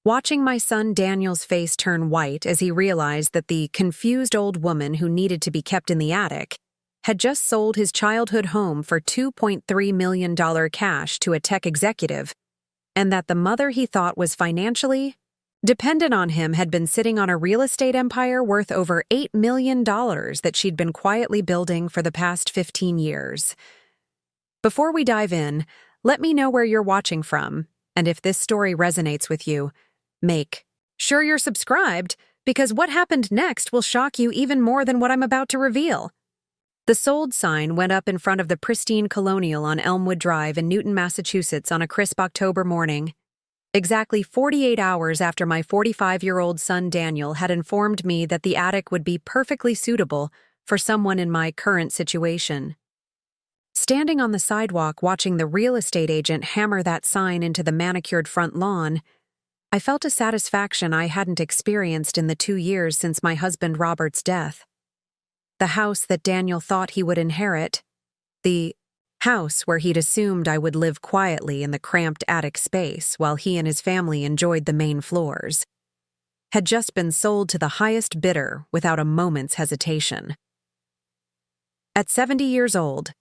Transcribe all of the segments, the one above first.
Watching my son Daniel's face turn white as he realized that the confused old woman who needed to be kept in the attic had just sold his childhood home for $2.3 million cash to a tech executive, and that the mother he thought was financially dependent on him had been sitting on a real estate empire worth over $8 million that she'd been quietly building for the past 15 years. Before we dive in, let me know where you're watching from, and if this story resonates with you, make sure you're subscribed, because what happened next will shock you even more than what I'm about to reveal. The sold sign went up in front of the pristine colonial on Elmwood Drive in Newton, Massachusetts on a crisp October morning, exactly 48 hours after my 45-year-old son Daniel had informed me that the attic would be perfectly suitable for someone in my current situation. Standing on the sidewalk watching the real estate agent hammer that sign into the manicured front lawn, I felt a satisfaction I hadn't experienced in the 2 years since my husband Robert's death. The house that Daniel thought he would inherit, the house where he'd assumed I would live quietly in the cramped attic space while he and his family enjoyed the main floors, had just been sold to the highest bidder without a moment's hesitation. At 70 years old,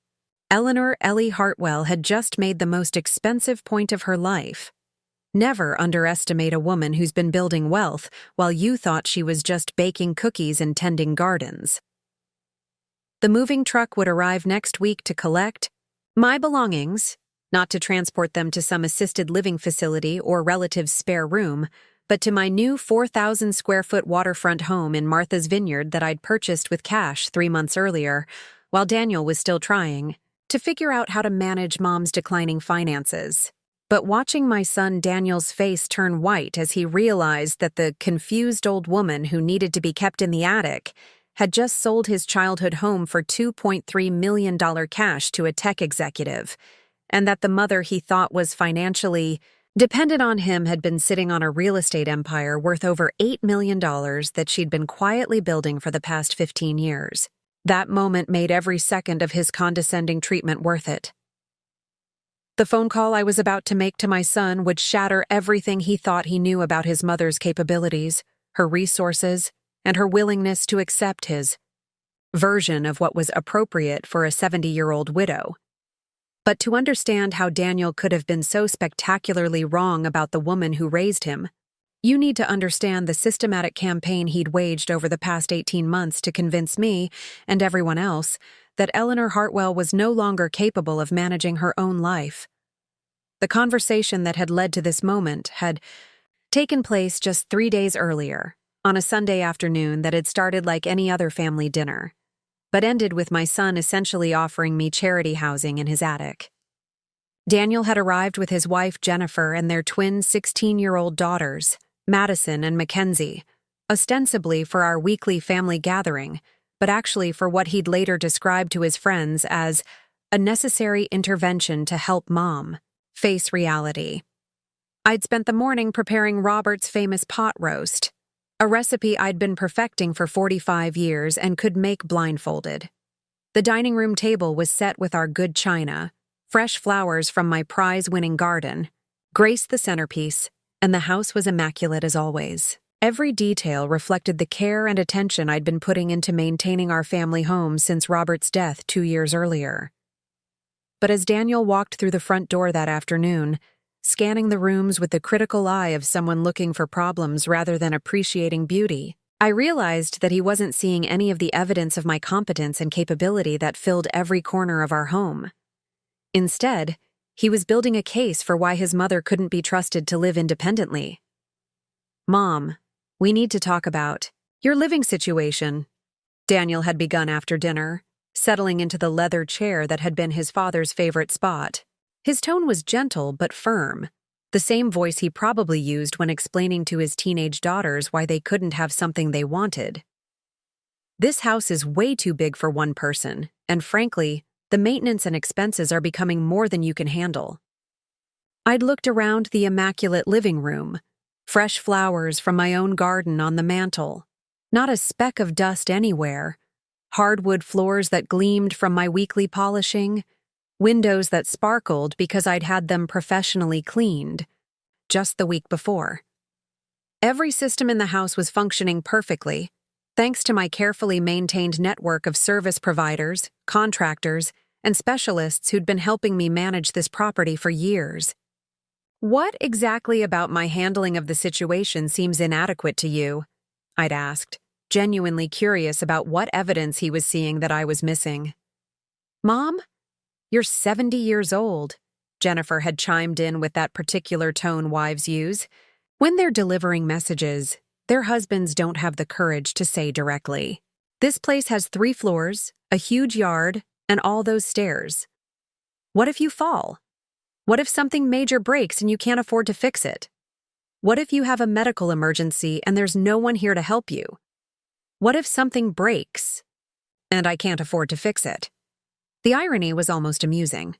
Eleanor Ellie Hartwell had just made the most expensive point of her life. Never underestimate a woman who's been building wealth while you thought she was just baking cookies and tending gardens. The moving truck would arrive next week to collect my belongings, not to transport them to some assisted living facility or relative's spare room, but to my new 4,000-square-foot waterfront home in Martha's Vineyard that I'd purchased with cash 3 months earlier, while Daniel was still trying to figure out how to manage Mom's declining finances. But watching my son Daniel's face turn white as he realized that the confused old woman who needed to be kept in the attic had just sold his childhood home for $2.3 million cash to a tech executive, and that the mother he thought was financially dependent on him had been sitting on a real estate empire worth over $8 million that she'd been quietly building for the past 15 years. That moment made every second of his condescending treatment worth it. The phone call I was about to make to my son would shatter everything he thought he knew about his mother's capabilities, her resources, and her willingness to accept his version of what was appropriate for a 70-year-old widow. But to understand how Daniel could have been so spectacularly wrong about the woman who raised him, you need to understand the systematic campaign he'd waged over the past 18 months to convince me, and everyone else, that Eleanor Hartwell was no longer capable of managing her own life. The conversation that had led to this moment had taken place just 3 days earlier, on a Sunday afternoon that had started like any other family dinner, but ended with my son essentially offering me charity housing in his attic. Daniel had arrived with his wife Jennifer and their twin 16-year-old daughters, Madison and Mackenzie, ostensibly for our weekly family gathering, but actually for what he'd later described to his friends as a necessary intervention to help Mom face reality. I'd spent the morning preparing Robert's famous pot roast, a recipe I'd been perfecting for 45 years and could make blindfolded. The dining room table was set with our good china, fresh flowers from my prize-winning garden, graced the centerpiece, and the house was immaculate as always. Every detail reflected the care and attention I'd been putting into maintaining our family home since Robert's death 2 years earlier. But as Daniel walked through the front door that afternoon, scanning the rooms with the critical eye of someone looking for problems rather than appreciating beauty, I realized that he wasn't seeing any of the evidence of my competence and capability that filled every corner of our home. Instead, he was building a case for why his mother couldn't be trusted to live independently. "Mom, we need to talk about your living situation," Daniel had begun after dinner, settling into the leather chair that had been his father's favorite spot. His tone was gentle but firm, the same voice he probably used when explaining to his teenage daughters why they couldn't have something they wanted. "This house is way too big for one person, and frankly, the maintenance and expenses are becoming more than you can handle." I'd looked around the immaculate living room, fresh flowers from my own garden on the mantel, not a speck of dust anywhere, hardwood floors that gleamed from my weekly polishing, windows that sparkled because I'd had them professionally cleaned just the week before. Every system in the house was functioning perfectly, thanks to my carefully maintained network of service providers, contractors, and specialists who'd been helping me manage this property for years. "What exactly about my handling of the situation seems inadequate to you?" I'd asked, genuinely curious about what evidence he was seeing that I was missing. "Mom, you're 70 years old," Jennifer had chimed in with that particular tone wives use. When they're delivering messages, their husbands don't have the courage to say directly. "This place has 3 floors, a huge yard, and all those stairs. What if you fall? What if something major breaks and you can't afford to fix it? What if you have a medical emergency and there's no one here to help you? What if something breaks and I can't afford to fix it?" The irony was almost amusing.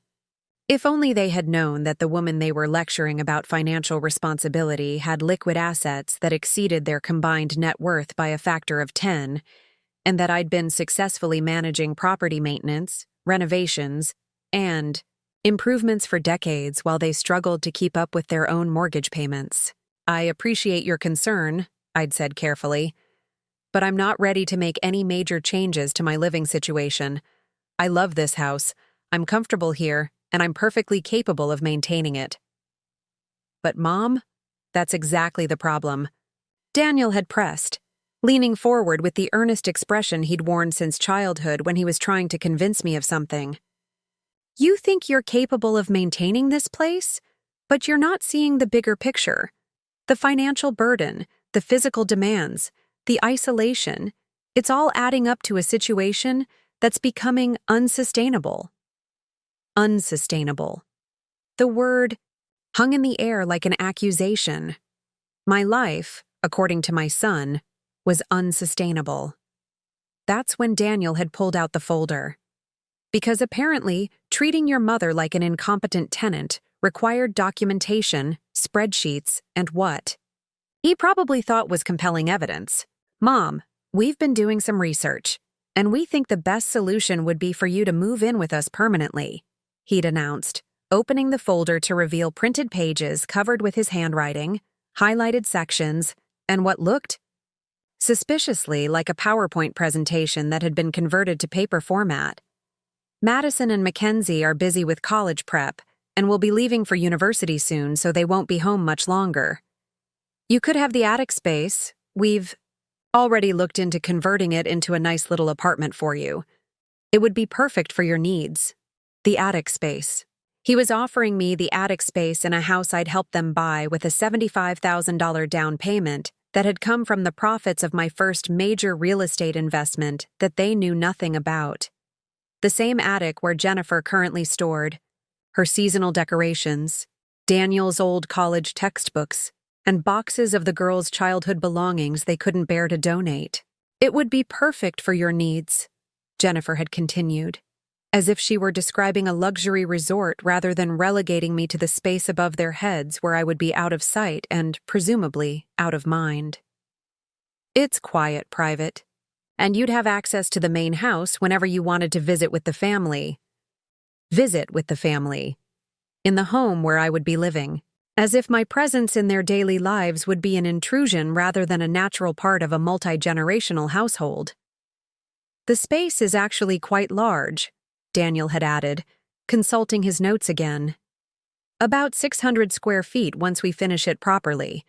If only they had known that the woman they were lecturing about financial responsibility had liquid assets that exceeded their combined net worth by a factor of 10, and that I'd been successfully managing property maintenance, renovations, and improvements for decades while they struggled to keep up with their own mortgage payments. "I appreciate your concern," I'd said carefully, "but I'm not ready to make any major changes to my living situation. I love this house, I'm comfortable here, and I'm perfectly capable of maintaining it." "But Mom, that's exactly the problem," Daniel had pressed, leaning forward with the earnest expression he'd worn since childhood when he was trying to convince me of something. "You think you're capable of maintaining this place, but you're not seeing the bigger picture. The financial burden, the physical demands, the isolation, it's all adding up to a situation that's becoming unsustainable." Unsustainable. The word hung in the air like an accusation. My life, according to my son, was unsustainable. That's when Daniel had pulled out the folder. Because apparently, treating your mother like an incompetent tenant required documentation, spreadsheets, and what he probably thought was compelling evidence. "Mom, we've been doing some research, and we think the best solution would be for you to move in with us permanently," he'd announced, opening the folder to reveal printed pages covered with his handwriting, highlighted sections, and what looked suspiciously like a PowerPoint presentation that had been converted to paper format. "Madison and Mackenzie are busy with college prep and will be leaving for university soon, so they won't be home much longer. You could have the attic space. We've already looked into converting it into a nice little apartment for you. It would be perfect for your needs." The attic space. He was offering me the attic space in a house I'd helped them buy with a $75,000 down payment that had come from the profits of my first major real estate investment that they knew nothing about. The same attic where Jennifer currently stored her seasonal decorations, Daniel's old college textbooks, and boxes of the girls' childhood belongings they couldn't bear to donate. "It would be perfect for your needs," Jennifer had continued, as if she were describing a luxury resort rather than relegating me to the space above their heads where I would be out of sight and, presumably, out of mind. "It's quiet, private, and you'd have access to the main house whenever you wanted to visit with the family. Visit with the family. In the home where I would be living, as if my presence in their daily lives would be an intrusion rather than a natural part of a multi-generational household. The space is actually quite large," Daniel had added, consulting his notes again. "About 600 square feet once we finish it properly.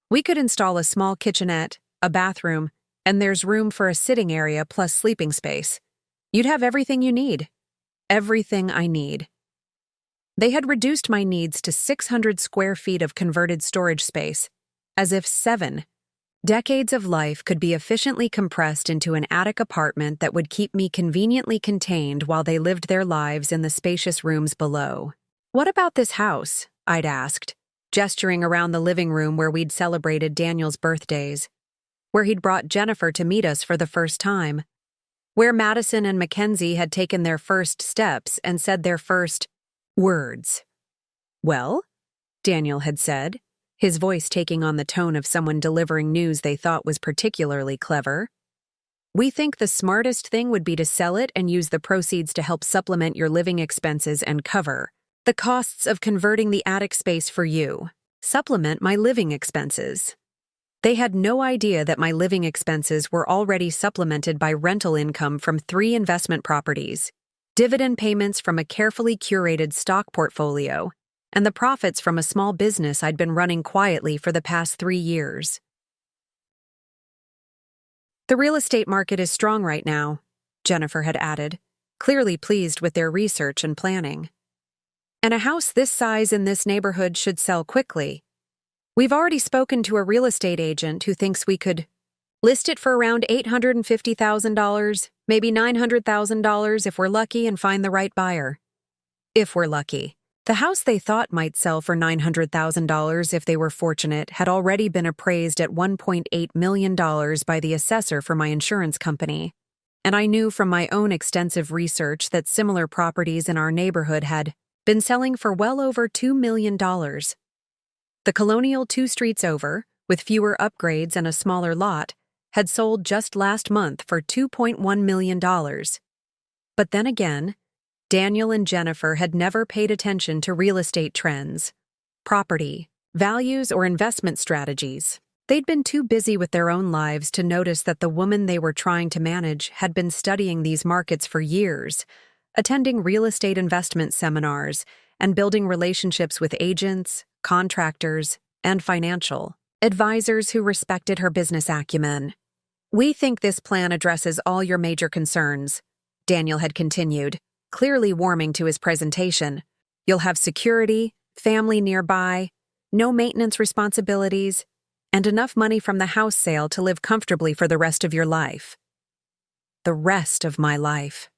We could install a small kitchenette, a bathroom, and there's room for a sitting area plus sleeping space. You'd have everything you need. Everything I need." They had reduced my needs to 600 square feet of converted storage space, as if 7 decades of life could be efficiently compressed into an attic apartment that would keep me conveniently contained while they lived their lives in the spacious rooms below. "What about this house?" I'd asked, gesturing around the living room where we'd celebrated Daniel's birthdays, where he'd brought Jennifer to meet us for the first time, where Madison and Mackenzie had taken their first steps and said their first words. "Well," Daniel had said, his voice taking on the tone of someone delivering news they thought was particularly clever, "we think the smartest thing would be to sell it and use the proceeds to help supplement your living expenses and cover the costs of converting the attic space for you. Supplement my living expenses." They had no idea that my living expenses were already supplemented by rental income from 3 investment properties, dividend payments from a carefully curated stock portfolio, and the profits from a small business I'd been running quietly for the past 3 years. The real estate market is strong right now, Jennifer had added, clearly pleased with their research and planning. And a house this size in this neighborhood should sell quickly. We've already spoken to a real estate agent who thinks we could list it for around $850,000, maybe $900,000 if we're lucky and find the right buyer. If we're lucky. The house they thought might sell for $900,000 if they were fortunate had already been appraised at $1.8 million by the assessor for my insurance company, and I knew from my own extensive research that similar properties in our neighborhood had been selling for well over $2 million. The colonial 2 streets over, with fewer upgrades and a smaller lot, had sold just last month for $2.1 million. But then again, Daniel and Jennifer had never paid attention to real estate trends, property, values, or investment strategies. They'd been too busy with their own lives to notice that the woman they were trying to manage had been studying these markets for years, attending real estate investment seminars, and building relationships with agents, contractors, and financial advisors who respected her business acumen. "We think this plan addresses all your major concerns," Daniel had continued, clearly warming to his presentation. "You'll have security, family nearby, no maintenance responsibilities, and enough money from the house sale to live comfortably for the rest of your life." The rest of my life.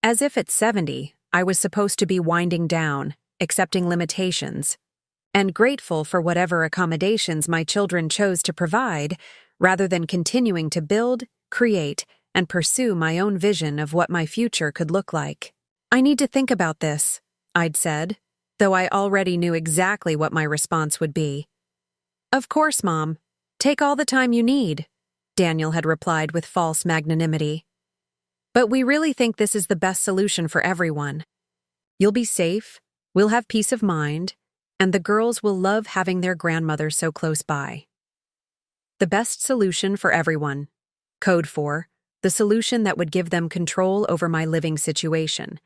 As if at 70, I was supposed to be winding down, accepting limitations, and grateful for whatever accommodations my children chose to provide, rather than continuing to build, create, and pursue my own vision of what my future could look like. "I need to think about this," I'd said, though I already knew exactly what my response would be. "Of course, Mom. Take all the time you need," Daniel had replied with false magnanimity. "But we really think this is the best solution for everyone. You'll be safe, we'll have peace of mind, and the girls will love having their grandmother so close by." The best solution for everyone. Code for the solution that would give them control over my living situation,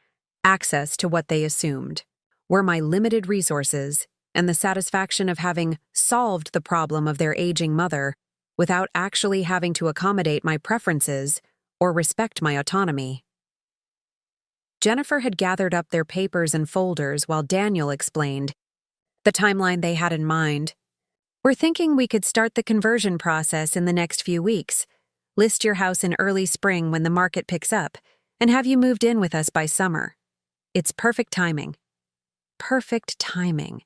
access to what they assumed were my limited resources, and the satisfaction of having solved the problem of their aging mother without actually having to accommodate my preferences or respect my autonomy. Jennifer had gathered up their papers and folders while Daniel explained the timeline they had in mind. "We're thinking we could start the conversion process in the next few weeks, list your house in early spring when the market picks up, and have you moved in with us by summer. It's perfect timing." Perfect timing.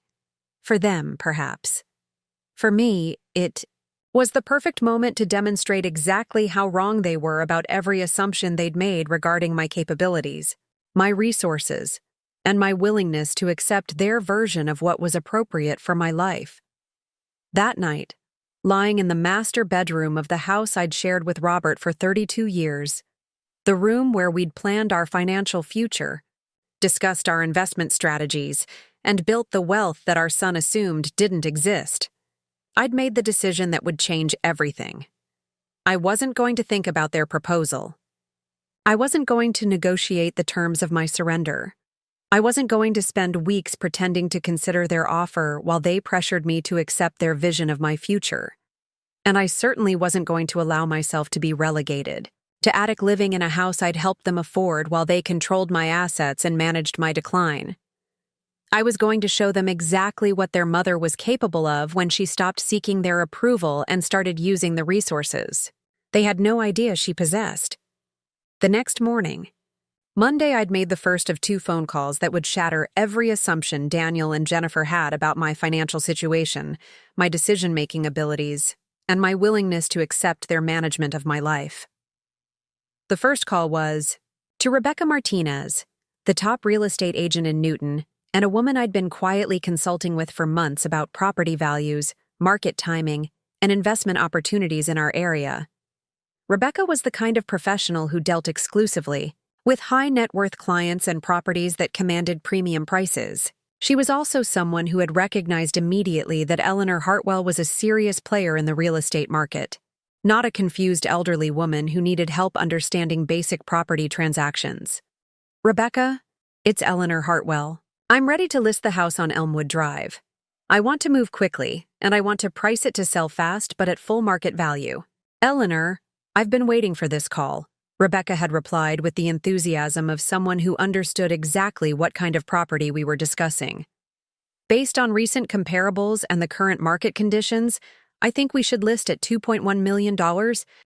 For them, perhaps. For me, it was the perfect moment to demonstrate exactly how wrong they were about every assumption they'd made regarding my capabilities, my resources, and my willingness to accept their version of what was appropriate for my life. That night, lying in the master bedroom of the house I'd shared with Robert for 32 years, the room where we'd planned our financial future, discussed our investment strategies, and built the wealth that our son assumed didn't exist, I'd made the decision that would change everything. I wasn't going to think about their proposal. I wasn't going to negotiate the terms of my surrender. I wasn't going to spend weeks pretending to consider their offer while they pressured me to accept their vision of my future. And I certainly wasn't going to allow myself to be relegated to attic living in a house I'd helped them afford while they controlled my assets and managed my decline. I was going to show them exactly what their mother was capable of when she stopped seeking their approval and started using the resources they had no idea she possessed. The next morning, Monday, I'd made the first of 2 phone calls that would shatter every assumption Daniel and Jennifer had about my financial situation, my decision-making abilities, and my willingness to accept their management of my life. The first call was to Rebecca Martinez, the top real estate agent in Newton, and a woman I'd been quietly consulting with for months about property values, market timing, and investment opportunities in our area. Rebecca was the kind of professional who dealt exclusively with high net worth clients and properties that commanded premium prices. She was also someone who had recognized immediately that Eleanor Hartwell was a serious player in the real estate market, not a confused elderly woman who needed help understanding basic property transactions. "Rebecca, it's Eleanor Hartwell. I'm ready to list the house on Elmwood Drive. I want to move quickly, and I want to price it to sell fast but at full market value." "Eleanor, I've been waiting for this call," Rebecca had replied with the enthusiasm of someone who understood exactly what kind of property we were discussing. "Based on recent comparables and the current market conditions, I think we should list at $2.1 million.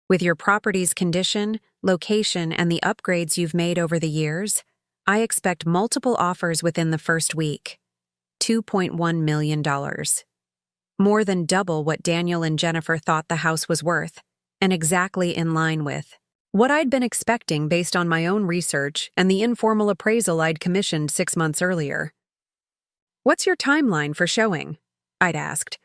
With your property's condition, location, and the upgrades you've made over the years, I expect multiple offers within the first week." $2.1 million. More than double what Daniel and Jennifer thought the house was worth, and exactly in line with what I'd been expecting based on my own research and the informal appraisal I'd commissioned 6 months earlier. "What's your timeline for showing?" I'd asked.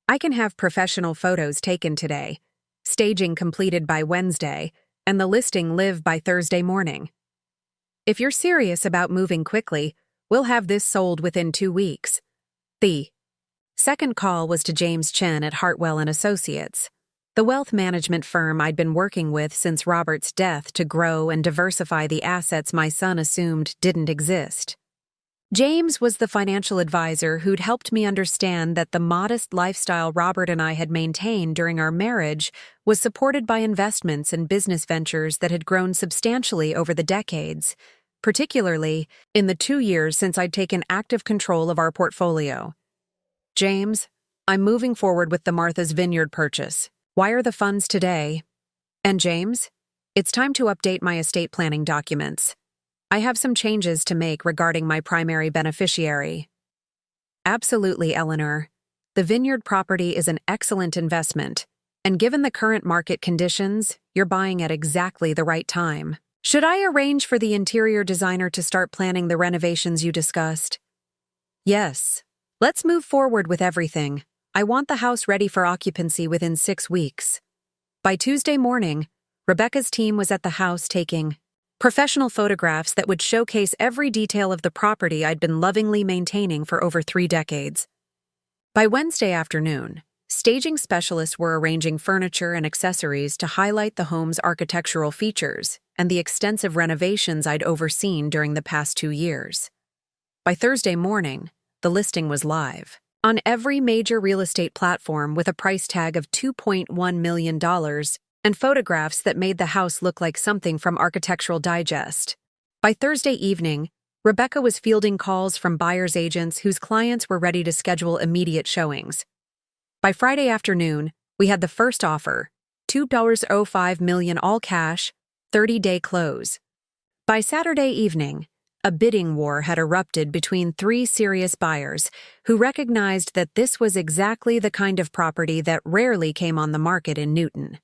"I can have professional photos taken today, staging completed by Wednesday, and the listing live by Thursday morning. If you're serious about moving quickly, we'll have this sold within 2 weeks." The second call was to James Chen at Hartwell and Associates, the wealth management firm I'd been working with since Robert's death to grow and diversify the assets my son assumed didn't exist. James was the financial advisor who'd helped me understand that the modest lifestyle Robert and I had maintained during our marriage was supported by investments and business ventures that had grown substantially over the decades, particularly in the 2 years since I'd taken active control of our portfolio. "James, I'm moving forward with the Martha's Vineyard purchase. Wire the funds today. And James, it's time to update my estate planning documents. I have some changes to make regarding my primary beneficiary." "Absolutely, Eleanor. The vineyard property is an excellent investment, and given the current market conditions, you're buying at exactly the right time. Should I arrange for the interior designer to start planning the renovations you discussed?" "Yes. Let's move forward with everything. I want the house ready for occupancy within 6 weeks." By Tuesday morning, Rebecca's team was at the house taking professional photographs that would showcase every detail of the property I'd been lovingly maintaining for over 3 decades. By Wednesday afternoon, staging specialists were arranging furniture and accessories to highlight the home's architectural features and the extensive renovations I'd overseen during the past 2 years. By Thursday morning, the listing was live on every major real estate platform with a price tag of $2.1 million and photographs that made the house look like something from Architectural Digest. By Thursday evening, Rebecca was fielding calls from buyer's agents whose clients were ready to schedule immediate showings. By Friday afternoon, we had the first offer, $2.05 million all cash, 30-day close. By Saturday evening, a bidding war had erupted between 3 serious buyers who recognized that this was exactly the kind of property that rarely came on the market in Newton.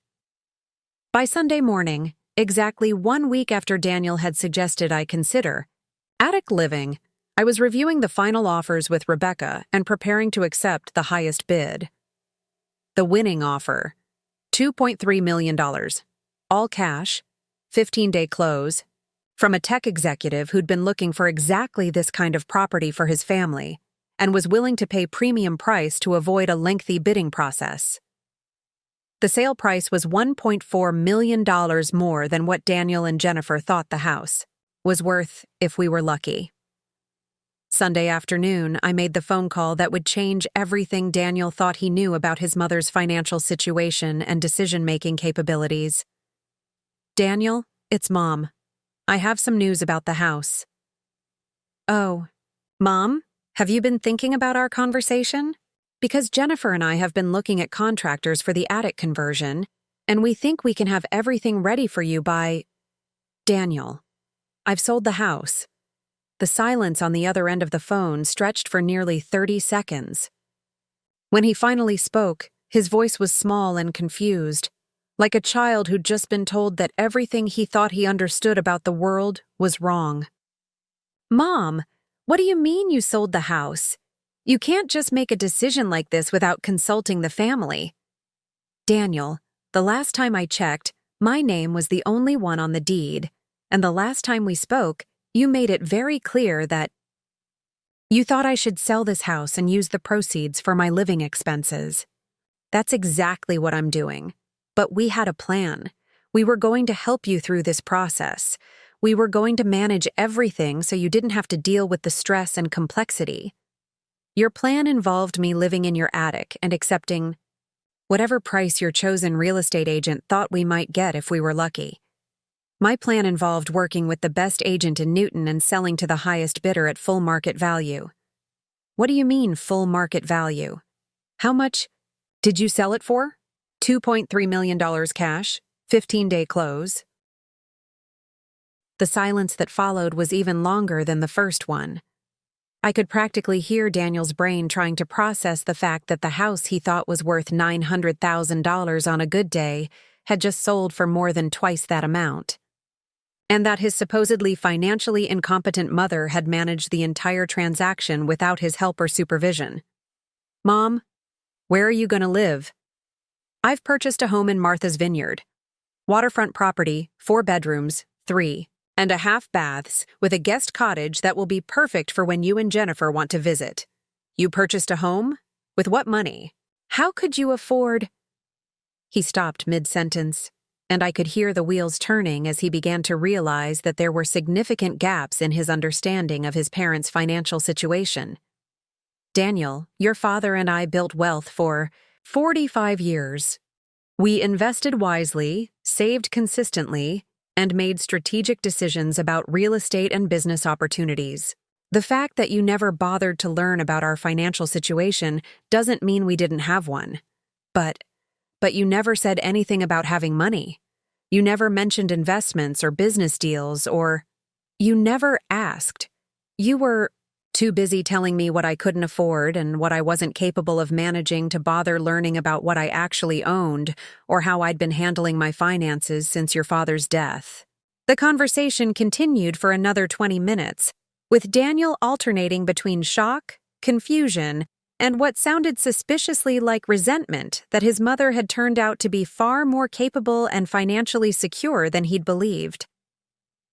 By Sunday morning, exactly 1 week after Daniel had suggested I consider attic living, I was reviewing the final offers with Rebecca and preparing to accept the highest bid. The winning offer, $2.3 million, all cash, 15-day close, from a tech executive who'd been looking for exactly this kind of property for his family and was willing to pay premium price to avoid a lengthy bidding process. The sale price was $1.4 million more than what Daniel and Jennifer thought the house was worth if we were lucky. Sunday afternoon, I made the phone call that would change everything Daniel thought he knew about his mother's financial situation and decision-making capabilities. "Daniel, it's Mom. I have some news about the house." "Oh, Mom, have you been thinking about our conversation? Because Jennifer and I have been looking at contractors for the attic conversion, and we think we can have everything ready for you by—" "Daniel, I've sold the house." The silence on the other end of the phone stretched for nearly 30 seconds. When he finally spoke, his voice was small and confused, like a child who'd just been told that everything he thought he understood about the world was wrong. "Mom, what do you mean you sold the house? You can't just make a decision like this without consulting the family." "Daniel, the last time I checked, my name was the only one on the deed, and the last time we spoke, you made it very clear that You thought I should sell this house and use the proceeds for my living expenses. That's exactly what I'm doing. But we had a plan. We were going to help you through this process. We were going to manage everything so you didn't have to deal with the stress and complexity. Your plan involved me living in your attic and accepting whatever price your chosen real estate agent thought we might get if we were lucky. My plan involved working with the best agent in Newton and selling to the highest bidder at full market value. What do you mean, full market value? How much did you sell it for? $2.3 million cash, 15-day close. The silence that followed was even longer than the first one. I could practically hear Daniel's brain trying to process the fact that the house he thought was worth $900,000 on a good day had just sold for more than twice that amount, and that his supposedly financially incompetent mother had managed the entire transaction without his help or supervision. Mom, where are you going to live? I've purchased a home in Martha's Vineyard. Waterfront property, 4 bedrooms, 3.5 baths, with a guest cottage that will be perfect for when you and Jennifer want to visit. You purchased a home? With what money? How could you afford? He stopped mid-sentence, and I could hear the wheels turning as he began to realize that there were significant gaps in his understanding of his parents' financial situation. Daniel, your father and I built wealth for 45 years. We invested wisely, saved consistently, and made strategic decisions about real estate and business opportunities. The fact that you never bothered to learn about our financial situation doesn't mean we didn't have one. But you never said anything about having money. You never mentioned investments or business deals, or you never asked. You were too busy telling me what I couldn't afford and what I wasn't capable of managing to bother learning about what I actually owned or how I'd been handling my finances since your father's death. The conversation continued for another 20 minutes, with Daniel alternating between shock, confusion, and what sounded suspiciously like resentment that his mother had turned out to be far more capable and financially secure than he'd believed.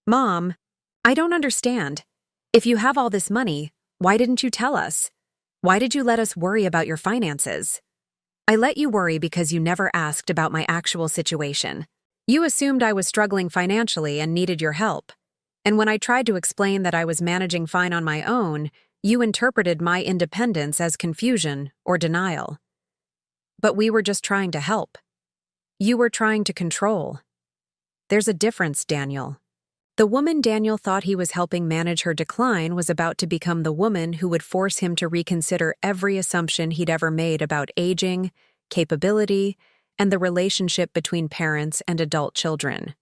Mom, I don't understand. If you have all this money, why didn't you tell us? Why did you let us worry about your finances? I let you worry because you never asked about my actual situation. You assumed I was struggling financially and needed your help. And when I tried to explain that I was managing fine on my own, you interpreted my independence as confusion or denial. But we were just trying to help. You were trying to control. There's a difference, Daniel. The woman Daniel thought he was helping manage her decline was about to become the woman who would force him to reconsider every assumption he'd ever made about aging, capability, and the relationship between parents and adult children.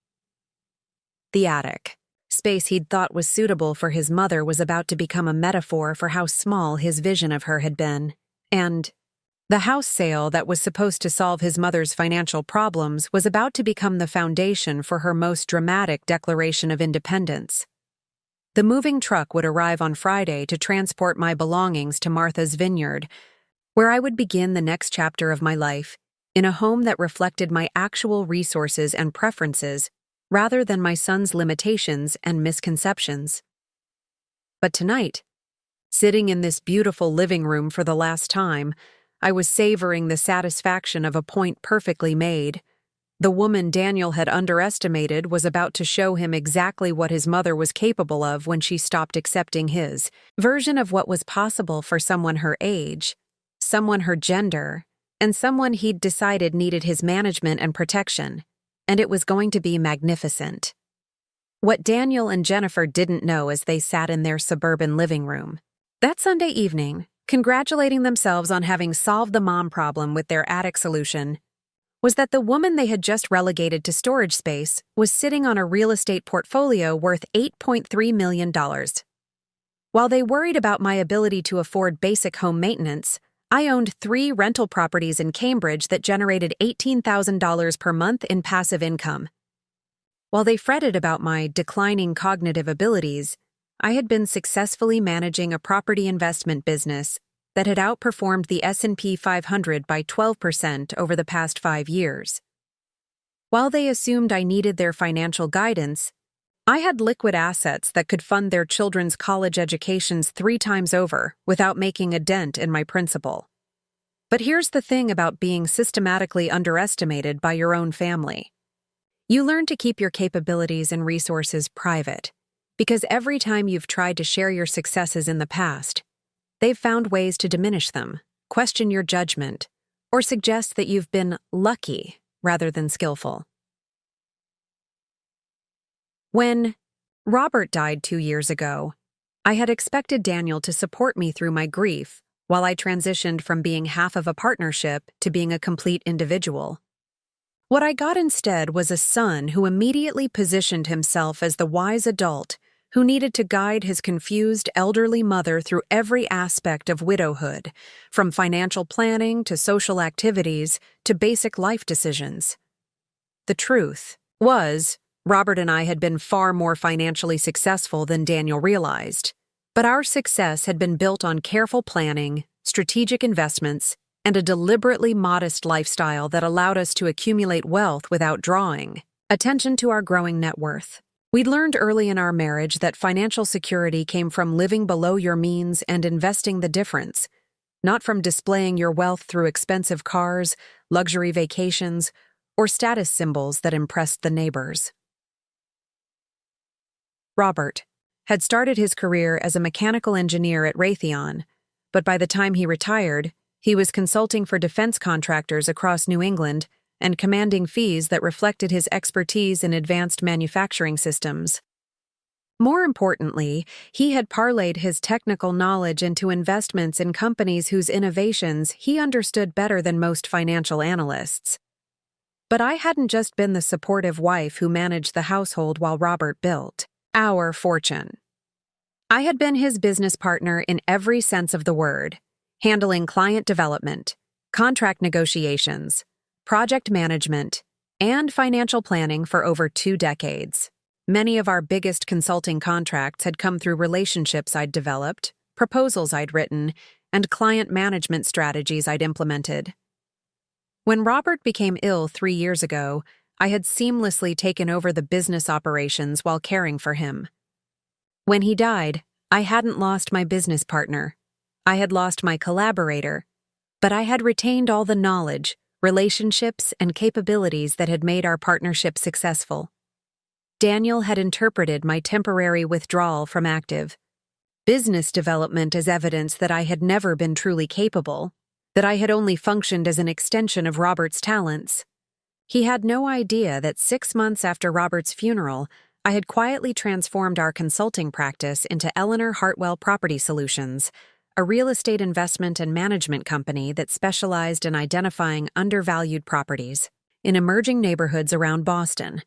The attic, space he'd thought was suitable for his mother, was about to become a metaphor for how small his vision of her had been, and the house sale that was supposed to solve his mother's financial problems was about to become the foundation for her most dramatic declaration of independence. The moving truck would arrive on Friday to transport my belongings to Martha's Vineyard, where I would begin the next chapter of my life, in a home that reflected my actual resources and preferences rather than my son's limitations and misconceptions. But tonight, sitting in this beautiful living room for the last time, I was savoring the satisfaction of a point perfectly made. The woman Daniel had underestimated was about to show him exactly what his mother was capable of when she stopped accepting his version of what was possible for someone her age, someone her gender, and someone he'd decided needed his management and protection, and it was going to be magnificent. What Daniel and Jennifer didn't know as they sat in their suburban living room that Sunday evening, congratulating themselves on having solved the mom problem with their attic solution, was that the woman they had just relegated to storage space was sitting on a real estate portfolio worth $8.3 million. While they worried about my ability to afford basic home maintenance, I owned 3 rental properties in Cambridge that generated $18,000 per month in passive income. While they fretted about my declining cognitive abilities, I had been successfully managing a property investment business that had outperformed the S&P 500 by 12% over the past 5 years. While they assumed I needed their financial guidance, I had liquid assets that could fund their children's college educations 3 times over without making a dent in my principal. But here's the thing about being systematically underestimated by your own family. You learn to keep your capabilities and resources private, because every time you've tried to share your successes in the past, they've found ways to diminish them, question your judgment, or suggest that you've been lucky rather than skillful. When Robert died 2 years ago, I had expected Daniel to support me through my grief while I transitioned from being half of a partnership to being a complete individual. What I got instead was a son who immediately positioned himself as the wise adult who needed to guide his confused elderly mother through every aspect of widowhood, from financial planning to social activities to basic life decisions. The truth was, Robert and I had been far more financially successful than Daniel realized, but our success had been built on careful planning, strategic investments, and a deliberately modest lifestyle that allowed us to accumulate wealth without drawing attention to our growing net worth. We'd learned early in our marriage that financial security came from living below your means and investing the difference, not from displaying your wealth through expensive cars, luxury vacations, or status symbols that impressed the neighbors. Robert had started his career as a mechanical engineer at Raytheon, but by the time he retired, he was consulting for defense contractors across New England and commanding fees that reflected his expertise in advanced manufacturing systems. More importantly, he had parlayed his technical knowledge into investments in companies whose innovations he understood better than most financial analysts. But I hadn't just been the supportive wife who managed the household while Robert built our fortune. I had been his business partner in every sense of the word, handling client development, contract negotiations, project management, and financial planning for over 2 decades. Many of our biggest consulting contracts had come through relationships I'd developed, proposals I'd written, and client management strategies I'd implemented. When Robert became ill 3 years ago, I had seamlessly taken over the business operations while caring for him. When he died, I hadn't lost my business partner. I had lost my collaborator, but I had retained all the knowledge, relationships, and capabilities that had made our partnership successful. Daniel had interpreted my temporary withdrawal from active business development as evidence that I had never been truly capable, that I had only functioned as an extension of Robert's talents. He had no idea that 6 months after Robert's funeral, I had quietly transformed our consulting practice into Eleanor Hartwell Property Solutions, a real estate investment and management company that specialized in identifying undervalued properties in emerging neighborhoods around Boston.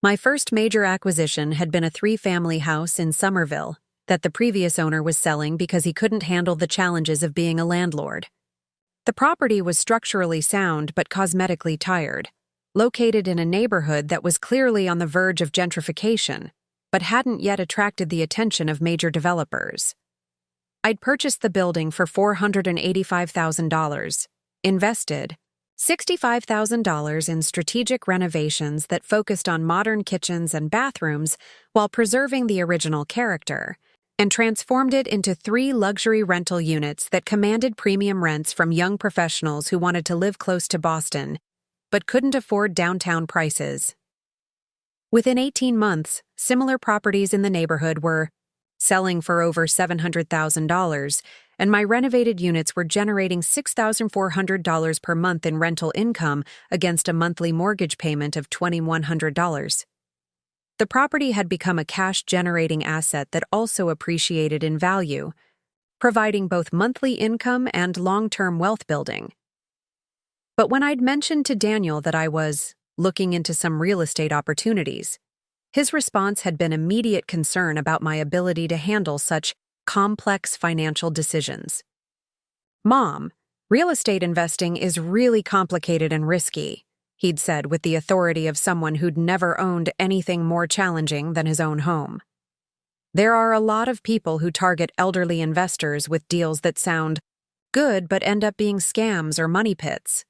My first major acquisition had been a 3-family house in Somerville that the previous owner was selling because he couldn't handle the challenges of being a landlord. The property was structurally sound but cosmetically tired, located in a neighborhood that was clearly on the verge of gentrification, but hadn't yet attracted the attention of major developers. I'd purchased the building for $485,000, invested $65,000 in strategic renovations that focused on modern kitchens and bathrooms while preserving the original character, and transformed it into 3 luxury rental units that commanded premium rents from young professionals who wanted to live close to Boston, but couldn't afford downtown prices. Within 18 months, similar properties in the neighborhood were selling for over $700,000, and my renovated units were generating $6,400 per month in rental income against a monthly mortgage payment of $2,100. The property had become a cash-generating asset that also appreciated in value, providing both monthly income and long-term wealth building. But when I'd mentioned to Daniel that I was looking into some real estate opportunities, his response had been immediate concern about my ability to handle such complex financial decisions. "Mom, real estate investing is really complicated and risky," he'd said with the authority of someone who'd never owned anything more challenging than his own home. "There are a lot of people who target elderly investors with deals that sound good but end up being scams or money pits."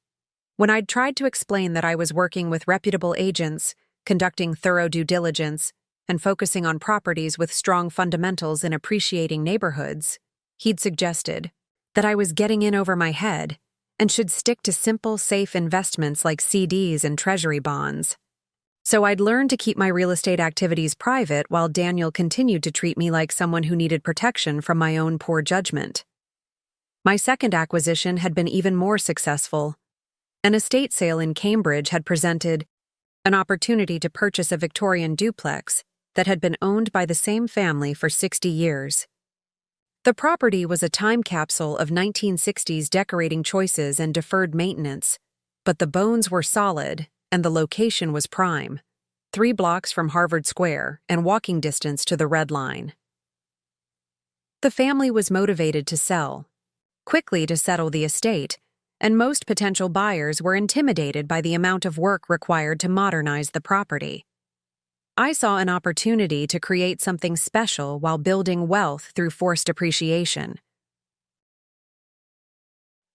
When I'd tried to explain that I was working with reputable agents, conducting thorough due diligence, and focusing on properties with strong fundamentals in appreciating neighborhoods, he'd suggested that I was getting in over my head and should stick to simple, safe investments like CDs and treasury bonds. So I'd learned to keep my real estate activities private while Daniel continued to treat me like someone who needed protection from my own poor judgment. My second acquisition had been even more successful. An estate sale in Cambridge had presented an opportunity to purchase a Victorian duplex that had been owned by the same family for 60 years. The property was a time capsule of 1960s decorating choices and deferred maintenance, but the bones were solid and the location was prime, 3 blocks from Harvard Square and walking distance to the Red Line. The family was motivated to sell, quickly to settle the estate, and most potential buyers were intimidated by the amount of work required to modernize the property. I saw an opportunity to create something special while building wealth through forced appreciation.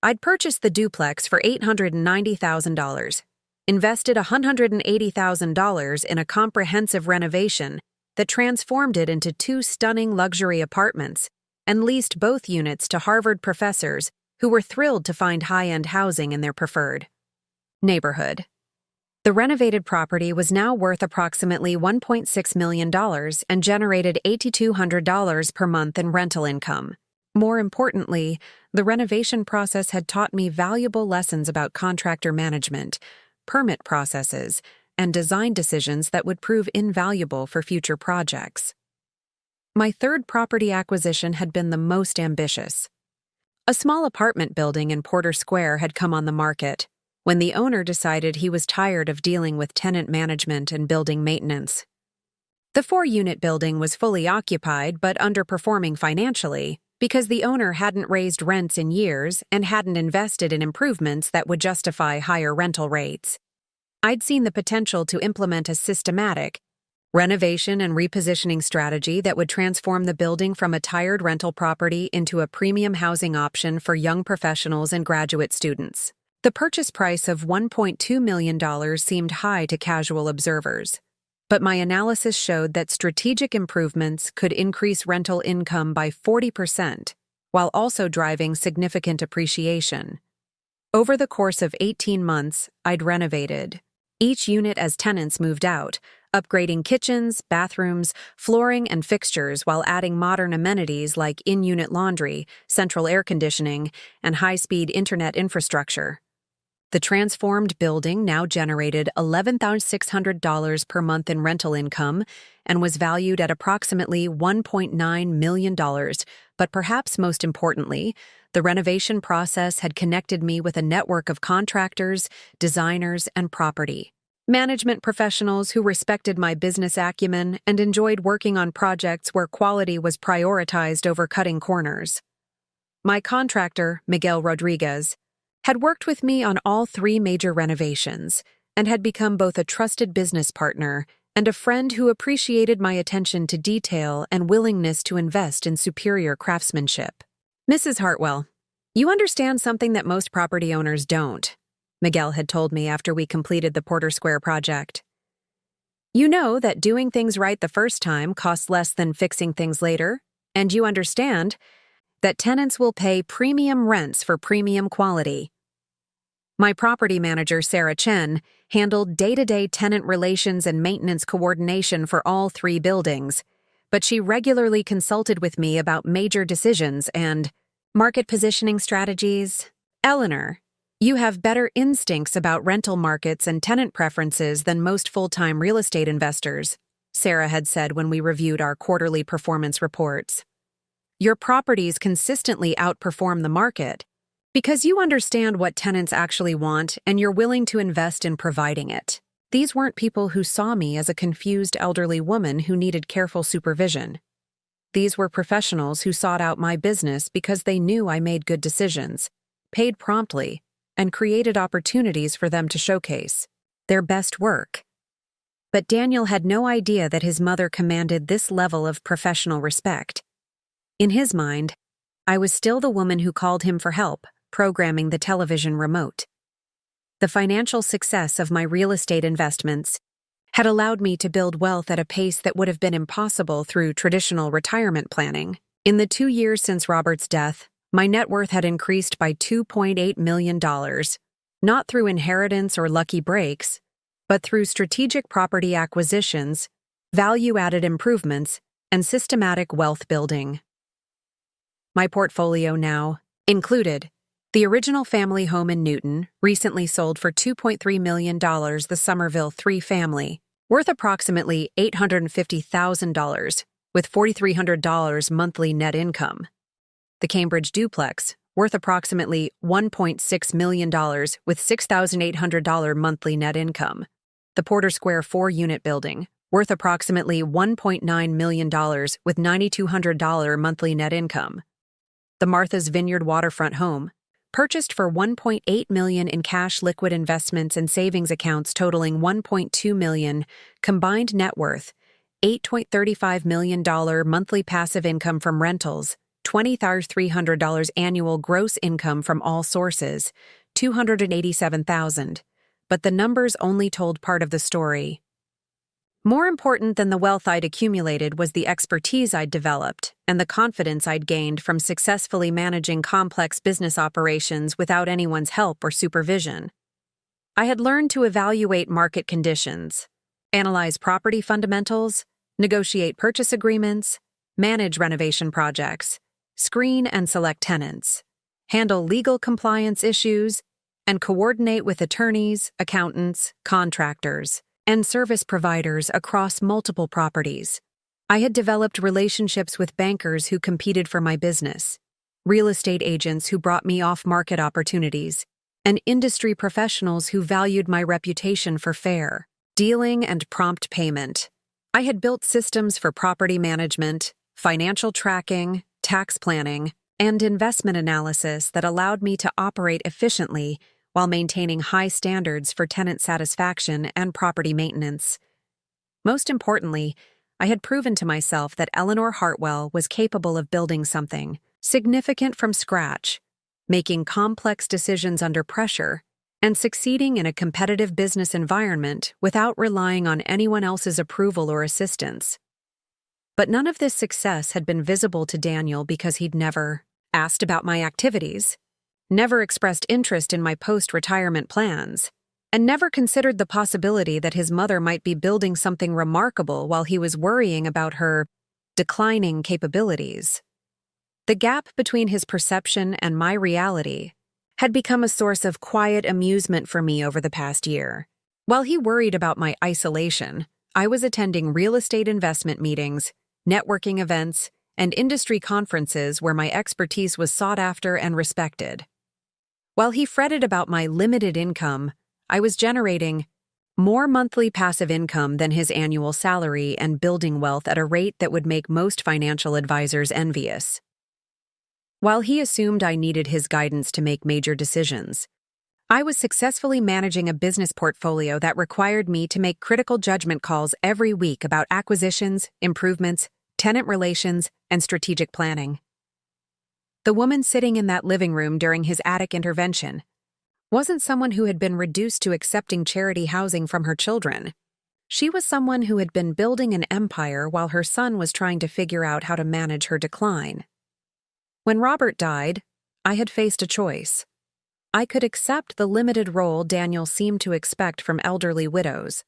I'd purchased the duplex for $890,000, invested $180,000 in a comprehensive renovation that transformed it into 2 stunning luxury apartments, and leased both units to Harvard professors who were thrilled to find high-end housing in their preferred neighborhood. The renovated property was now worth approximately $1.6 million and generated $8,200 per month in rental income. More importantly, the renovation process had taught me valuable lessons about contractor management, permit processes, and design decisions that would prove invaluable for future projects. My third property acquisition had been the most ambitious. A small apartment building in Porter Square had come on the market when the owner decided he was tired of dealing with tenant management and building maintenance. The 4-unit building was fully occupied but underperforming financially because the owner hadn't raised rents in years and hadn't invested in improvements that would justify higher rental rates. I'd seen the potential to implement a systematic renovation and repositioning strategy that would transform the building from a tired rental property into a premium housing option for young professionals and graduate students. The purchase price of $1.2 million seemed high to casual observers, but my analysis showed that strategic improvements could increase rental income by 40% while also driving significant appreciation. Over the course of 18 months, I'd renovated each unit as tenants moved out, upgrading kitchens, bathrooms, flooring, and fixtures while adding modern amenities like in-unit laundry, central air conditioning, and high-speed internet infrastructure. The transformed building now generated $11,600 per month in rental income and was valued at approximately $1.9 million, but perhaps most importantly, the renovation process had connected me with a network of contractors, designers, and property management professionals who respected my business acumen and enjoyed working on projects where quality was prioritized over cutting corners. My contractor, Miguel Rodriguez, had worked with me on all 3 major renovations and had become both a trusted business partner and a friend who appreciated my attention to detail and willingness to invest in superior craftsmanship. "Mrs. Hartwell, you understand something that most property owners don't," Miguel had told me after we completed the Porter Square project. "You know that doing things right the first time costs less than fixing things later, and you understand that tenants will pay premium rents for premium quality." My property manager, Sarah Chen, handled day-to-day tenant relations and maintenance coordination for all 3 buildings, but she regularly consulted with me about major decisions and market positioning strategies. "Eleanor, you have better instincts about rental markets and tenant preferences than most full-time real estate investors," Sarah had said when we reviewed our quarterly performance reports. "Your properties consistently outperform the market because you understand what tenants actually want and you're willing to invest in providing it." These weren't people who saw me as a confused elderly woman who needed careful supervision. These were professionals who sought out my business because they knew I made good decisions, paid promptly, and created opportunities for them to showcase their best work. But Daniel had no idea that his mother commanded this level of professional respect. In his mind, I was still the woman who called him for help, programming the television remote. The financial success of my real estate investments had allowed me to build wealth at a pace that would have been impossible through traditional retirement planning. In the 2 years since Robert's death, my net worth had increased by $2.8 million, not through inheritance or lucky breaks, but through strategic property acquisitions, value-added improvements, and systematic wealth building. My portfolio now included the original family home in Newton, recently sold for $2.3 million, the Somerville 3 family, worth approximately $850,000, with $4,300 monthly net income. The Cambridge duplex, worth approximately $1.6 million, with $6,800 monthly net income. The Porter Square 4-unit building, worth approximately $1.9 million, with $9,200 monthly net income. The Martha's Vineyard waterfront home, purchased for $1.8 million in cash, liquid investments, and savings accounts totaling $1.2 million, combined net worth, $8.35 million monthly passive income from rentals, $20,300 annual gross income from all sources, $287,000. But the numbers only told part of the story. More important than the wealth I'd accumulated was the expertise I'd developed and the confidence I'd gained from successfully managing complex business operations without anyone's help or supervision. I had learned to evaluate market conditions, analyze property fundamentals, negotiate purchase agreements, manage renovation projects, screen and select tenants, handle legal compliance issues, and coordinate with attorneys, accountants, contractors, and service providers across multiple properties. I had developed relationships with bankers who competed for my business, real estate agents who brought me off-market opportunities, and industry professionals who valued my reputation for fair dealing and prompt payment. I had built systems for property management, financial tracking, tax planning, and investment analysis that allowed me to operate efficiently while maintaining high standards for tenant satisfaction and property maintenance. Most importantly, I had proven to myself that Eleanor Hartwell was capable of building something significant from scratch, making complex decisions under pressure, and succeeding in a competitive business environment without relying on anyone else's approval or assistance. But none of this success had been visible to Daniel because he'd never asked about my activities, never expressed interest in my post-retirement plans, and never considered the possibility that his mother might be building something remarkable while he was worrying about her declining capabilities. The gap between his perception and my reality had become a source of quiet amusement for me over the past year. While he worried about my isolation, I was attending real estate investment meetings, networking events, and industry conferences where my expertise was sought after and respected. While he fretted about my limited income, I was generating more monthly passive income than his annual salary and building wealth at a rate that would make most financial advisors envious. While he assumed I needed his guidance to make major decisions, I was successfully managing a business portfolio that required me to make critical judgment calls every week about acquisitions, improvements, tenant relations, and strategic planning. The woman sitting in that living room during his attic intervention wasn't someone who had been reduced to accepting charity housing from her children. She was someone who had been building an empire while her son was trying to figure out how to manage her decline. When Robert died, I had faced a choice. I could accept the limited role Daniel seemed to expect from elderly widows,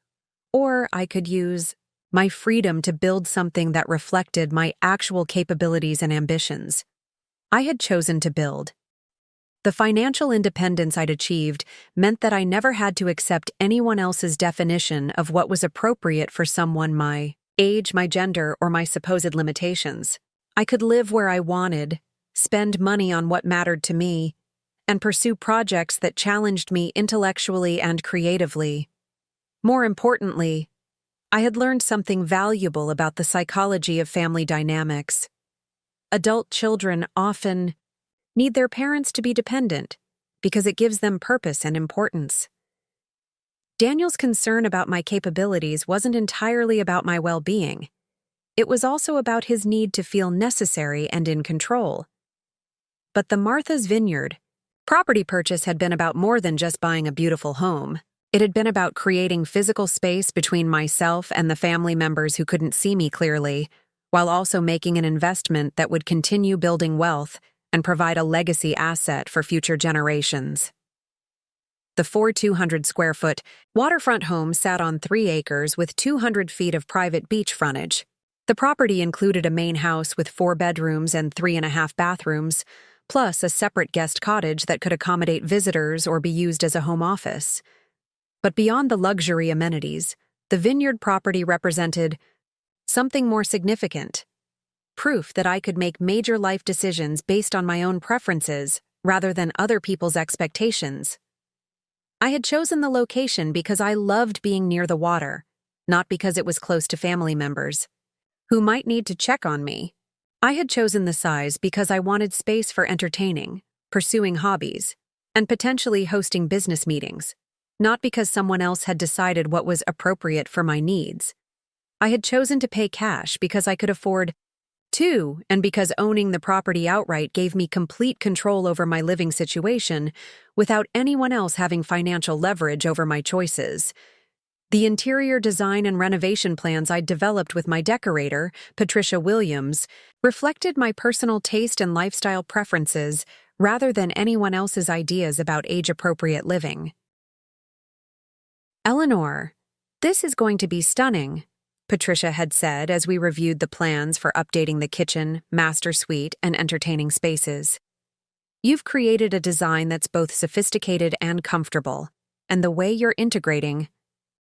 or I could use my freedom to build something that reflected my actual capabilities and ambitions. I had chosen to build. The financial independence I'd achieved meant that I never had to accept anyone else's definition of what was appropriate for someone my age, my gender, or my supposed limitations. I could live where I wanted, spend money on what mattered to me, and pursue projects that challenged me intellectually and creatively. More importantly, I had learned something valuable about the psychology of family dynamics. Adult children often need their parents to be dependent because it gives them purpose and importance. Daniel's concern about my capabilities wasn't entirely about my well-being. It was also about his need to feel necessary and in control. But the Martha's Vineyard property purchase had been about more than just buying a beautiful home. It had been about creating physical space between myself and the family members who couldn't see me clearly, while also making an investment that would continue building wealth and provide a legacy asset for future generations. The 200-square-foot waterfront home sat on 3 acres with 200 feet of private beach frontage. The property included a main house with 4 bedrooms and 3.5 bathrooms, plus a separate guest cottage that could accommodate visitors or be used as a home office. But beyond the luxury amenities, the vineyard property represented something more significant: proof that I could make major life decisions based on my own preferences rather than other people's expectations. I had chosen the location because I loved being near the water, not because it was close to family members who might need to check on me. I had chosen the size because I wanted space for entertaining, pursuing hobbies, and potentially hosting business meetings, not because someone else had decided what was appropriate for my needs. I had chosen to pay cash because I could afford to, and because owning the property outright gave me complete control over my living situation without anyone else having financial leverage over my choices. The interior design and renovation plans I'd developed with my decorator, Patricia Williams, reflected my personal taste and lifestyle preferences rather than anyone else's ideas about age-appropriate living. "Eleanor, this is going to be stunning," Patricia had said as we reviewed the plans for updating the kitchen, master suite, and entertaining spaces. "You've created a design that's both sophisticated and comfortable, and the way you're integrating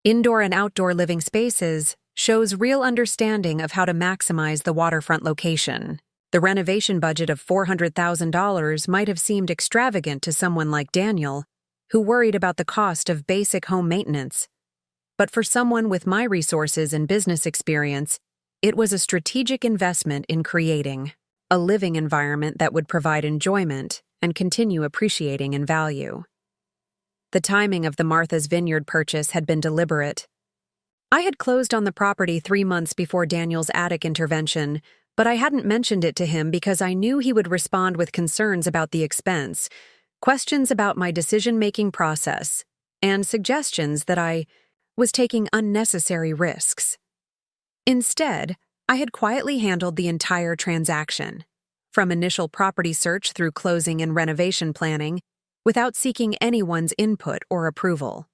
indoor and outdoor living spaces shows real understanding of how to maximize the waterfront location. The renovation budget of $400,000 might have seemed extravagant to someone like Daniel, who worried about the cost of basic home maintenance. But for someone with my resources and business experience, it was a strategic investment in creating a living environment that would provide enjoyment and continue appreciating in value." The timing of the Martha's Vineyard purchase had been deliberate. I had closed on the property 3 months before Daniel's attic intervention, but I hadn't mentioned it to him because I knew he would respond with concerns about the expense, questions about my decision-making process, and suggestions that I was taking unnecessary risks. Instead, I had quietly handled the entire transaction, from initial property search through closing and renovation planning, without seeking anyone's input or approval.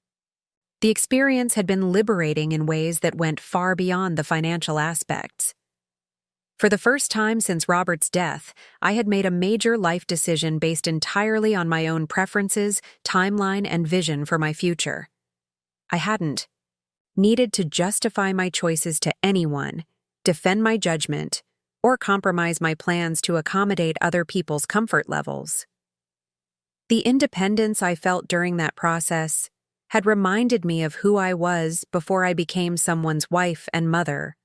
The experience had been liberating in ways that went far beyond the financial aspects. For the first time since Robert's death, I had made a major life decision based entirely on my own preferences, timeline, and vision for my future. I hadn't needed to justify my choices to anyone, defend my judgment, or compromise my plans to accommodate other people's comfort levels. The independence I felt during that process had reminded me of who I was before I became someone's wife and mother.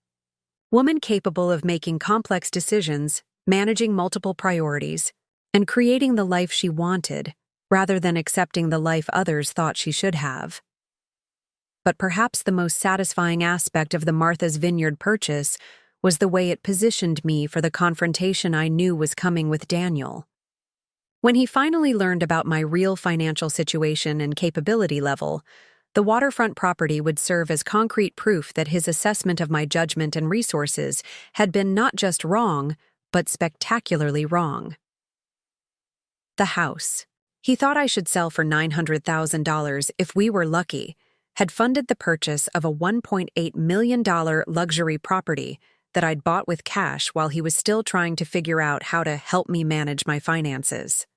Woman capable of making complex decisions, managing multiple priorities, and creating the life she wanted, rather than accepting the life others thought she should have. But perhaps the most satisfying aspect of the Martha's Vineyard purchase was the way it positioned me for the confrontation I knew was coming with Daniel. When he finally learned about my real financial situation and capability level, the waterfront property would serve as concrete proof that his assessment of my judgment and resources had been not just wrong, but spectacularly wrong. The house he thought I should sell for $900,000 if we were lucky had funded the purchase of a $1.8 million luxury property that I'd bought with cash while he was still trying to figure out how to help me manage my finances.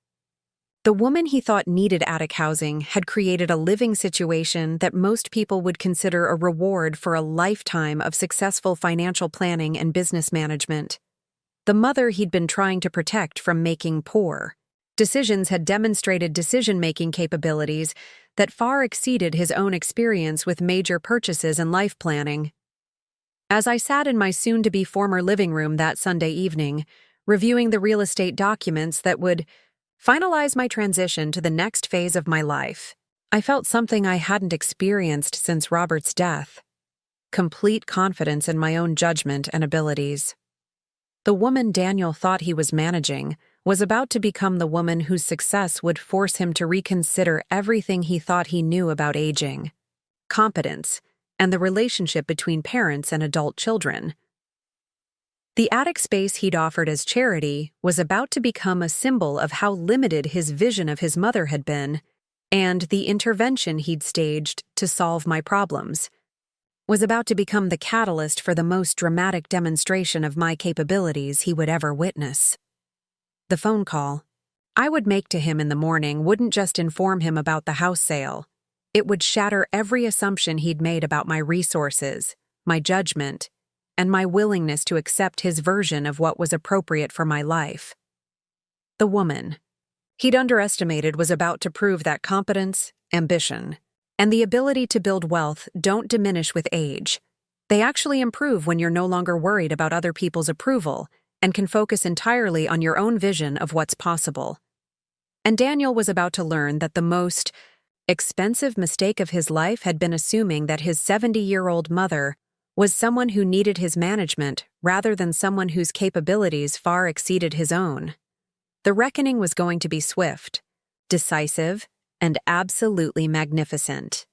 The woman he thought needed attic housing had created a living situation that most people would consider a reward for a lifetime of successful financial planning and business management. The mother he'd been trying to protect from making poor decisions had demonstrated decision-making capabilities that far exceeded his own experience with major purchases and life planning. As I sat in my soon-to-be former living room that Sunday evening, reviewing the real estate documents that would finalize my transition to the next phase of my life, I felt something I hadn't experienced since Robert's death: complete confidence in my own judgment and abilities. The woman Daniel thought he was managing was about to become the woman whose success would force him to reconsider everything he thought he knew about aging. competence, and the relationship between parents and adult children. The attic space he'd offered as charity was about to become a symbol of how limited his vision of his mother had been, and the intervention he'd staged to solve my problems was about to become the catalyst for the most dramatic demonstration of my capabilities he would ever witness. The phone call I would make to him in the morning wouldn't just inform him about the house sale. It would shatter every assumption he'd made about my resources, my judgment, and my willingness to accept his version of what was appropriate for my life. The woman he'd underestimated was about to prove that competence, ambition, and the ability to build wealth don't diminish with age. They actually improve when you're no longer worried about other people's approval and can focus entirely on your own vision of what's possible. And Daniel was about to learn that the most expensive mistake of his life had been assuming that his 70-year-old mother was someone who needed his management rather than someone whose capabilities far exceeded his own. The reckoning was going to be swift, decisive, and absolutely magnificent.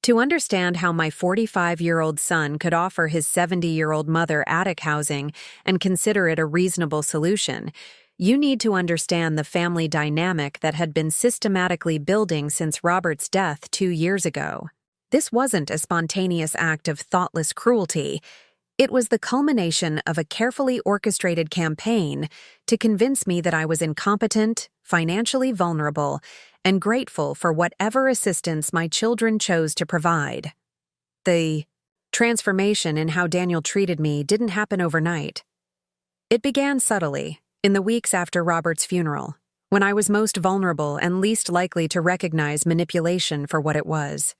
To understand how my 45-year-old son could offer his 70-year-old mother attic housing and consider it a reasonable solution, you need to understand the family dynamic that had been systematically building since Robert's death 2 years ago. This wasn't a spontaneous act of thoughtless cruelty. It was the culmination of a carefully orchestrated campaign to convince me that I was incompetent, financially vulnerable, and grateful for whatever assistance my children chose to provide. The transformation in how Daniel treated me didn't happen overnight. It began subtly, in the weeks after Robert's funeral, when I was most vulnerable and least likely to recognize manipulation for what it was.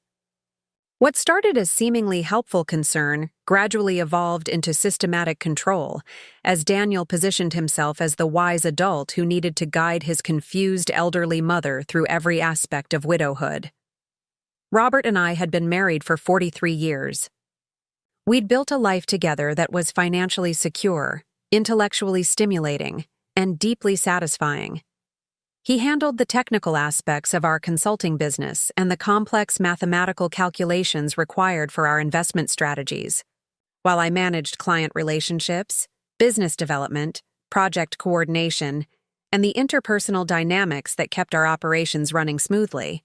What started as seemingly helpful concern gradually evolved into systematic control, as Daniel positioned himself as the wise adult who needed to guide his confused elderly mother through every aspect of widowhood. Robert and I had been married for 43 years. We'd built a life together that was financially secure, intellectually stimulating, and deeply satisfying. He handled the technical aspects of our consulting business and the complex mathematical calculations required for our investment strategies, while I managed client relationships, business development, project coordination, and the interpersonal dynamics that kept our operations running smoothly.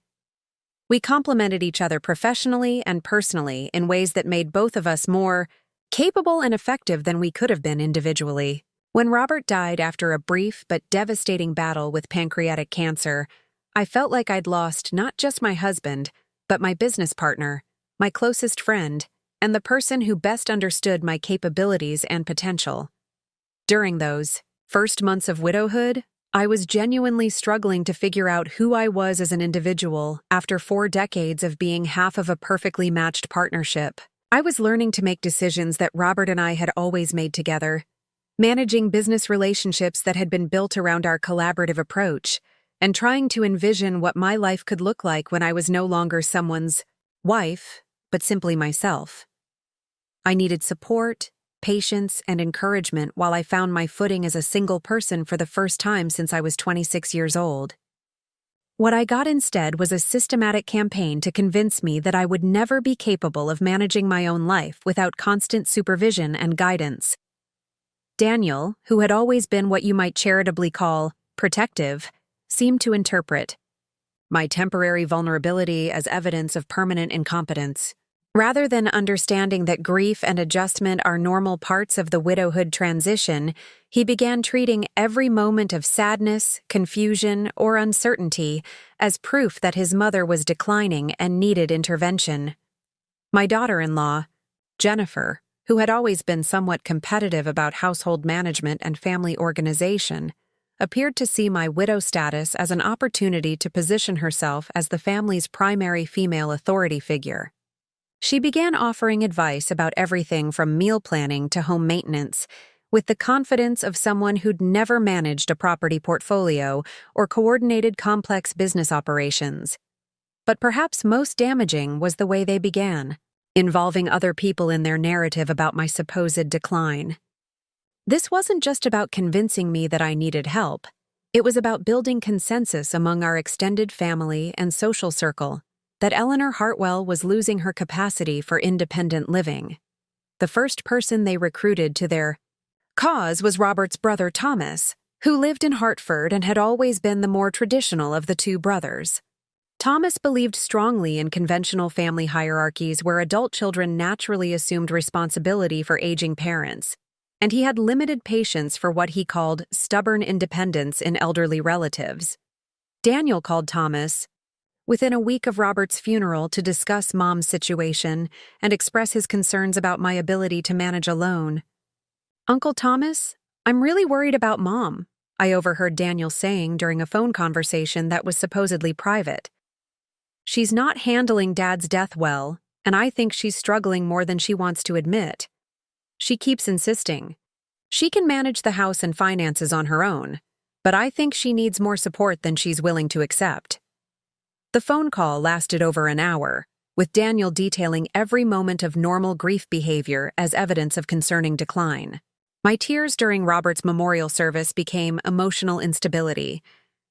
We complemented each other professionally and personally in ways that made both of us more capable and effective than we could have been individually. When Robert died after a brief but devastating battle with pancreatic cancer, I felt like I'd lost not just my husband, but my business partner, my closest friend, and the person who best understood my capabilities and potential. During those first months of widowhood, I was genuinely struggling to figure out who I was as an individual after 4 decades of being half of a perfectly matched partnership. I was learning to make decisions that Robert and I had always made together, managing business relationships that had been built around our collaborative approach, and trying to envision what my life could look like when I was no longer someone's wife, but simply myself. I needed support, patience, and encouragement while I found my footing as a single person for the first time since I was 26 years old. What I got instead was a systematic campaign to convince me that I would never be capable of managing my own life without constant supervision and guidance. Daniel, who had always been what you might charitably call protective, seemed to interpret my temporary vulnerability as evidence of permanent incompetence. Rather than understanding that grief and adjustment are normal parts of the widowhood transition, he began treating every moment of sadness, confusion, or uncertainty as proof that his mother was declining and needed intervention. My daughter-in-law, Jennifer, who had always been somewhat competitive about household management and family organization, appeared to see my widow status as an opportunity to position herself as the family's primary female authority figure. She began offering advice about everything from meal planning to home maintenance, with the confidence of someone who'd never managed a property portfolio or coordinated complex business operations. But perhaps most damaging was the way they began, involving other people in their narrative about my supposed decline. This wasn't just about convincing me that I needed help. It was about building consensus among our extended family and social circle that Eleanor Hartwell was losing her capacity for independent living. The first person they recruited to their cause was Robert's brother Thomas, who lived in Hartford and had always been the more traditional of the two brothers. Thomas believed strongly in conventional family hierarchies where adult children naturally assumed responsibility for aging parents, and he had limited patience for what he called stubborn independence in elderly relatives. Daniel called Thomas within a week of Robert's funeral to discuss Mom's situation and express his concerns about my ability to manage alone. "Uncle Thomas, I'm really worried about Mom," I overheard Daniel saying during a phone conversation that was supposedly private. "She's not handling Dad's death well, and I think she's struggling more than she wants to admit. She keeps insisting she can manage the house and finances on her own, but I think she needs more support than she's willing to accept." The phone call lasted over an hour, with Daniel detailing every moment of normal grief behavior as evidence of concerning decline. My tears during Robert's memorial service became emotional instability.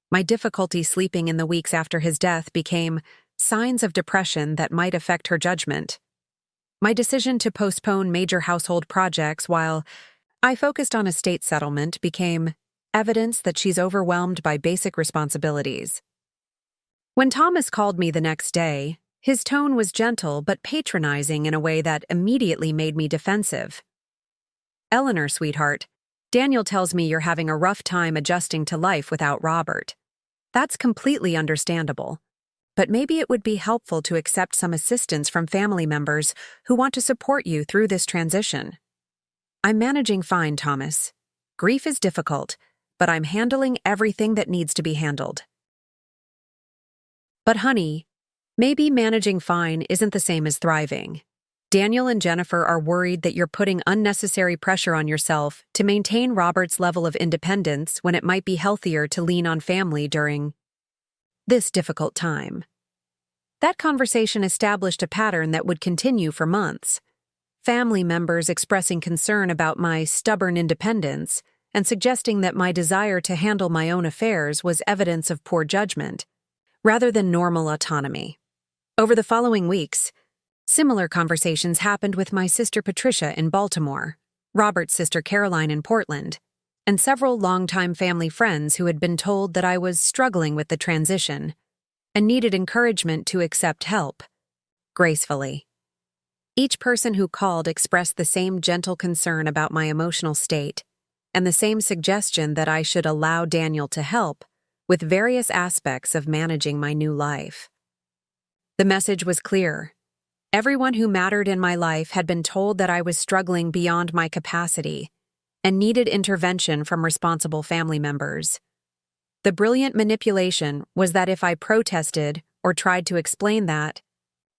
My difficulty sleeping in the weeks after his death became signs of depression that might affect her judgment. My decision to postpone major household projects while I focused on estate settlement became evidence that she's overwhelmed by basic responsibilities. When Thomas called me the next day, his tone was gentle but patronizing in a way that immediately made me defensive. "Eleanor, sweetheart, Daniel tells me you're having a rough time adjusting to life without Robert. That's completely understandable. But maybe it would be helpful to accept some assistance from family members who want to support you through this transition." "I'm managing fine, Thomas. Grief is difficult, but I'm handling everything that needs to be handled." "But honey, maybe managing fine isn't the same as thriving. Daniel and Jennifer are worried that you're putting unnecessary pressure on yourself to maintain Robert's level of independence when it might be healthier to lean on family during this difficult time." That conversation established a pattern that would continue for months. Family members expressing concern about my stubborn independence and suggesting that my desire to handle my own affairs was evidence of poor judgment, rather than normal autonomy. Over the following weeks, similar conversations happened with my sister Patricia in Baltimore, Robert's sister Caroline in Portland, and several longtime family friends who had been told that I was struggling with the transition and needed encouragement to accept help gracefully. Each person who called expressed the same gentle concern about my emotional state and the same suggestion that I should allow Daniel to help with various aspects of managing my new life. The message was clear. Everyone who mattered in my life had been told that I was struggling beyond my capacity and needed intervention from responsible family members. The brilliant manipulation was that if I protested or tried to explain that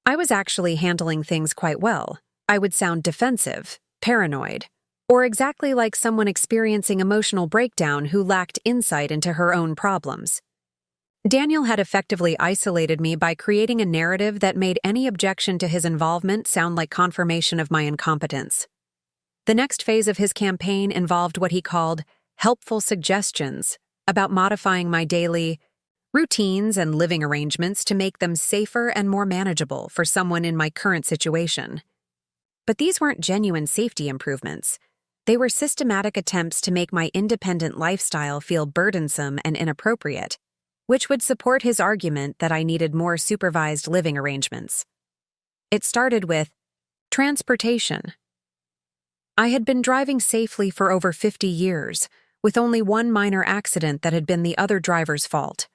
I was actually handling things quite well, I would sound defensive, paranoid, or exactly like someone experiencing emotional breakdown who lacked insight into her own problems. Daniel had effectively isolated me by creating a narrative that made any objection to his involvement sound like confirmation of my incompetence. The next phase of his campaign involved what he called helpful suggestions about modifying my daily routines and living arrangements to make them safer and more manageable for someone in my current situation. But these weren't genuine safety improvements. They were systematic attempts to make my independent lifestyle feel burdensome and inappropriate, which would support his argument that I needed more supervised living arrangements. It started with transportation. I had been driving safely for over 50 years, with only one minor accident that had been the other driver's fault.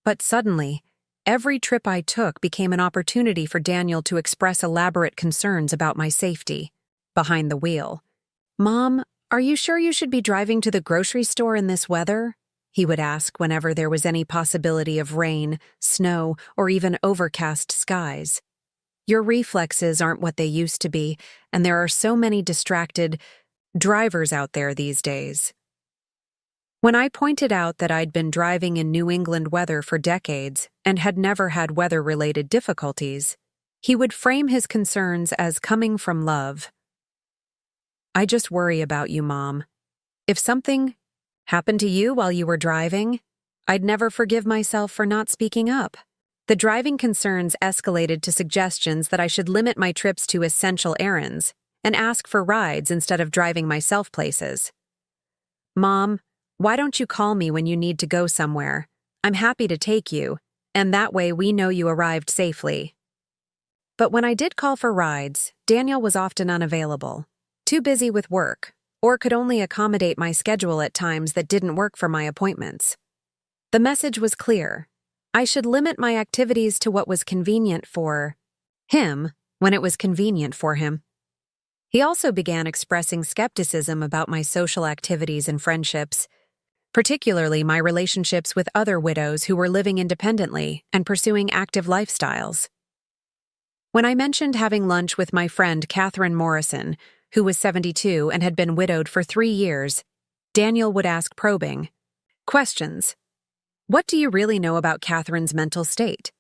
But suddenly, every trip I took became an opportunity for Daniel to express elaborate concerns about my safety behind the wheel. "Mom, are you sure you should be driving to the grocery store in this weather?" he would ask whenever there was any possibility of rain, snow, or even overcast skies. "Your reflexes aren't what they used to be, and there are so many distracted drivers out there these days." When I pointed out that I'd been driving in New England weather for decades and had never had weather-related difficulties, he would frame his concerns as coming from love. "I just worry about you, Mom. If something happened to you while you were driving, I'd never forgive myself for not speaking up. The driving concerns escalated to suggestions that I should limit my trips to essential errands and ask for rides instead of driving myself places. "Mom, why don't you call me when you need to go somewhere? I'm happy to take you, and that way we know you arrived safely." But when I did call for rides, Daniel was often unavailable, too busy with work, or could only accommodate my schedule at times that didn't work for my appointments. The message was clear. I should limit my activities to what was convenient for him when it was convenient for him. He also began expressing skepticism about my social activities and friendships, particularly my relationships with other widows who were living independently and pursuing active lifestyles. When I mentioned having lunch with my friend Catherine Morrison, who was 72 and had been widowed for 3 years, Daniel would ask probing questions. "What do you really know about Catherine's mental state?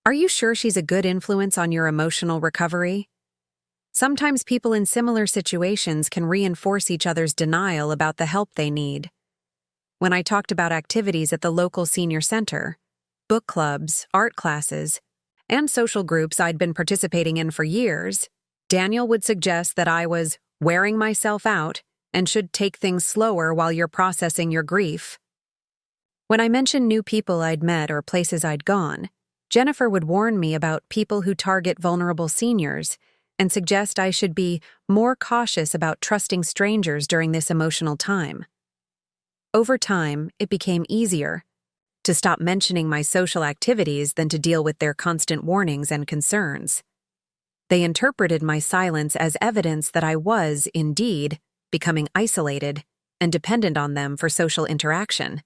Are you sure she's a good influence on your emotional recovery?" Sometimes people in similar situations can reinforce each other's denial about the help they need. When I talked about activities at the local senior center, book clubs, art classes, and social groups I'd been participating in for years, Daniel would suggest that I was wearing myself out and should take things slower while you're processing your grief. When I mentioned new people I'd met or places I'd gone, Jennifer would warn me about people who target vulnerable seniors and suggest I should be more cautious about trusting strangers during this emotional time. Over time, it became easier to stop mentioning my social activities than to deal with their constant warnings and concerns. They interpreted my silence as evidence that I was, indeed, becoming isolated and dependent on them for social interaction.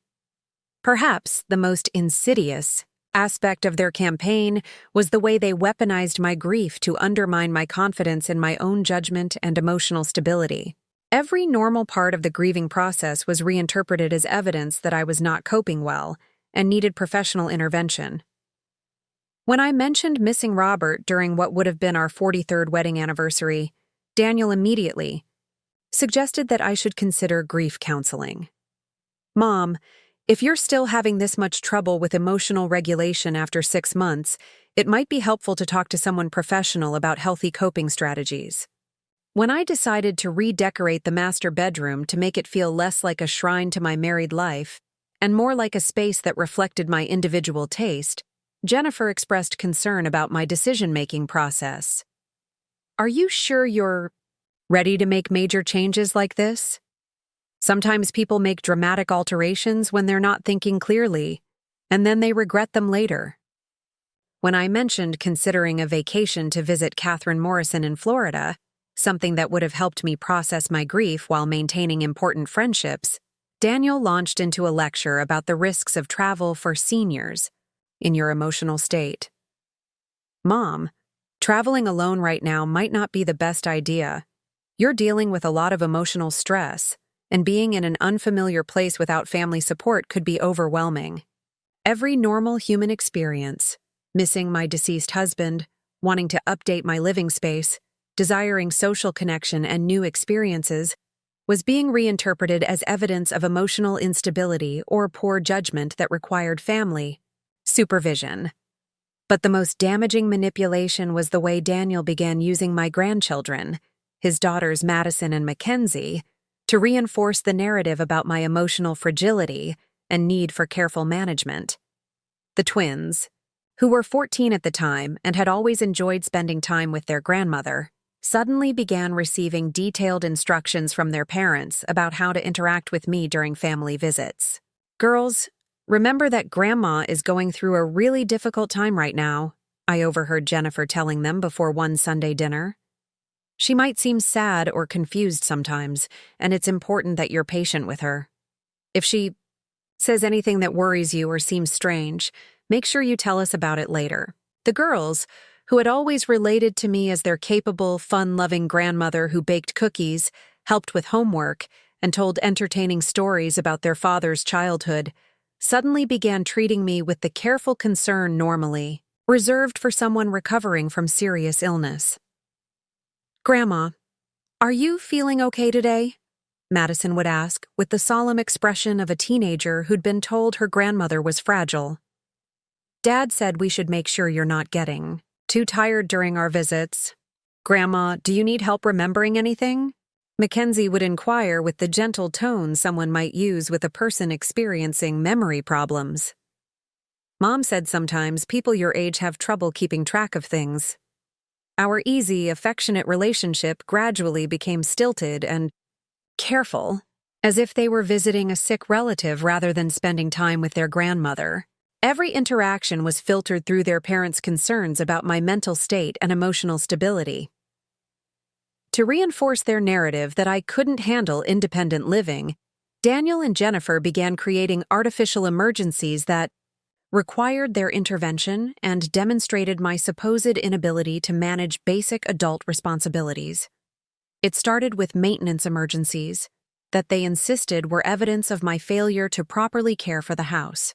Perhaps the most insidious aspect of their campaign was the way they weaponized my grief to undermine my confidence in my own judgment and emotional stability. Every normal part of the grieving process was reinterpreted as evidence that I was not coping well and needed professional intervention. When I mentioned missing Robert during what would have been our 43rd wedding anniversary, Daniel immediately suggested that I should consider grief counseling. "Mom, if you're still having this much trouble with emotional regulation after 6 months, it might be helpful to talk to someone professional about healthy coping strategies." When I decided to redecorate the master bedroom to make it feel less like a shrine to my married life and more like a space that reflected my individual taste, Jennifer expressed concern about my decision-making process. "Are you sure you're ready to make major changes like this? Sometimes people make dramatic alterations when they're not thinking clearly, and then they regret them later." When I mentioned considering a vacation to visit Catherine Morrison in Florida, something that would have helped me process my grief while maintaining important friendships, Daniel launched into a lecture about the risks of travel for seniors in your emotional state. "Mom, traveling alone right now might not be the best idea. You're dealing with a lot of emotional stress, and being in an unfamiliar place without family support could be overwhelming. Every normal human experience, missing my deceased husband, wanting to update my living space, desiring social connection and new experiences, was being reinterpreted as evidence of emotional instability or poor judgment that required family supervision. But the most damaging manipulation was the way Daniel began using my grandchildren, his daughters Madison and Mackenzie, to reinforce the narrative about my emotional fragility and need for careful management. The twins, who were 14 at the time and had always enjoyed spending time with their grandmother, suddenly began receiving detailed instructions from their parents about how to interact with me during family visits. "Girls, remember that Grandma is going through a really difficult time right now," I overheard Jennifer telling them before one Sunday dinner. "She might seem sad or confused sometimes, and it's important that you're patient with her. If she says anything that worries you or seems strange, make sure you tell us about it later." The girls, who had always related to me as their capable, fun-loving grandmother who baked cookies, helped with homework, and told entertaining stories about their father's childhood, suddenly began treating me with the careful concern normally reserved for someone recovering from serious illness. "Grandma, are you feeling okay today?" Madison would ask, with the solemn expression of a teenager who'd been told her grandmother was fragile. Dad said we should make sure you're not getting too tired during our visits. Grandma, do you need help remembering anything? Mackenzie would inquire with the gentle tone someone might use with a person experiencing memory problems. Mom said sometimes people your age have trouble keeping track of things. Our easy, affectionate relationship gradually became stilted and careful, as if they were visiting a sick relative rather than spending time with their grandmother. Every interaction was filtered through their parents' concerns about my mental state and emotional stability. To reinforce their narrative that I couldn't handle independent living, Daniel and Jennifer began creating artificial emergencies that required their intervention and demonstrated my supposed inability to manage basic adult responsibilities. It started with maintenance emergencies that they insisted were evidence of my failure to properly care for the house.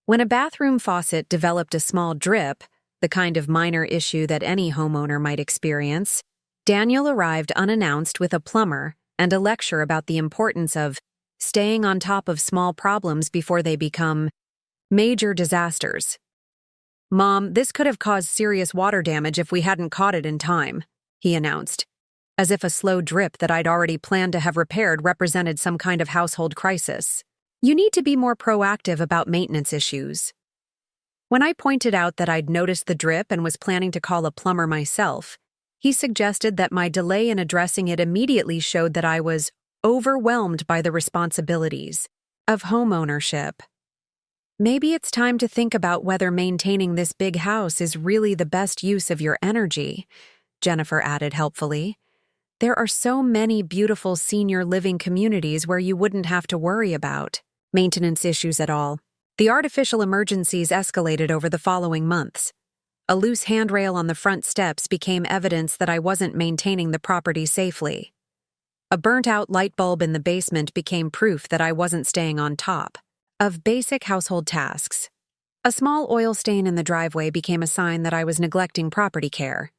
When a bathroom faucet developed a small drip, the kind of minor issue that any homeowner might experience, Daniel arrived unannounced with a plumber and a lecture about the importance of staying on top of small problems before they become major disasters. Mom, this could have caused serious water damage if we hadn't caught it in time, he announced, as if a slow drip that I'd already planned to have repaired represented some kind of household crisis. You need to be more proactive about maintenance issues. When I pointed out that I'd noticed the drip and was planning to call a plumber myself, he suggested that my delay in addressing it immediately showed that I was overwhelmed by the responsibilities of homeownership. Maybe it's time to think about whether maintaining this big house is really the best use of your energy, Jennifer added helpfully. There are so many beautiful senior living communities where you wouldn't have to worry about maintenance issues at all. The artificial emergencies escalated over the following months. A loose handrail on the front steps became evidence that I wasn't maintaining the property safely. A burnt-out light bulb in the basement became proof that I wasn't staying on top of basic household tasks. A small oil stain in the driveway became a sign that I was neglecting property care.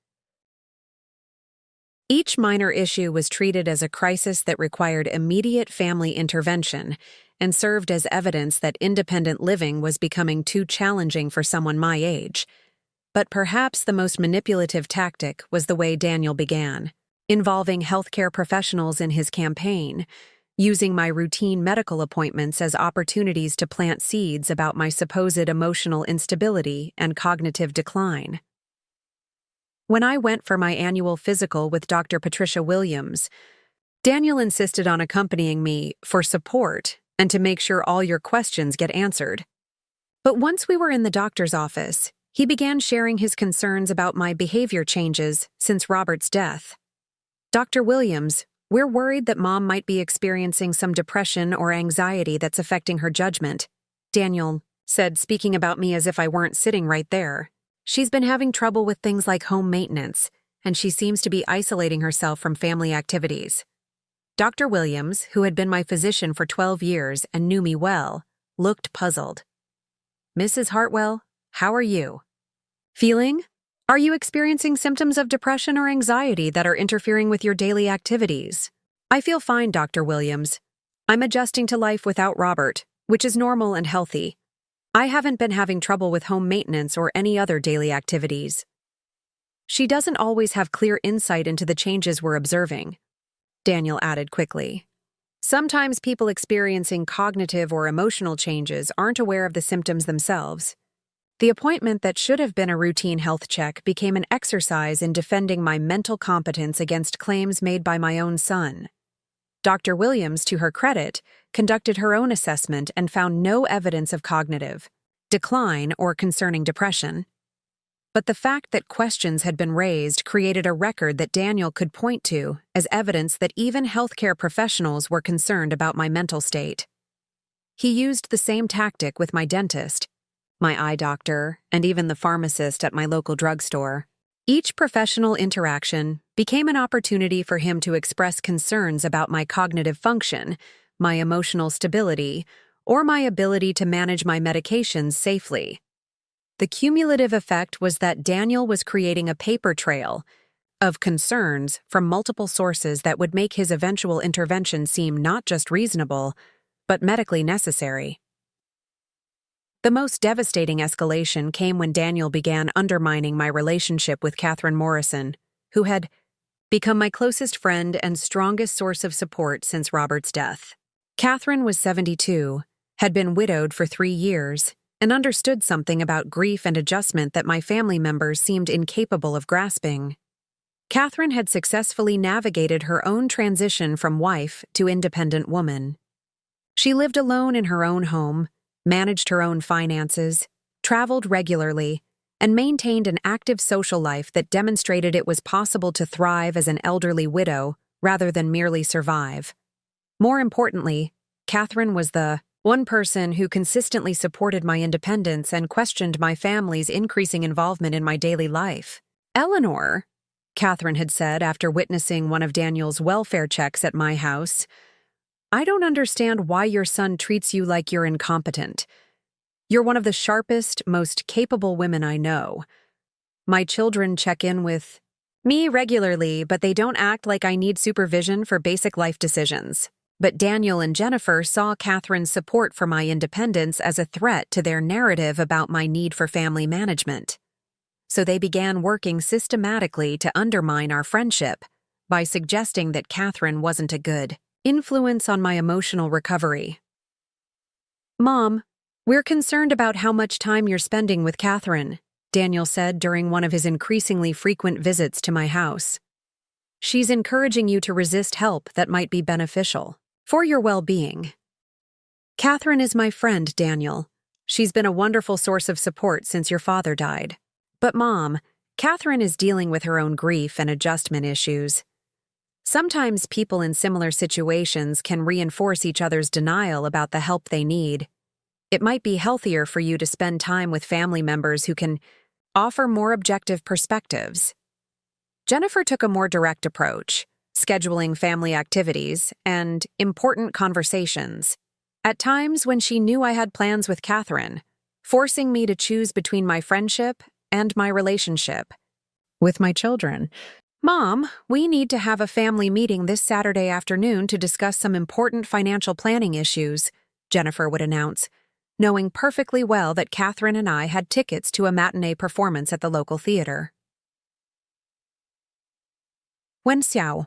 Each minor issue was treated as a crisis that required immediate family intervention and served as evidence that independent living was becoming too challenging for someone my age. But perhaps the most manipulative tactic was the way Daniel began, involving healthcare professionals in his campaign, using my routine medical appointments as opportunities to plant seeds about my supposed emotional instability and cognitive decline. When I went for my annual physical with Dr. Patricia Williams, Daniel insisted on accompanying me for support and to make sure all your questions get answered. But once we were in the doctor's office, he began sharing his concerns about my behavior changes since Robert's death. Dr. Williams, we're worried that Mom might be experiencing some depression or anxiety that's affecting her judgment, Daniel said, speaking about me as if I weren't sitting right there. She's been having trouble with things like home maintenance, and she seems to be isolating herself from family activities. Dr. Williams, who had been my physician for 12 years and knew me well, looked puzzled. Mrs. Hartwell, how are you? Feeling? Are you experiencing symptoms of depression or anxiety that are interfering with your daily activities? I feel fine, Dr. Williams. I'm adjusting to life without Robert, which is normal and healthy. I haven't been having trouble with home maintenance or any other daily activities. She doesn't always have clear insight into the changes we're observing, Daniel added quickly. Sometimes people experiencing cognitive or emotional changes aren't aware of the symptoms themselves. The appointment that should have been a routine health check became an exercise in defending my mental competence against claims made by my own son. Dr. Williams, to her credit, conducted her own assessment and found no evidence of cognitive decline or concerning depression. But the fact that questions had been raised created a record that Daniel could point to as evidence that even healthcare professionals were concerned about my mental state. He used the same tactic with my dentist, my eye doctor, and even the pharmacist at my local drugstore. Each professional interaction became an opportunity for him to express concerns about my cognitive function, my emotional stability, or my ability to manage my medications safely. The cumulative effect was that Daniel was creating a paper trail of concerns from multiple sources that would make his eventual intervention seem not just reasonable, but medically necessary. The most devastating escalation came when Daniel began undermining my relationship with Catherine Morrison, who had become my closest friend and strongest source of support since Robert's death. Catherine was 72, had been widowed for 3 years, and understood something about grief and adjustment that my family members seemed incapable of grasping. Catherine had successfully navigated her own transition from wife to independent woman. She lived alone in her own home, managed her own finances, traveled regularly, and maintained an active social life that demonstrated it was possible to thrive as an elderly widow rather than merely survive. More importantly, Catherine was the one person who consistently supported my independence and questioned my family's increasing involvement in my daily life. "Eleanor," Catherine had said after witnessing one of Daniel's welfare checks at my house, "I don't understand why your son treats you like you're incompetent. You're one of the sharpest, most capable women I know. My children check in with me regularly, but they don't act like I need supervision for basic life decisions." But Daniel and Jennifer saw Catherine's support for my independence as a threat to their narrative about my need for family management. So they began working systematically to undermine our friendship by suggesting that Catherine wasn't a good influence on my emotional recovery. "Mom, we're concerned about how much time you're spending with Catherine," Daniel said during one of his increasingly frequent visits to my house. "She's encouraging you to resist help that might be beneficial for your well-being." "Catherine is my friend, Daniel. She's been a wonderful source of support since your father died. But Mom, Catherine is dealing with her own grief and adjustment issues. Sometimes people in similar situations can reinforce each other's denial about the help they need. It might be healthier for you to spend time with family members who can offer more objective perspectives." Jennifer took a more direct approach, scheduling family activities and important conversations, at times when she knew I had plans with Catherine, forcing me to choose between my friendship and my relationship with my children. "Mom, we need to have a family meeting this Saturday afternoon to discuss some important financial planning issues," Jennifer would announce, knowing perfectly well that Catherine and I had tickets to a matinee performance at the local theater. When Xiao,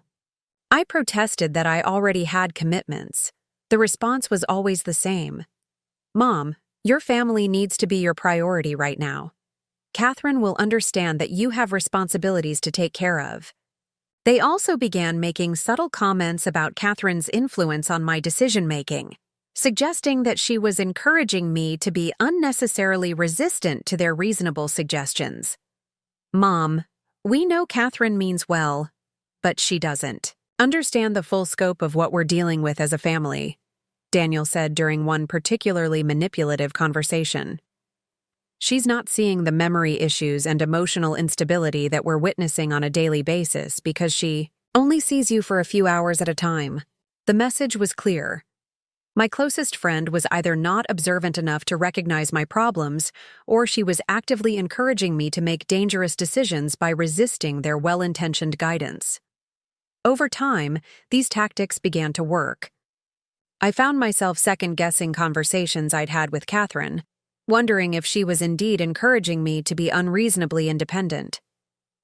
I protested that I already had commitments. The response was always the same. "Mom, your family needs to be your priority right now. Catherine will understand that you have responsibilities to take care of." They also began making subtle comments about Catherine's influence on my decision-making, suggesting that she was encouraging me to be unnecessarily resistant to their reasonable suggestions. "Mom, we know Catherine means well, but she doesn't understand the full scope of what we're dealing with as a family," Daniel said during one particularly manipulative conversation. "She's not seeing the memory issues and emotional instability that we're witnessing on a daily basis because she only sees you for a few hours at a time." The message was clear. My closest friend was either not observant enough to recognize my problems, or she was actively encouraging me to make dangerous decisions by resisting their well-intentioned guidance. Over time, these tactics began to work. I found myself second-guessing conversations I'd had with Catherine, wondering if she was indeed encouraging me to be unreasonably independent.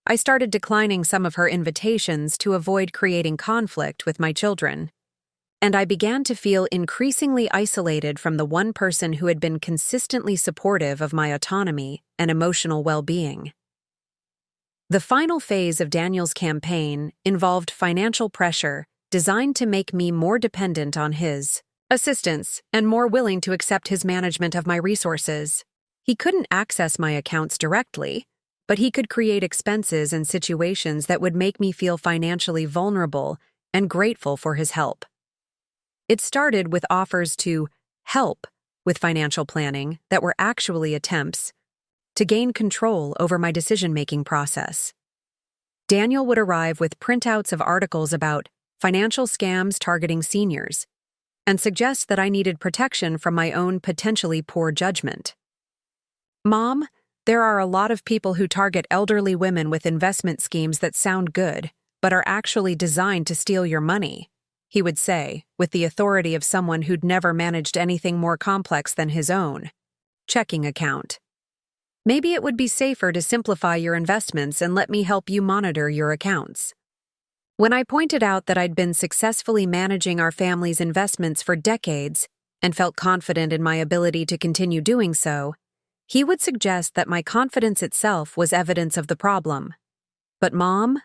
I started declining some of her invitations to avoid creating conflict with my children, and I began to feel increasingly isolated from the one person who had been consistently supportive of my autonomy and emotional well-being. The final phase of Daniel's campaign involved financial pressure designed to make me more dependent on his assistance and more willing to accept his management of my resources. He couldn't access my accounts directly, but he could create expenses and situations that would make me feel financially vulnerable and grateful for his help. It started with offers to help with financial planning that were actually attempts to gain control over my decision-making process. Daniel would arrive with printouts of articles about financial scams targeting seniors and suggest that I needed protection from my own potentially poor judgment. "Mom, there are a lot of people who target elderly women with investment schemes that sound good, but are actually designed to steal your money," he would say, with the authority of someone who'd never managed anything more complex than his own. checking account. Maybe it would be safer to simplify your investments and let me help you monitor your accounts. When I pointed out that I'd been successfully managing our family's investments for decades and felt confident in my ability to continue doing so, he would suggest that my confidence itself was evidence of the problem. But Mom,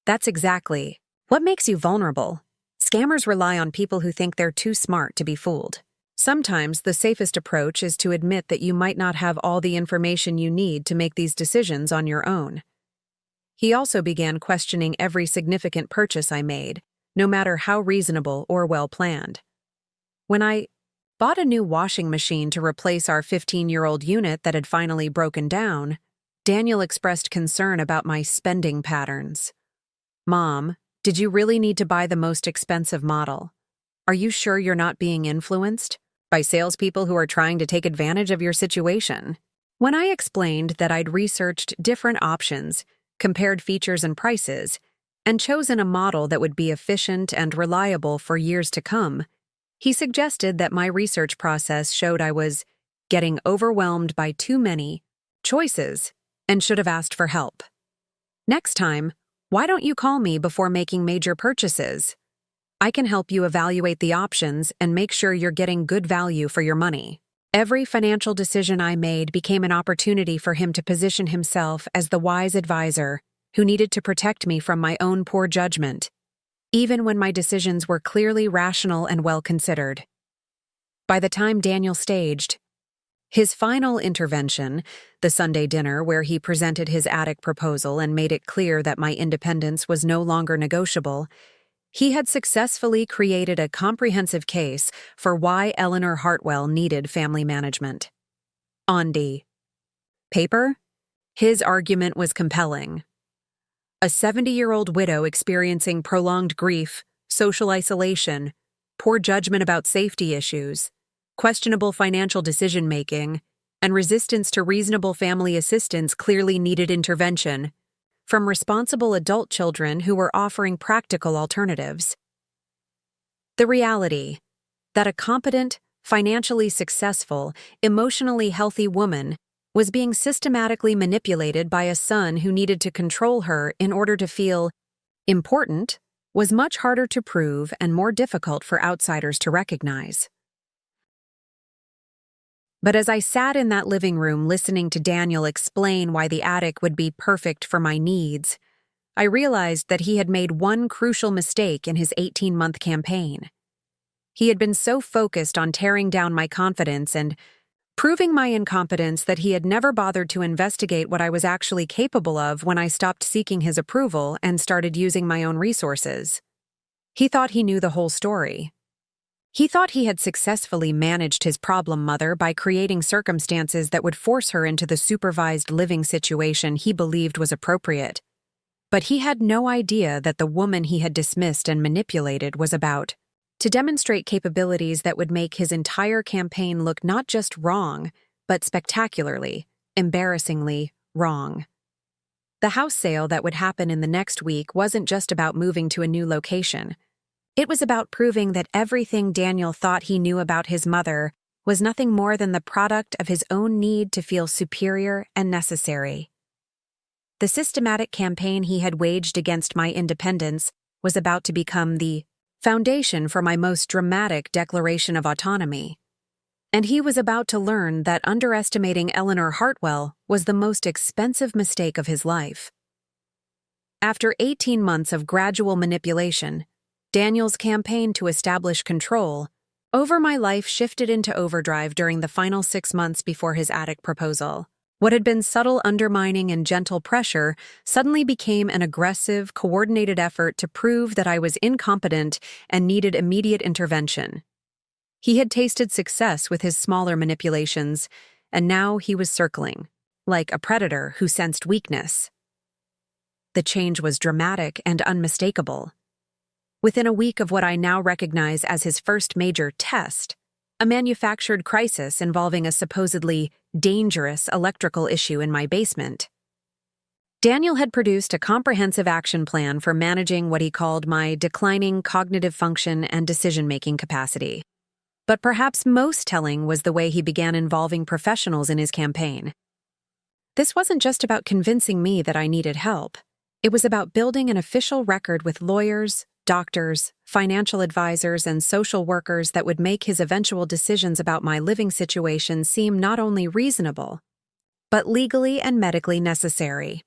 that's exactly what makes you vulnerable. Scammers rely on people who think they're too smart to be fooled. Sometimes the safest approach is to admit that you might not have all the information you need to make these decisions on your own. He also began questioning every significant purchase I made, no matter how reasonable or well-planned. When I bought a new washing machine to replace our 15-year-old unit that had finally broken down, Daniel expressed concern about my spending patterns. Mom, did you really need to buy the most expensive model? Are you sure you're not being influenced by salespeople who are trying to take advantage of your situation? When I explained that I'd researched different options, compared features and prices, and chosen a model that would be efficient and reliable for years to come, he suggested that my research process showed I was getting overwhelmed by too many choices and should have asked for help. Next time, why don't you call me before making major purchases? I can help you evaluate the options and make sure you're getting good value for your money. Every financial decision I made became an opportunity for him to position himself as the wise advisor who needed to protect me from my own poor judgment, even when my decisions were clearly rational and well-considered. By the time Daniel staged his final intervention, the Sunday dinner where he presented his attic proposal and made it clear that my independence was no longer negotiable, he had successfully created a comprehensive case for why Eleanor Hartwell needed family management. On paper, his argument was compelling. A 70-year-old widow experiencing prolonged grief, social isolation, poor judgment about safety issues, questionable financial decision-making, and resistance to reasonable family assistance clearly needed intervention from responsible adult children who were offering practical alternatives. The reality that a competent, financially successful, emotionally healthy woman was being systematically manipulated by a son who needed to control her in order to feel important was much harder to prove and more difficult for outsiders to recognize. But as I sat in that living room listening to Daniel explain why the attic would be perfect for my needs, I realized that he had made one crucial mistake in his 18-month campaign. He had been so focused on tearing down my confidence and proving my incompetence that he had never bothered to investigate what I was actually capable of when I stopped seeking his approval and started using my own resources. He thought he knew the whole story. He thought he had successfully managed his problem mother by creating circumstances that would force her into the supervised living situation he believed was appropriate. But he had no idea that the woman he had dismissed and manipulated was about to demonstrate capabilities that would make his entire campaign look not just wrong, but spectacularly, embarrassingly wrong. The house sale that would happen in the next week wasn't just about moving to a new location. It was about proving that everything Daniel thought he knew about his mother was nothing more than the product of his own need to feel superior and necessary. The systematic campaign he had waged against my independence was about to become the foundation for my most dramatic declaration of autonomy. And he was about to learn that underestimating Eleanor Hartwell was the most expensive mistake of his life. After 18 months of gradual manipulation, Daniel's campaign to establish control over my life shifted into overdrive during the final 6 months before his attic proposal. What had been subtle undermining and gentle pressure suddenly became an aggressive, coordinated effort to prove that I was incompetent and needed immediate intervention. He had tasted success with his smaller manipulations, and now he was circling, like a predator who sensed weakness. The change was dramatic and unmistakable. Within a week of what I now recognize as his first major test, a manufactured crisis involving a supposedly dangerous electrical issue in my basement, Daniel had produced a comprehensive action plan for managing what he called my declining cognitive function and decision-making capacity. But perhaps most telling was the way he began involving professionals in his campaign. This wasn't just about convincing me that I needed help. It was about building an official record with lawyers, doctors, financial advisors, and social workers that would make his eventual decisions about my living situation seem not only reasonable, but legally and medically necessary.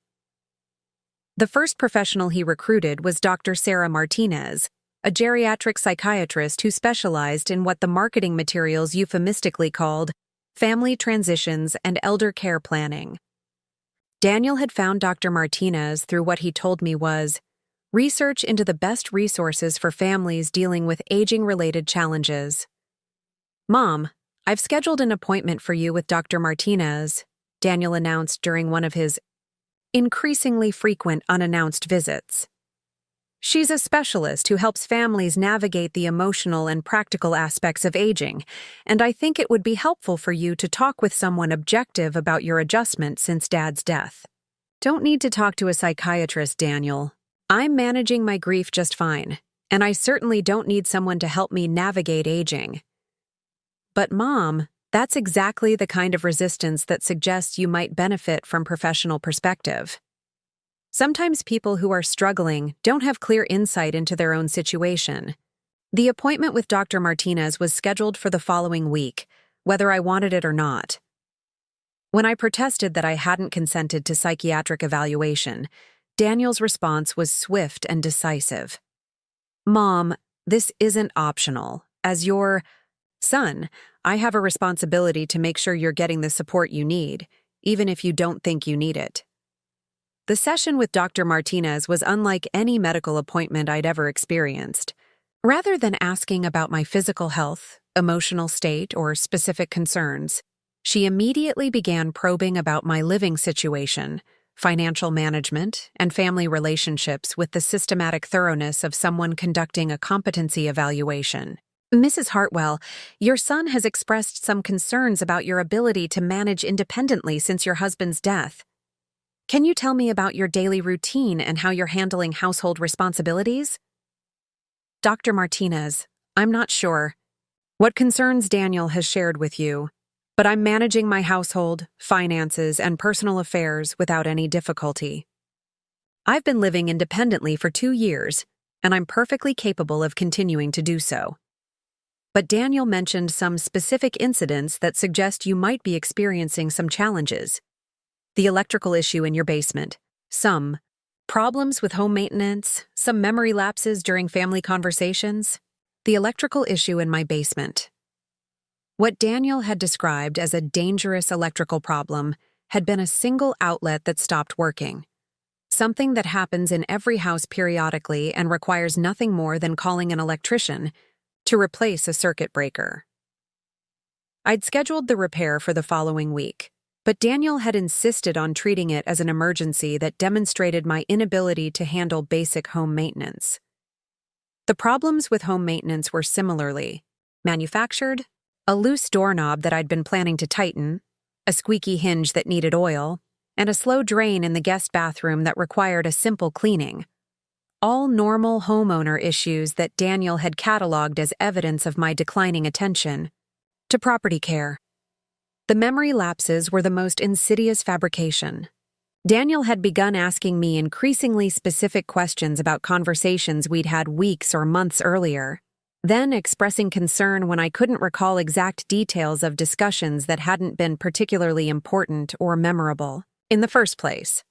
The first professional he recruited was Dr. Sarah Martinez, a geriatric psychiatrist who specialized in what the marketing materials euphemistically called family transitions and elder care planning. Daniel had found Dr. Martinez through what he told me was research into the best resources for families dealing with aging-related challenges. "Mom, I've scheduled an appointment for you with Dr. Martinez," Daniel announced during one of his increasingly frequent unannounced visits. "She's a specialist who helps families navigate the emotional and practical aspects of aging, and I think it would be helpful for you to talk with someone objective about your adjustment since Dad's death." "Don't need to talk to a psychiatrist, Daniel. I'm managing my grief just fine, and I certainly don't need someone to help me navigate aging." "But Mom, that's exactly the kind of resistance that suggests you might benefit from professional perspective. Sometimes people who are struggling don't have clear insight into their own situation." The appointment with Dr. Martinez was scheduled for the following week, whether I wanted it or not. When I protested that I hadn't consented to psychiatric evaluation, Daniel's response was swift and decisive. "Mom, this isn't optional. As your son, I have a responsibility to make sure you're getting the support you need, even if you don't think you need it." The session with Dr. Martinez was unlike any medical appointment I'd ever experienced. Rather than asking about my physical health, emotional state, or specific concerns, she immediately began probing about my living situation, financial management, and family relationships with the systematic thoroughness of someone conducting a competency evaluation. "Mrs. Hartwell, your son has expressed some concerns about your ability to manage independently since your husband's death. Can you tell me about your daily routine and how you're handling household responsibilities?" "Dr. Martinez, I'm not sure what concerns Daniel has shared with you, but I'm managing my household, finances, and personal affairs without any difficulty. I've been living independently for 2 years, and I'm perfectly capable of continuing to do so. But Daniel mentioned some specific incidents that suggest you might be experiencing some challenges. The electrical issue in your basement, some problems with home maintenance, some memory lapses during family conversations. The electrical issue in my basement." What Daniel had described as a dangerous electrical problem had been a single outlet that stopped working, something that happens in every house periodically and requires nothing more than calling an electrician to replace a circuit breaker. I'd scheduled the repair for the following week, but Daniel had insisted on treating it as an emergency that demonstrated my inability to handle basic home maintenance. The problems with home maintenance were similarly manufactured: a loose doorknob that I'd been planning to tighten, a squeaky hinge that needed oil, and a slow drain in the guest bathroom that required a simple cleaning. All normal homeowner issues that Daniel had cataloged as evidence of my declining attention to property care. The memory lapses were the most insidious fabrication. Daniel had begun asking me increasingly specific questions about conversations we'd had weeks or months earlier, then expressing concern when I couldn't recall exact details of discussions that hadn't been particularly important or memorable in the first place.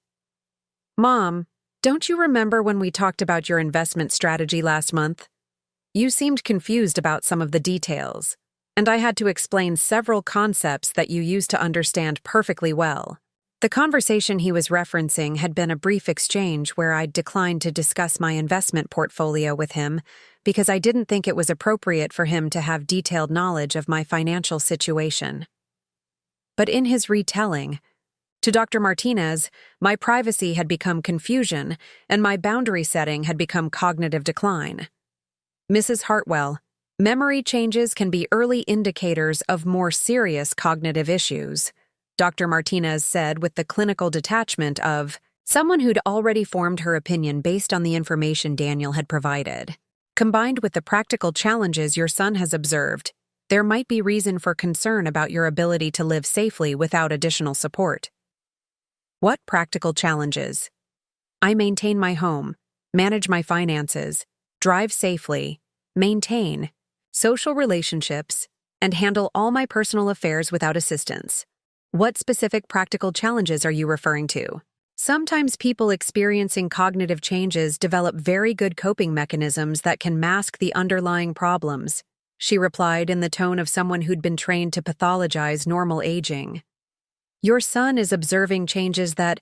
"Mom, don't you remember when we talked about your investment strategy last month? You seemed confused about some of the details, and I had to explain several concepts that you used to understand perfectly well." The conversation he was referencing had been a brief exchange where I'd declined to discuss my investment portfolio with him because I didn't think it was appropriate for him to have detailed knowledge of my financial situation. But in his retelling, to Dr. Martinez, my privacy had become confusion and my boundary setting had become cognitive decline. "Mrs. Hartwell, memory changes can be early indicators of more serious cognitive issues," Dr. Martinez said with the clinical detachment of someone who'd already formed her opinion based on the information Daniel had provided. "Combined with the practical challenges your son has observed, there might be reason for concern about your ability to live safely without additional support. What practical challenges? I maintain my home, manage my finances, drive safely, maintain social relationships, and handle all my personal affairs without assistance. What specific practical challenges are you referring to? Sometimes people experiencing cognitive changes develop very good coping mechanisms that can mask the underlying problems, she replied in the tone of someone who'd been trained to pathologize normal aging. Your son is observing changes that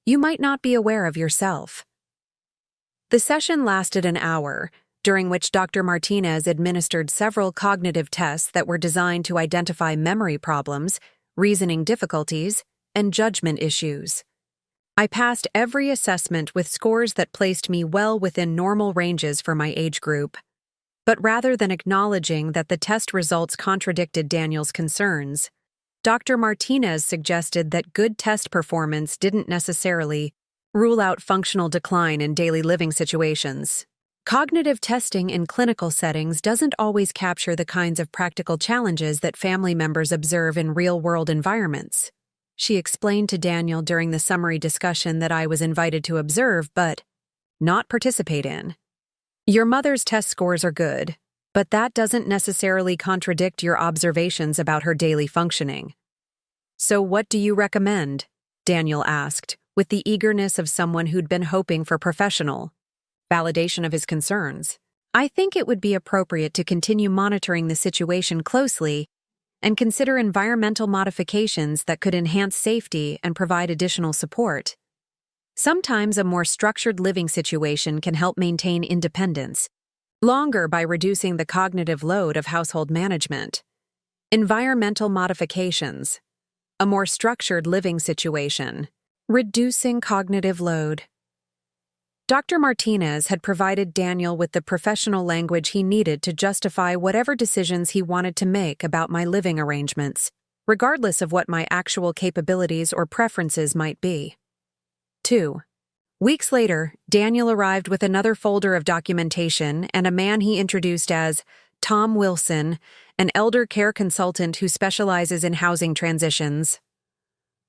you might not be aware of yourself. The session lasted an hour, during which Dr. Martinez administered several cognitive tests that were designed to identify memory problems, reasoning difficulties, and judgment issues. I passed every assessment with scores that placed me well within normal ranges for my age group. But rather than acknowledging that the test results contradicted Daniel's concerns, Dr. Martinez suggested that good test performance didn't necessarily rule out functional decline in daily living situations. Cognitive testing in clinical settings doesn't always capture the kinds of practical challenges that family members observe in real-world environments. She explained to Daniel during the summary discussion that I was invited to observe but not participate in. Your mother's test scores are good, but that doesn't necessarily contradict your observations about her daily functioning. So what do you recommend? Daniel asked, with the eagerness of someone who'd been hoping for professional validation of his concerns. I think it would be appropriate to continue monitoring the situation closely and consider environmental modifications that could enhance safety and provide additional support. Sometimes a more structured living situation can help maintain independence longer by reducing the cognitive load of household management. Environmental modifications. A more structured living situation. Reducing cognitive load. Dr. Martinez had provided Daniel with the professional language he needed to justify whatever decisions he wanted to make about my living arrangements, regardless of what my actual capabilities or preferences might be. 2 weeks later, Daniel arrived with another folder of documentation and a man he introduced as Tom Wilson, an elder care consultant who specializes in housing transitions.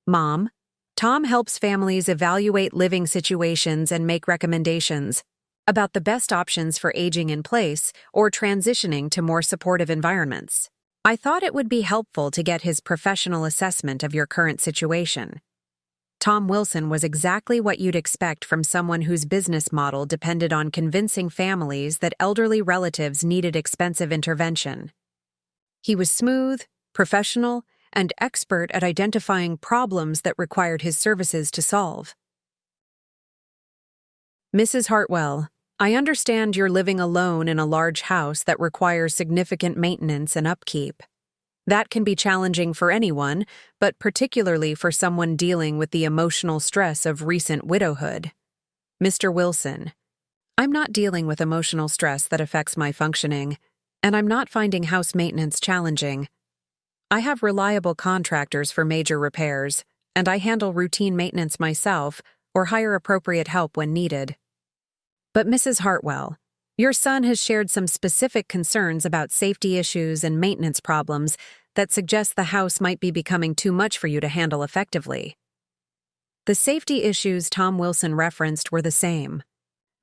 Mom, Tom helps families evaluate living situations and make recommendations about the best options for aging in place or transitioning to more supportive environments. I thought it would be helpful to get his professional assessment of your current situation. Tom Wilson was exactly what you'd expect from someone whose business model depended on convincing families that elderly relatives needed expensive intervention. He was smooth, professional, and expert at identifying problems that required his services to solve. Mrs. Hartwell, I understand you're living alone in a large house that requires significant maintenance and upkeep. That can be challenging for anyone, but particularly for someone dealing with the emotional stress of recent widowhood. Mr. Wilson, I'm not dealing with emotional stress that affects my functioning, and I'm not finding house maintenance challenging. I have reliable contractors for major repairs, and I handle routine maintenance myself or hire appropriate help when needed. But Mrs. Hartwell, your son has shared some specific concerns about safety issues and maintenance problems that suggest the house might be becoming too much for you to handle effectively. The safety issues Tom Wilson referenced were the same.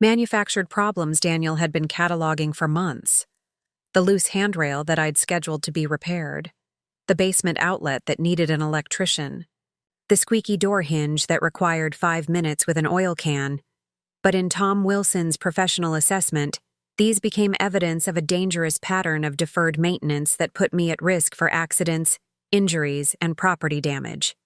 Manufactured problems Daniel had been cataloging for months. The loose handrail that I'd scheduled to be repaired. The basement outlet that needed an electrician. The squeaky door hinge that required 5 minutes with an oil can. But in Tom Wilson's professional assessment, these became evidence of a dangerous pattern of deferred maintenance that put me at risk for accidents, injuries, and property damage.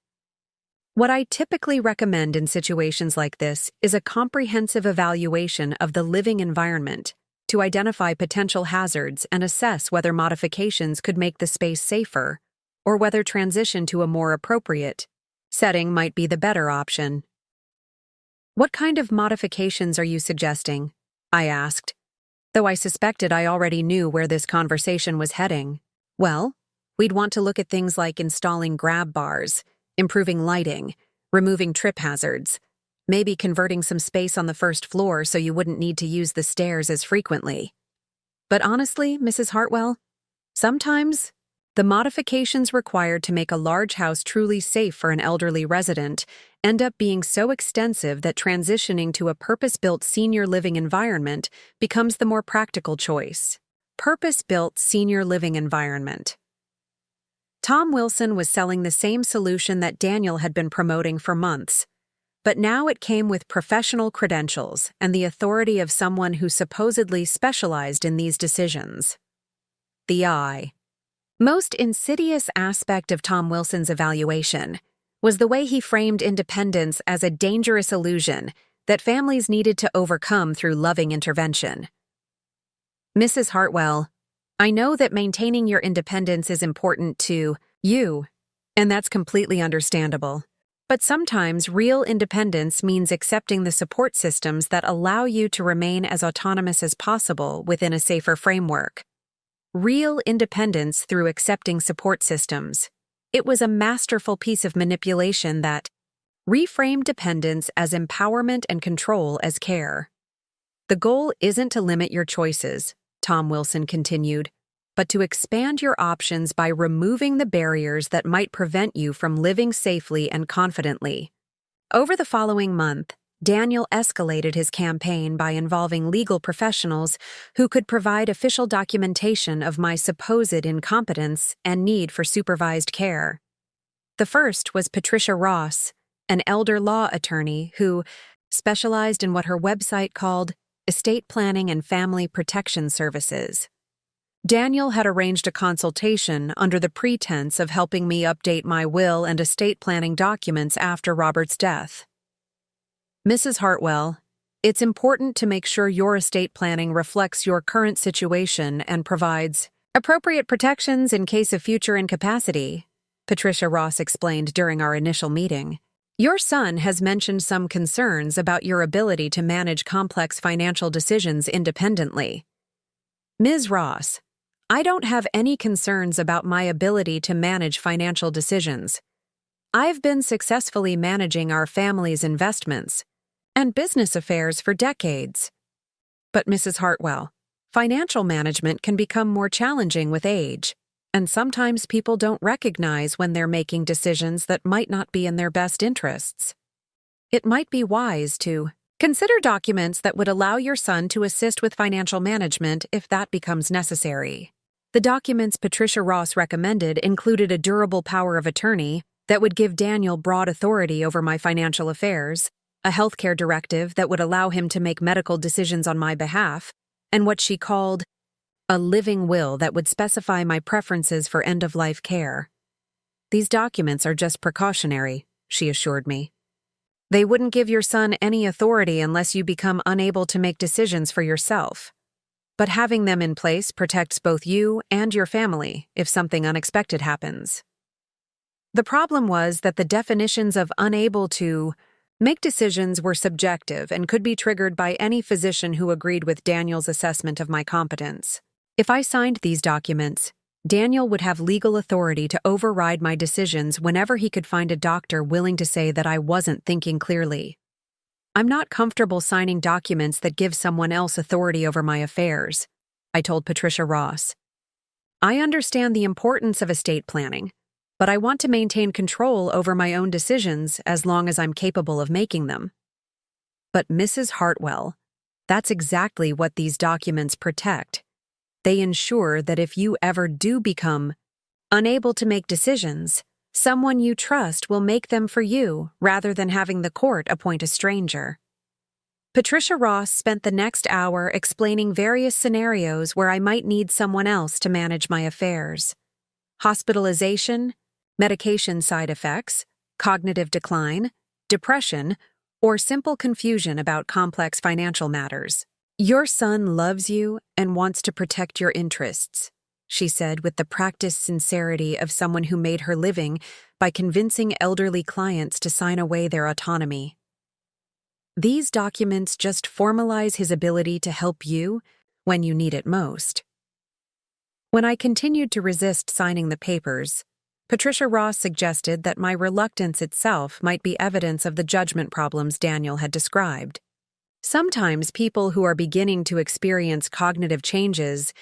What I typically recommend in situations like this is a comprehensive evaluation of the living environment to identify potential hazards and assess whether modifications could make the space safer, or whether transition to a more appropriate setting might be the better option. What kind of modifications are you suggesting? I asked, though I suspected I already knew where this conversation was heading. Well, we'd want to look at things like installing grab bars, improving lighting, removing trip hazards, maybe converting some space on the first floor so you wouldn't need to use the stairs as frequently. But honestly, Mrs. Hartwell, Sometimes, the modifications required to make a large house truly safe for an elderly resident end up being so extensive that transitioning to a purpose-built senior living environment becomes the more practical choice. Purpose-built senior living environment. Tom Wilson was selling the same solution that Daniel had been promoting for months, but now it came with professional credentials and the authority of someone who supposedly specialized in these decisions. The most insidious aspect of Tom Wilson's evaluation was the way he framed independence as a dangerous illusion that families needed to overcome through loving intervention. Mrs. Hartwell, I know that maintaining your independence is important to you, and that's completely understandable. But sometimes real independence means accepting the support systems that allow you to remain as autonomous as possible within a safer framework. Real independence through accepting support systems. It was a masterful piece of manipulation that reframed dependence as empowerment and control as care. The goal isn't to limit your choices, Tom Wilson continued, but to expand your options by removing the barriers that might prevent you from living safely and confidently. Over the following month, Daniel escalated his campaign by involving legal professionals who could provide official documentation of my supposed incompetence and need for supervised care. The first was Patricia Ross, an elder law attorney who specialized in what her website called estate planning and family protection services. Daniel had arranged a consultation under the pretense of helping me update my will and estate planning documents after Robert's death. Mrs. Hartwell, it's important to make sure your estate planning reflects your current situation and provides appropriate protections in case of future incapacity, Patricia Ross explained during our initial meeting. Your son has mentioned some concerns about your ability to manage complex financial decisions independently. Ms. Ross, I don't have any concerns about my ability to manage financial decisions. I've been successfully managing our family's investments and business affairs for decades. But Mrs. Hartwell, financial management can become more challenging with age, and sometimes people don't recognize when they're making decisions that might not be in their best interests. It might be wise to consider documents that would allow your son to assist with financial management if that becomes necessary. The documents Patricia Ross recommended included a durable power of attorney that would give Daniel broad authority over my financial affairs, a healthcare directive that would allow him to make medical decisions on my behalf, and what she called a living will that would specify my preferences for end-of-life care. These documents are just precautionary, she assured me. They wouldn't give your son any authority unless you become unable to make decisions for yourself. But having them in place protects both you and your family if something unexpected happens. The problem was that the definitions of unable to make decisions were subjective and could be triggered by any physician who agreed with Daniel's assessment of my competence. If I signed these documents, Daniel would have legal authority to override my decisions whenever he could find a doctor willing to say that I wasn't thinking clearly. I'm not comfortable signing documents that give someone else authority over my affairs, I told Patricia Ross. I understand the importance of estate planning, but I want to maintain control over my own decisions as long as I'm capable of making them. But Mrs. Hartwell, that's exactly what these documents protect. They ensure that if you ever do become unable to make decisions, someone you trust will make them for you rather than having the court appoint a stranger. Patricia Ross spent the next hour explaining various scenarios where I might need someone else to manage my affairs. Hospitalization, medication side effects, cognitive decline, depression, or simple confusion about complex financial matters. Your son loves you and wants to protect your interests, she said with the practiced sincerity of someone who made her living by convincing elderly clients to sign away their autonomy. These documents just formalize his ability to help you when you need it most. When I continued to resist signing the papers, Patricia Ross suggested that my reluctance itself might be evidence of the judgment problems Daniel had described. Sometimes people who are beginning to experience cognitive changes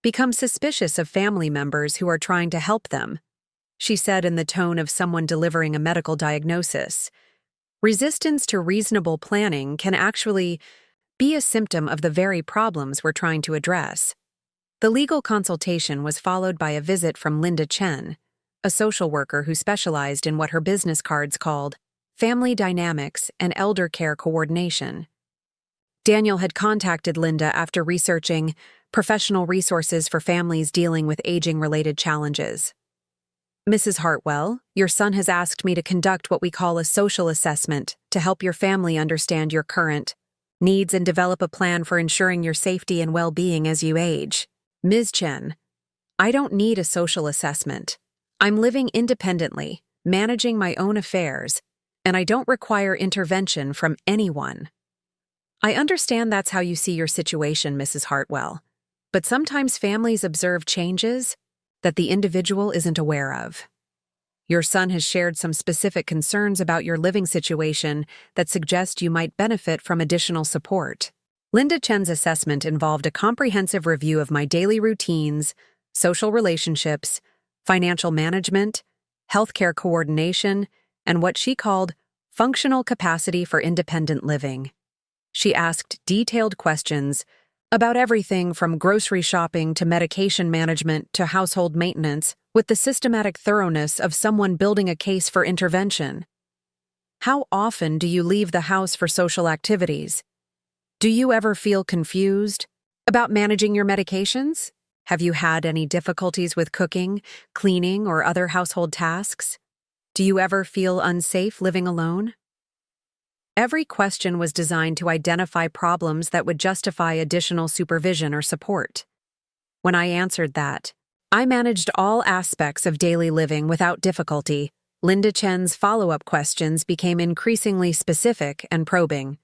become suspicious of family members who are trying to help them, she said in the tone of someone delivering a medical diagnosis. Resistance to reasonable planning can actually be a symptom of the very problems we're trying to address. The legal consultation was followed by a visit from Linda Chen, a social worker who specialized in what her business cards called family dynamics and elder care coordination. Daniel had contacted Linda after researching professional resources for families dealing with aging-related challenges. Mrs. Hartwell, your son has asked me to conduct what we call a social assessment to help your family understand your current needs and develop a plan for ensuring your safety and well-being as you age. Ms. Chen, I don't need a social assessment. I'm living independently, managing my own affairs, and I don't require intervention from anyone. I understand that's how you see your situation, Mrs. Hartwell, but sometimes families observe changes that the individual isn't aware of. Your son has shared some specific concerns about your living situation that suggest you might benefit from additional support. Linda Chen's assessment involved a comprehensive review of my daily routines, social relationships, financial management, healthcare coordination, and what she called functional capacity for independent living. She asked detailed questions about everything from grocery shopping to medication management to household maintenance, with the systematic thoroughness of someone building a case for intervention. How often do you leave the house for social activities? Do you ever feel confused about managing your medications? Have you had any difficulties with cooking, cleaning, or other household tasks? Do you ever feel unsafe living alone? Every question was designed to identify problems that would justify additional supervision or support. When I answered that, I managed all aspects of daily living without difficulty. Linda Chen's follow-up questions became increasingly specific and probing.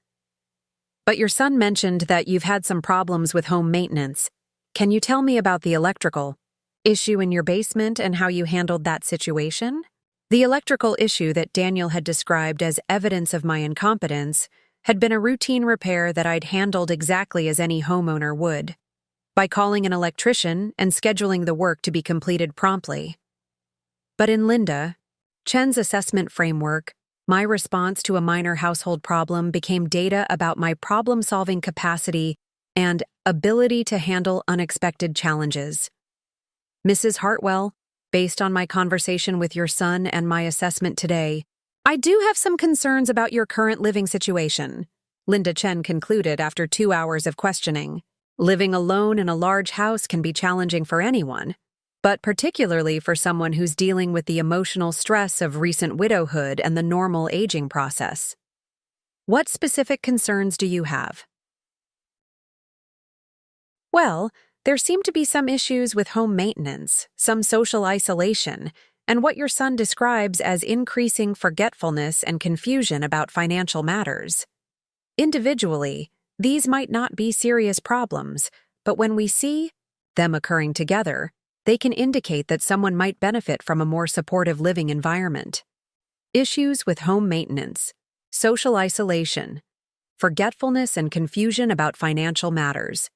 But your son mentioned that you've had some problems with home maintenance. Can you tell me about the electrical issue in your basement and how you handled that situation? The electrical issue that Daniel had described as evidence of my incompetence had been a routine repair that I'd handled exactly as any homeowner would, by calling an electrician and scheduling the work to be completed promptly. But in Linda Chen's assessment framework, my response to a minor household problem became data about my problem-solving capacity and ability to handle unexpected challenges. Mrs. Hartwell, based on my conversation with your son and my assessment today, I do have some concerns about your current living situation, Linda Chen concluded after 2 hours of questioning. Living alone in a large house can be challenging for anyone, but particularly for someone who's dealing with the emotional stress of recent widowhood and the normal aging process. What specific concerns do you have? Well, there seem to be some issues with home maintenance, some social isolation, and what your son describes as increasing forgetfulness and confusion about financial matters. Individually, these might not be serious problems, but when we see them occurring together, they can indicate that someone might benefit from a more supportive living environment. Issues with home maintenance, social isolation, forgetfulness and confusion about financial matters.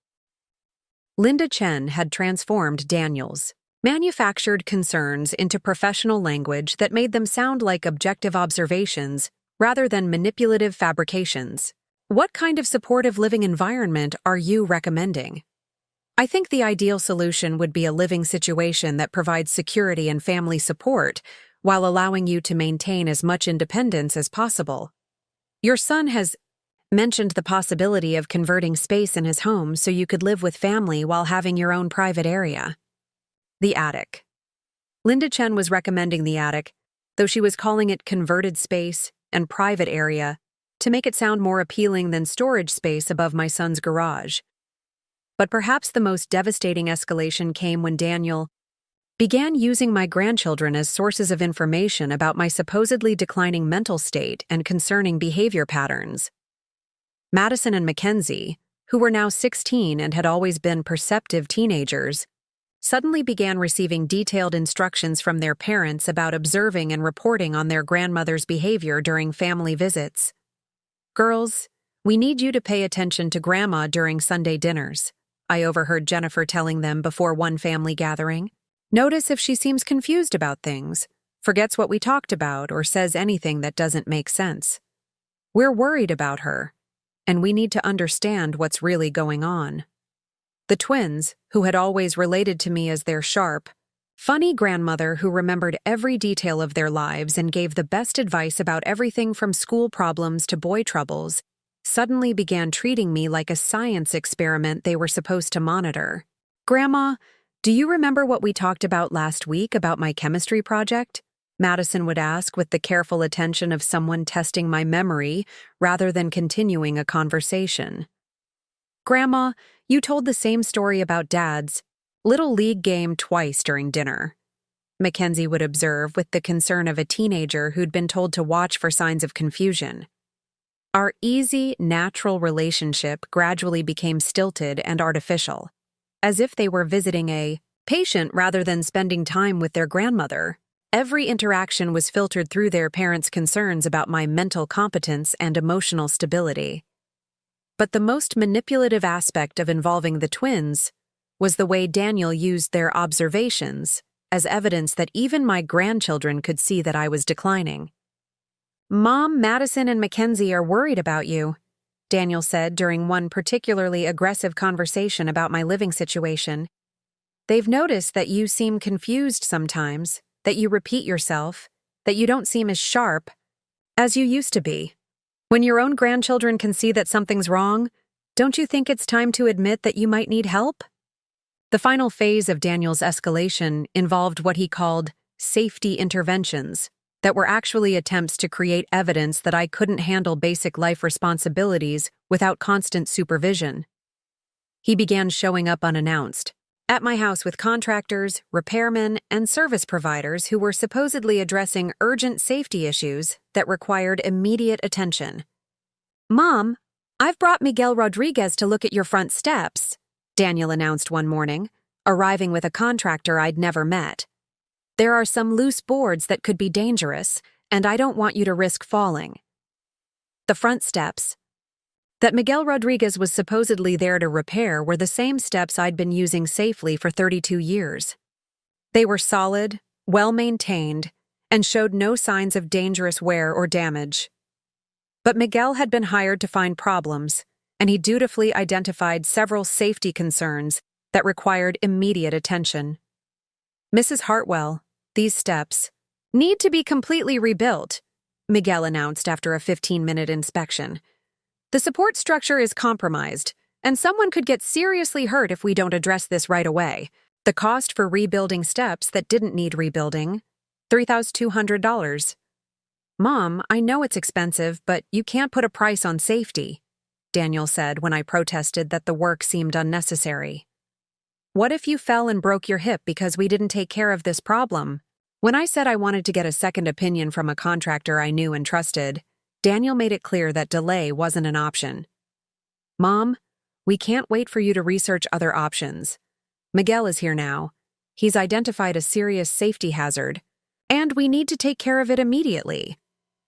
Linda Chen had transformed Daniel's manufactured concerns into professional language that made them sound like objective observations rather than manipulative fabrications. What kind of supportive living environment are you recommending? I think the ideal solution would be a living situation that provides security and family support while allowing you to maintain as much independence as possible. Your son has mentioned the possibility of converting space in his home so you could live with family while having your own private area. The attic. Linda Chen was recommending the attic, though she was calling it converted space and private area to make it sound more appealing than storage space above my son's garage. But perhaps the most devastating escalation came when Daniel began using my grandchildren as sources of information about my supposedly declining mental state and concerning behavior patterns. Madison and Mackenzie, who were now 16 and had always been perceptive teenagers, suddenly began receiving detailed instructions from their parents about observing and reporting on their grandmother's behavior during family visits. Girls, we need you to pay attention to Grandma during Sunday dinners. I overheard Jennifer telling them before one family gathering. Notice if she seems confused about things, forgets what we talked about, or says anything that doesn't make sense. We're worried about her, and we need to understand what's really going on. The twins, who had always related to me as their sharp, funny grandmother who remembered every detail of their lives and gave the best advice about everything from school problems to boy troubles, suddenly began treating me like a science experiment they were supposed to monitor. "Grandma, do you remember what we talked about last week about my chemistry project?" Madison would ask with the careful attention of someone testing my memory rather than continuing a conversation. "Grandma, you told the same story about Dad's Little League game twice during dinner," Mackenzie would observe with the concern of a teenager who'd been told to watch for signs of confusion. Our easy, natural relationship gradually became stilted and artificial, as if they were visiting a patient rather than spending time with their grandmother. Every interaction was filtered through their parents' concerns about my mental competence and emotional stability. But the most manipulative aspect of involving the twins was the way Daniel used their observations as evidence that even my grandchildren could see that I was declining. "Mom, Madison, and Mackenzie are worried about you," Daniel said during one particularly aggressive conversation about my living situation. "They've noticed that you seem confused sometimes, that you repeat yourself, that you don't seem as sharp as you used to be. When your own grandchildren can see that something's wrong, don't you think it's time to admit that you might need help?" The final phase of Daniel's escalation involved what he called safety interventions that were actually attempts to create evidence that I couldn't handle basic life responsibilities without constant supervision. He began showing up unannounced at my house with contractors, repairmen, and service providers who were supposedly addressing urgent safety issues that required immediate attention. "Mom, I've brought Miguel Rodriguez to look at your front steps," Daniel announced one morning, arriving with a contractor I'd never met. "There are some loose boards that could be dangerous, and I don't want you to risk falling." The front steps that Miguel Rodriguez was supposedly there to repair were the same steps I'd been using safely for 32 years. They were solid, well-maintained, and showed no signs of dangerous wear or damage. But Miguel had been hired to find problems, and he dutifully identified several safety concerns that required immediate attention. "Mrs. Hartwell, these steps need to be completely rebuilt," Miguel announced after a 15-minute inspection. "The support structure is compromised, and someone could get seriously hurt if we don't address this right away. The cost for rebuilding steps that didn't need rebuilding, $3,200. "Mom, I know it's expensive, but you can't put a price on safety," Daniel said when I protested that the work seemed unnecessary. "What if you fell and broke your hip because we didn't take care of this problem?" When I said I wanted to get a second opinion from a contractor I knew and trusted, Daniel made it clear that delay wasn't an option. "Mom, we can't wait for you to research other options. Miguel is here now. He's identified a serious safety hazard, and we need to take care of it immediately.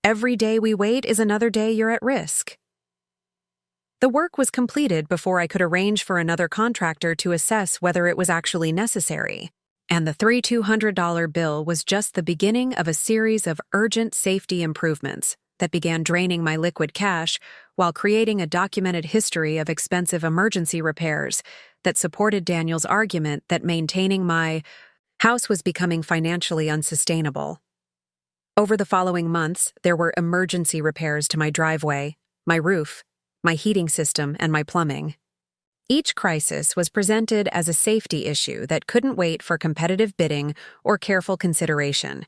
Every day we wait is another day you're at risk." The work was completed before I could arrange for another contractor to assess whether it was actually necessary, and the $3,200 bill was just the beginning of a series of urgent safety improvements that began draining my liquid cash while creating a documented history of expensive emergency repairs that supported Daniel's argument that maintaining my house was becoming financially unsustainable. Over the following months, there were emergency repairs to my driveway, my roof, my heating system, and my plumbing. Each crisis was presented as a safety issue that couldn't wait for competitive bidding or careful consideration.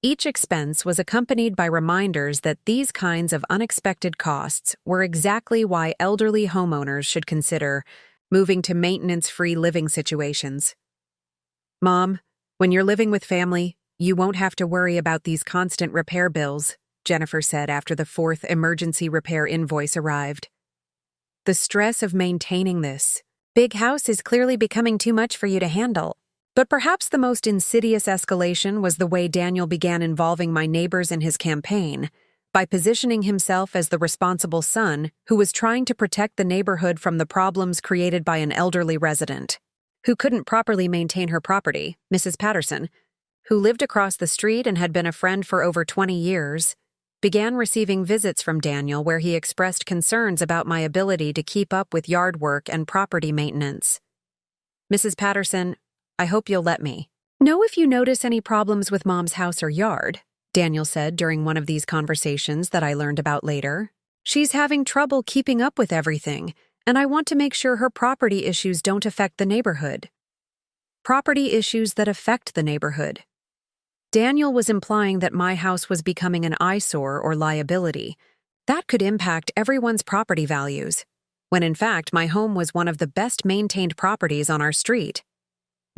Each expense was accompanied by reminders that these kinds of unexpected costs were exactly why elderly homeowners should consider moving to maintenance-free living situations. "Mom, when you're living with family, you won't have to worry about these constant repair bills," Jennifer said after the fourth emergency repair invoice arrived. "The stress of maintaining this big house is clearly becoming too much for you to handle." But perhaps the most insidious escalation was the way Daniel began involving my neighbors in his campaign, by positioning himself as the responsible son who was trying to protect the neighborhood from the problems created by an elderly resident who couldn't properly maintain her property, Mrs. Patterson, who lived across the street and had been a friend for over 20 years, began receiving visits from Daniel where he expressed concerns about my ability to keep up with yard work and property maintenance. Mrs. Patterson, I hope you'll let me know if you notice any problems with Mom's house or yard, Daniel said during one of these conversations that I learned about later. She's having trouble keeping up with everything, and I want to make sure her property issues don't affect the neighborhood. Property issues that affect the neighborhood. Daniel was implying that my house was becoming an eyesore or liability. That could impact everyone's property values, when in fact my home was one of the best maintained properties on our street.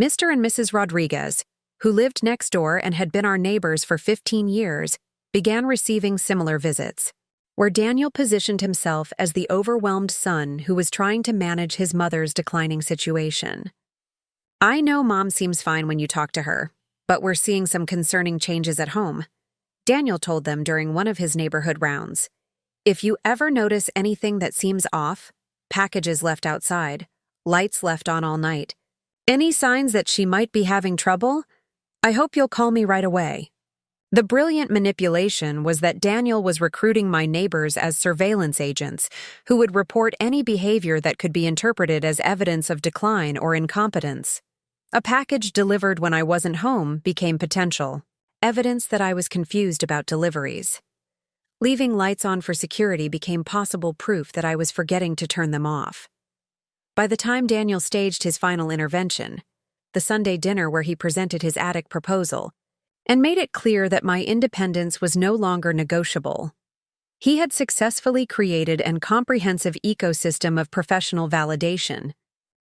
Mr. and Mrs. Rodriguez, who lived next door and had been our neighbors for 15 years, began receiving similar visits, where Daniel positioned himself as the overwhelmed son who was trying to manage his mother's declining situation. I know Mom seems fine when you talk to her, but we're seeing some concerning changes at home, Daniel told them during one of his neighborhood rounds. If you ever notice anything that seems off, packages left outside, lights left on all night, any signs that she might be having trouble, I hope you'll call me right away. The brilliant manipulation was that Daniel was recruiting my neighbors as surveillance agents who would report any behavior that could be interpreted as evidence of decline or incompetence. A package delivered when I wasn't home became potential evidence that I was confused about deliveries. Leaving lights on for security became possible proof that I was forgetting to turn them off. By the time Daniel staged his final intervention, the Sunday dinner where he presented his attic proposal, and made it clear that my independence was no longer negotiable, he had successfully created an comprehensive ecosystem of professional validation,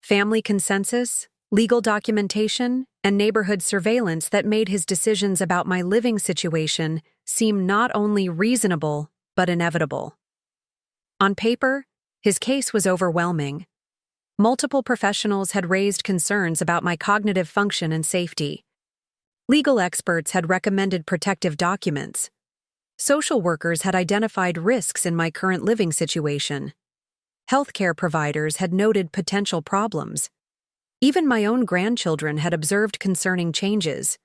family consensus, legal documentation, and neighborhood surveillance that made his decisions about my living situation seem not only reasonable, but inevitable. On paper, his case was overwhelming. Multiple professionals had raised concerns about my cognitive function and safety. Legal experts had recommended protective documents. Social workers had identified risks in my current living situation. Healthcare providers had noted potential problems. Even my own grandchildren had observed concerning changes.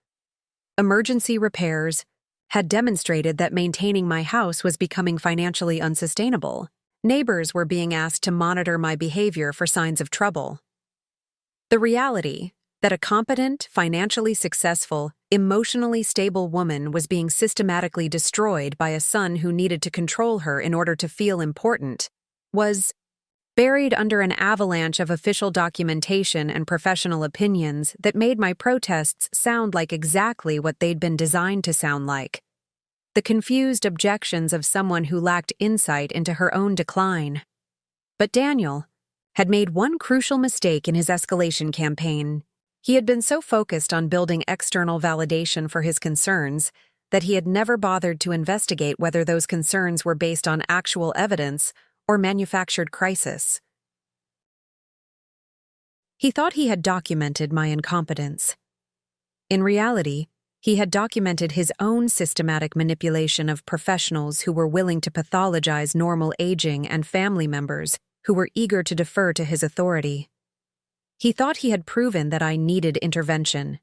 Emergency repairs had demonstrated that maintaining my house was becoming financially unsustainable. Neighbors were being asked to monitor my behavior for signs of trouble. The reality that a competent, financially successful, emotionally stable woman was being systematically destroyed by a son who needed to control her in order to feel important was buried under an avalanche of official documentation and professional opinions that made my protests sound like exactly what they'd been designed to sound like. The confused objections of someone who lacked insight into her own decline. But Daniel had made one crucial mistake in his escalation campaign. He had been so focused on building external validation for his concerns that he had never bothered to investigate whether those concerns were based on actual evidence or manufactured crisis. He thought he had documented my incompetence. In reality, he had documented his own systematic manipulation of professionals who were willing to pathologize normal aging and family members who were eager to defer to his authority. He thought he had proven that I needed intervention.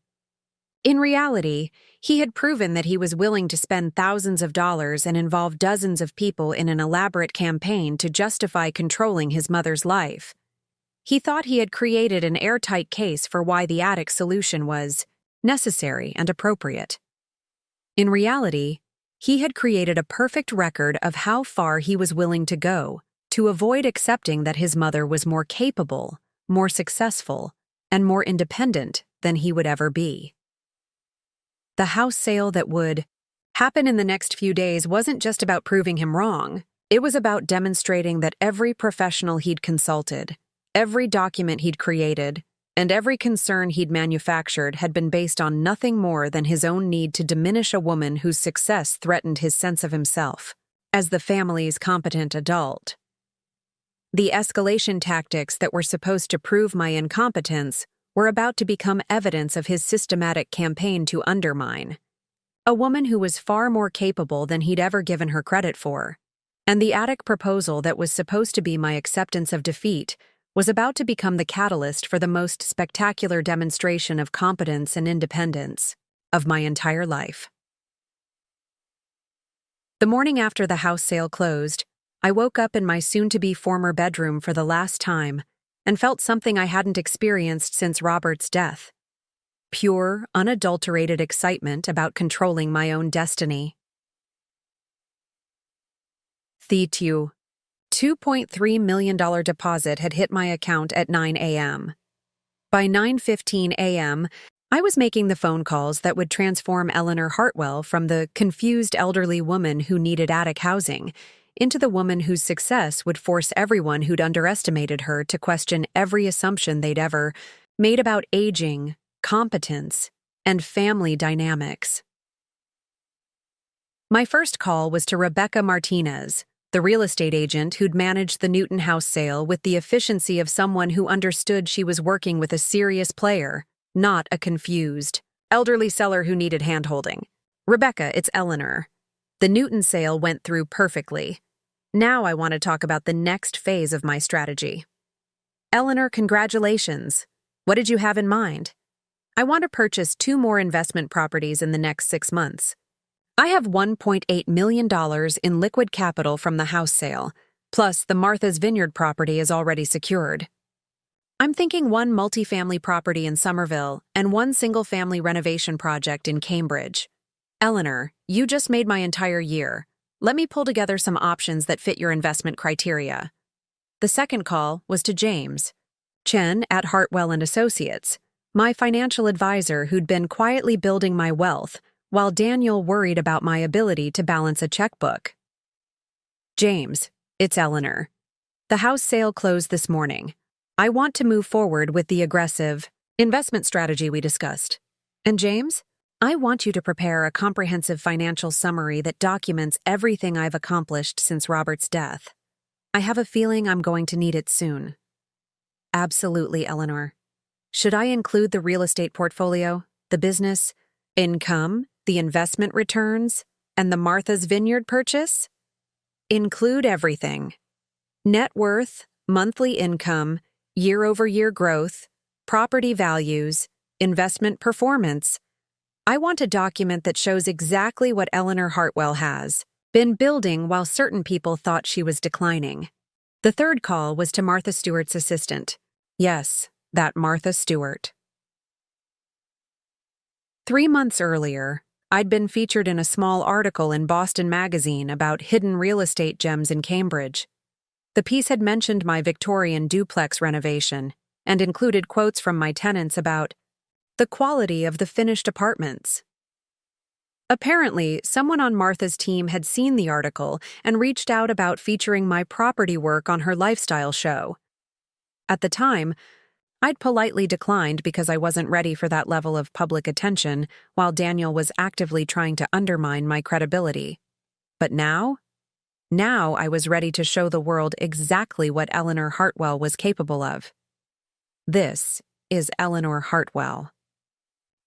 In reality, he had proven that he was willing to spend thousands of dollars and involve dozens of people in an elaborate campaign to justify controlling his mother's life. He thought he had created an airtight case for why the attic solution was necessary and appropriate. In reality, he had created a perfect record of how far he was willing to go to avoid accepting that his mother was more capable, more successful, and more independent than he would ever be. The house sale that would happen in the next few days wasn't just about proving him wrong. It was about demonstrating that every professional he'd consulted, every document he'd created, and every concern he'd manufactured had been based on nothing more than his own need to diminish a woman whose success threatened his sense of himself as the family's competent adult. The escalation tactics that were supposed to prove my incompetence were about to become evidence of his systematic campaign to undermine. A woman who was far more capable than he'd ever given her credit for. And the attic proposal that was supposed to be my acceptance of defeat was about to become the catalyst for the most spectacular demonstration of competence and independence of my entire life. The morning after the house sale closed, I woke up in my soon-to-be former bedroom for the last time and felt something I hadn't experienced since Robert's death. Pure, unadulterated excitement about controlling my own destiny. The $2.3 million deposit had hit my account at 9 a.m. By 9:15 a.m., I was making the phone calls that would transform Eleanor Hartwell from the confused elderly woman who needed attic housing into the woman whose success would force everyone who'd underestimated her to question every assumption they'd ever made about aging, competence, and family dynamics. My first call was to Rebecca Martinez, the real estate agent who'd managed the Newton house sale with the efficiency of someone who understood she was working with a serious player, not a confused, elderly seller who needed handholding. Rebecca, it's Eleanor. The Newton sale went through perfectly. Now I want to talk about the next phase of my strategy. Eleanor, congratulations. What did you have in mind? I want to purchase 2 more investment properties in the next 6 months. I have $1.8 million in liquid capital from the house sale, plus the Martha's Vineyard property is already secured. I'm thinking 1 multifamily property in Somerville and 1 single-family renovation project in Cambridge. Eleanor, you just made my entire year. Let me pull together some options that fit your investment criteria. The second call was to James Chen at Hartwell & Associates, my financial advisor who'd been quietly building my wealth while Daniel worried about my ability to balance a checkbook. James, it's Eleanor. The house sale closed this morning. I want to move forward with the aggressive investment strategy we discussed. And James, I want you to prepare a comprehensive financial summary that documents everything I've accomplished since Robert's death. I have a feeling I'm going to need it soon. Absolutely, Eleanor. Should I include the real estate portfolio, the business, income, the investment returns, and the Martha's Vineyard purchase? Include everything. Net worth, monthly income, year-over-year growth, property values, investment performance. I want a document that shows exactly what Eleanor Hartwell has been building while certain people thought she was declining. The third call was to Martha Stewart's assistant. Yes, that Martha Stewart. 3 months earlier, I'd been featured in a small article in Boston Magazine about hidden real estate gems in Cambridge. The piece had mentioned my Victorian duplex renovation and included quotes from my tenants about the quality of the finished apartments. Apparently, someone on Martha's team had seen the article and reached out about featuring my property work on her lifestyle show. At the time, I'd politely declined because I wasn't ready for that level of public attention while Daniel was actively trying to undermine my credibility. But now I was ready to show the world exactly what Eleanor Hartwell was capable of. This is Eleanor Hartwell.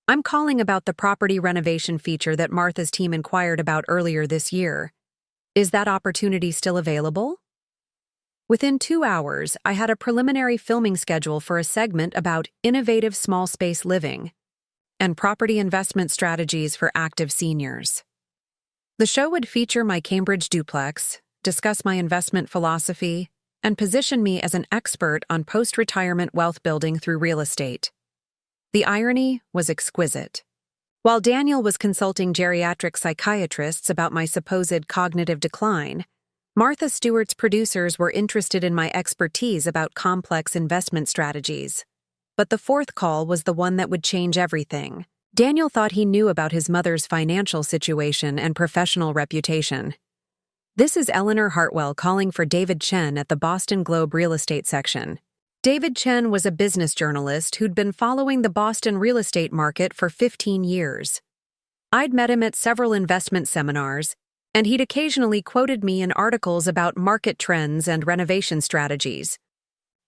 I'm calling about the property renovation feature that Martha's team inquired about earlier this year. Is that opportunity still available? Within 2 hours, I had a preliminary filming schedule for a segment about innovative small space living and property investment strategies for active seniors. The show would feature my Cambridge duplex, discuss my investment philosophy, and position me as an expert on post-retirement wealth building through real estate. The irony was exquisite. While Daniel was consulting geriatric psychiatrists about my supposed cognitive decline, Martha Stewart's producers were interested in my expertise about complex investment strategies. But the fourth call was the one that would change everything. Daniel thought he knew about his mother's financial situation and professional reputation. This is Eleanor Hartwell calling for David Chen at the Boston Globe real estate section. David Chen was a business journalist who'd been following the Boston real estate market for 15 years. I'd met him at several investment seminars, and he'd occasionally quoted me in articles about market trends and renovation strategies.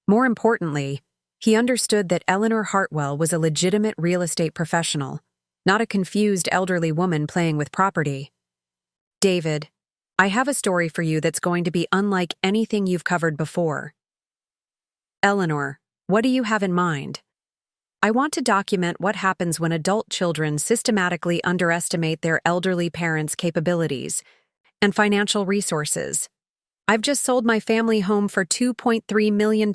More importantly, he understood that Eleanor Hartwell was a legitimate real estate professional, not a confused elderly woman playing with property. David, I have a story for you that's going to be unlike anything you've covered before. Eleanor, what do you have in mind? I want to document what happens when adult children systematically underestimate their elderly parents' capabilities and financial resources. I've just sold my family home for $2.3 million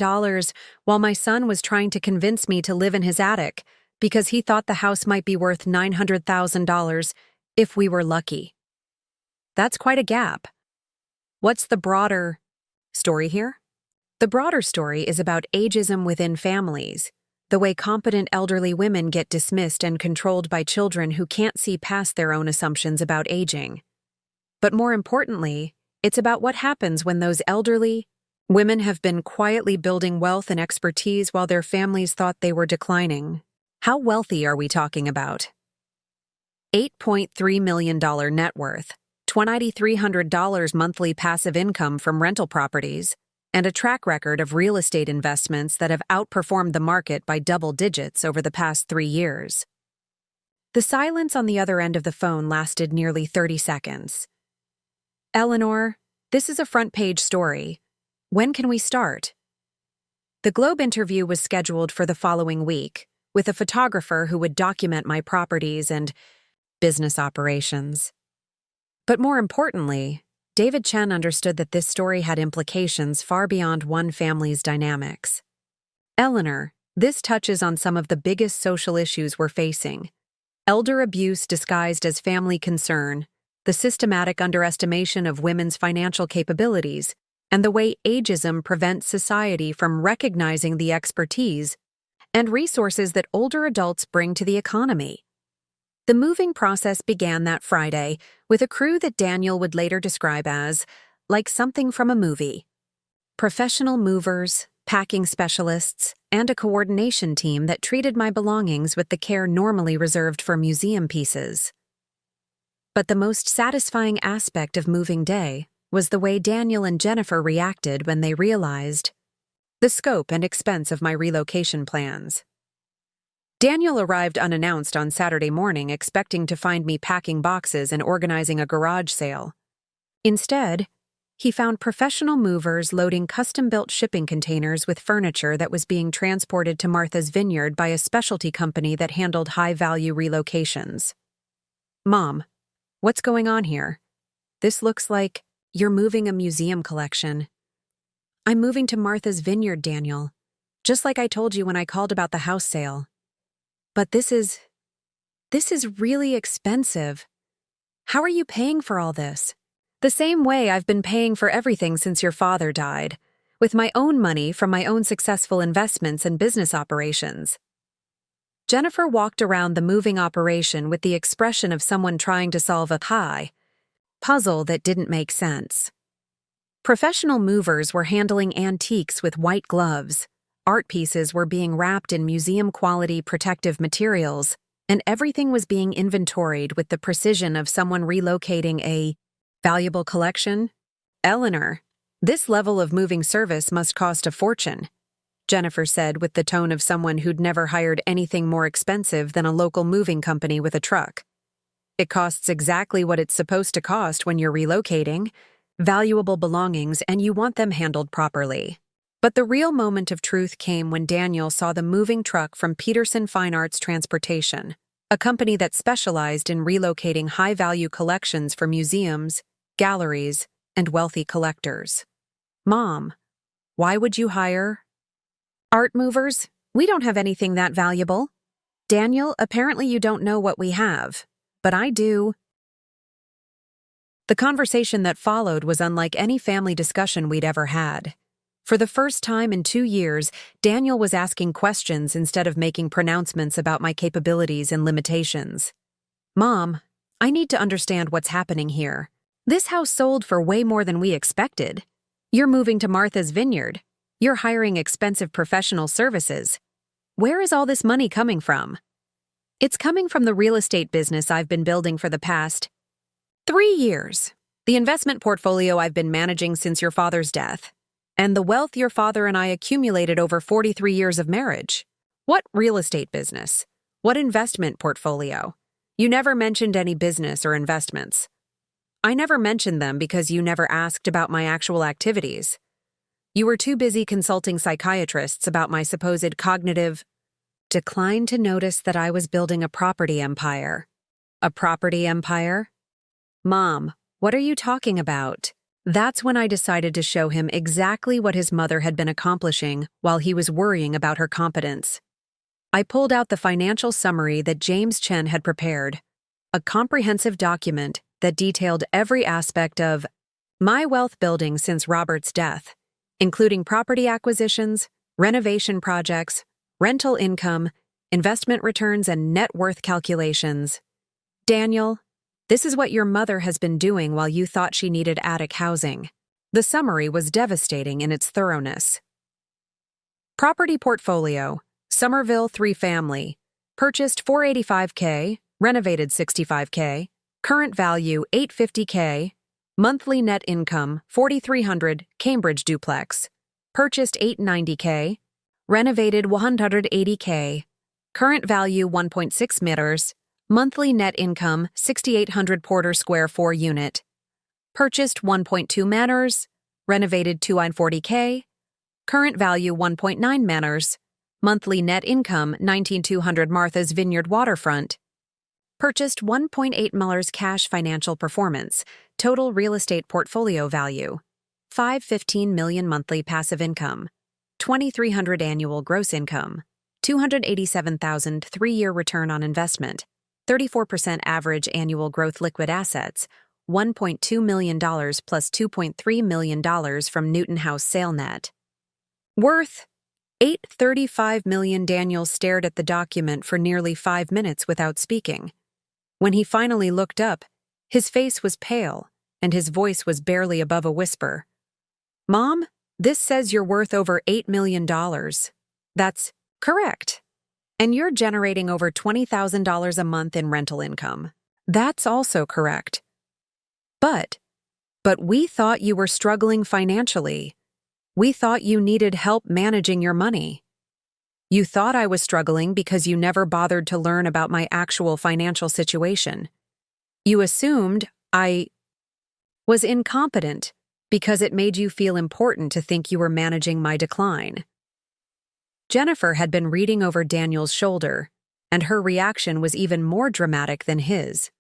while my son was trying to convince me to live in his attic because he thought the house might be worth $900,000 if we were lucky. That's quite a gap. What's the broader story here? The broader story is about ageism within families, the way competent elderly women get dismissed and controlled by children who can't see past their own assumptions about aging. But more importantly, it's about what happens when those elderly women have been quietly building wealth and expertise while their families thought they were declining. How wealthy are we talking about? $8.3 million net worth, $2,300 monthly passive income from rental properties, and a track record of real estate investments that have outperformed the market by double digits over the past 3 years. The silence on the other end of the phone lasted nearly 30 seconds. Eleanor, this is a front-page story. When can we start? The Globe interview was scheduled for the following week, with a photographer who would document my properties and business operations. But more importantly, David Chen understood that this story had implications far beyond one family's dynamics. Eleanor, this touches on some of the biggest social issues we're facing. Elder abuse disguised as family concern, the systematic underestimation of women's financial capabilities, and the way ageism prevents society from recognizing the expertise and resources that older adults bring to the economy. The moving process began that Friday with a crew that Daniel would later describe as, like something from a movie. Professional movers, packing specialists, and a coordination team that treated my belongings with the care normally reserved for museum pieces. But the most satisfying aspect of moving day was the way Daniel and Jennifer reacted when they realized the scope and expense of my relocation plans. Daniel arrived unannounced on Saturday morning, expecting to find me packing boxes and organizing a garage sale. Instead, he found professional movers loading custom-built shipping containers with furniture that was being transported to Martha's Vineyard by a specialty company that handled high-value relocations. Mom, what's going on here? This looks like you're moving a museum collection. I'm moving to Martha's Vineyard, Daniel, just like I told you when I called about the house sale. But this is really expensive. How are you paying for all this? The same way I've been paying for everything since your father died, with my own money from my own successful investments and business operations. Jennifer walked around the moving operation with the expression of someone trying to solve a puzzle that didn't make sense. Professional movers were handling antiques with white gloves. Art pieces were being wrapped in museum-quality protective materials, and everything was being inventoried with the precision of someone relocating a valuable collection. Eleanor, this level of moving service must cost a fortune, Jennifer said with the tone of someone who'd never hired anything more expensive than a local moving company with a truck. It costs exactly what it's supposed to cost when you're relocating, valuable belongings, and you want them handled properly. But the real moment of truth came when Daniel saw the moving truck from Peterson Fine Arts Transportation, a company that specialized in relocating high-value collections for museums, galleries, and wealthy collectors. Mom, why would you hire art movers? We don't have anything that valuable. Daniel, apparently you don't know what we have, but I do. The conversation that followed was unlike any family discussion we'd ever had. For the first time in 2 years, Daniel was asking questions instead of making pronouncements about my capabilities and limitations. Mom, I need to understand what's happening here. This house sold for way more than we expected. You're moving to Martha's Vineyard. You're hiring expensive professional services. Where is all this money coming from? It's coming from the real estate business I've been building for the past 3 years. The investment portfolio I've been managing since your father's death. And the wealth your father and I accumulated over 43 years of marriage. What real estate business? What investment portfolio? You never mentioned any business or investments. I never mentioned them because you never asked about my actual activities. You were too busy consulting psychiatrists about my supposed cognitive decline to notice that I was building a property empire. A property empire? Mom, what are you talking about? That's when I decided to show him exactly what his mother had been accomplishing while he was worrying about her competence. I pulled out the financial summary that James Chen had prepared, a comprehensive document that detailed every aspect of my wealth building since Robert's death, including property acquisitions, renovation projects, rental income, investment returns, and net worth calculations. Daniel, this is what your mother has been doing while you thought she needed attic housing. The summary was devastating in its thoroughness. Property portfolio, Somerville 3-family, purchased $485K, renovated $65K, current value $850K, monthly net income $4,300, Cambridge duplex, purchased $890K, renovated $180K, current value 1.6 meters, monthly net income $6,800, Porter Square 4-unit, purchased 1.2 manors, renovated $240K, current value 1.9 manors, monthly net income $19,200, Martha's Vineyard waterfront, purchased 1.8 manors, cash financial performance, total real estate portfolio value $515 million, monthly passive income $2,300, annual gross income $287,000, 3-year return on investment 34% average annual growth, liquid assets $1.2 million plus $2.3 million from Newton House sale net worth $835 million. Daniel stared at the document for nearly 5 minutes without speaking. When he finally looked up, his face was pale, and his voice was barely above a whisper. Mom, this says you're worth over $8 million. That's correct. And you're generating over $20,000 a month in rental income. That's also correct. But we thought you were struggling financially. We thought you needed help managing your money. You thought I was struggling because you never bothered to learn about my actual financial situation. You assumed I was incompetent because it made you feel important to think you were managing my decline. Jennifer had been reading over Daniel's shoulder, and her reaction was even more dramatic than his.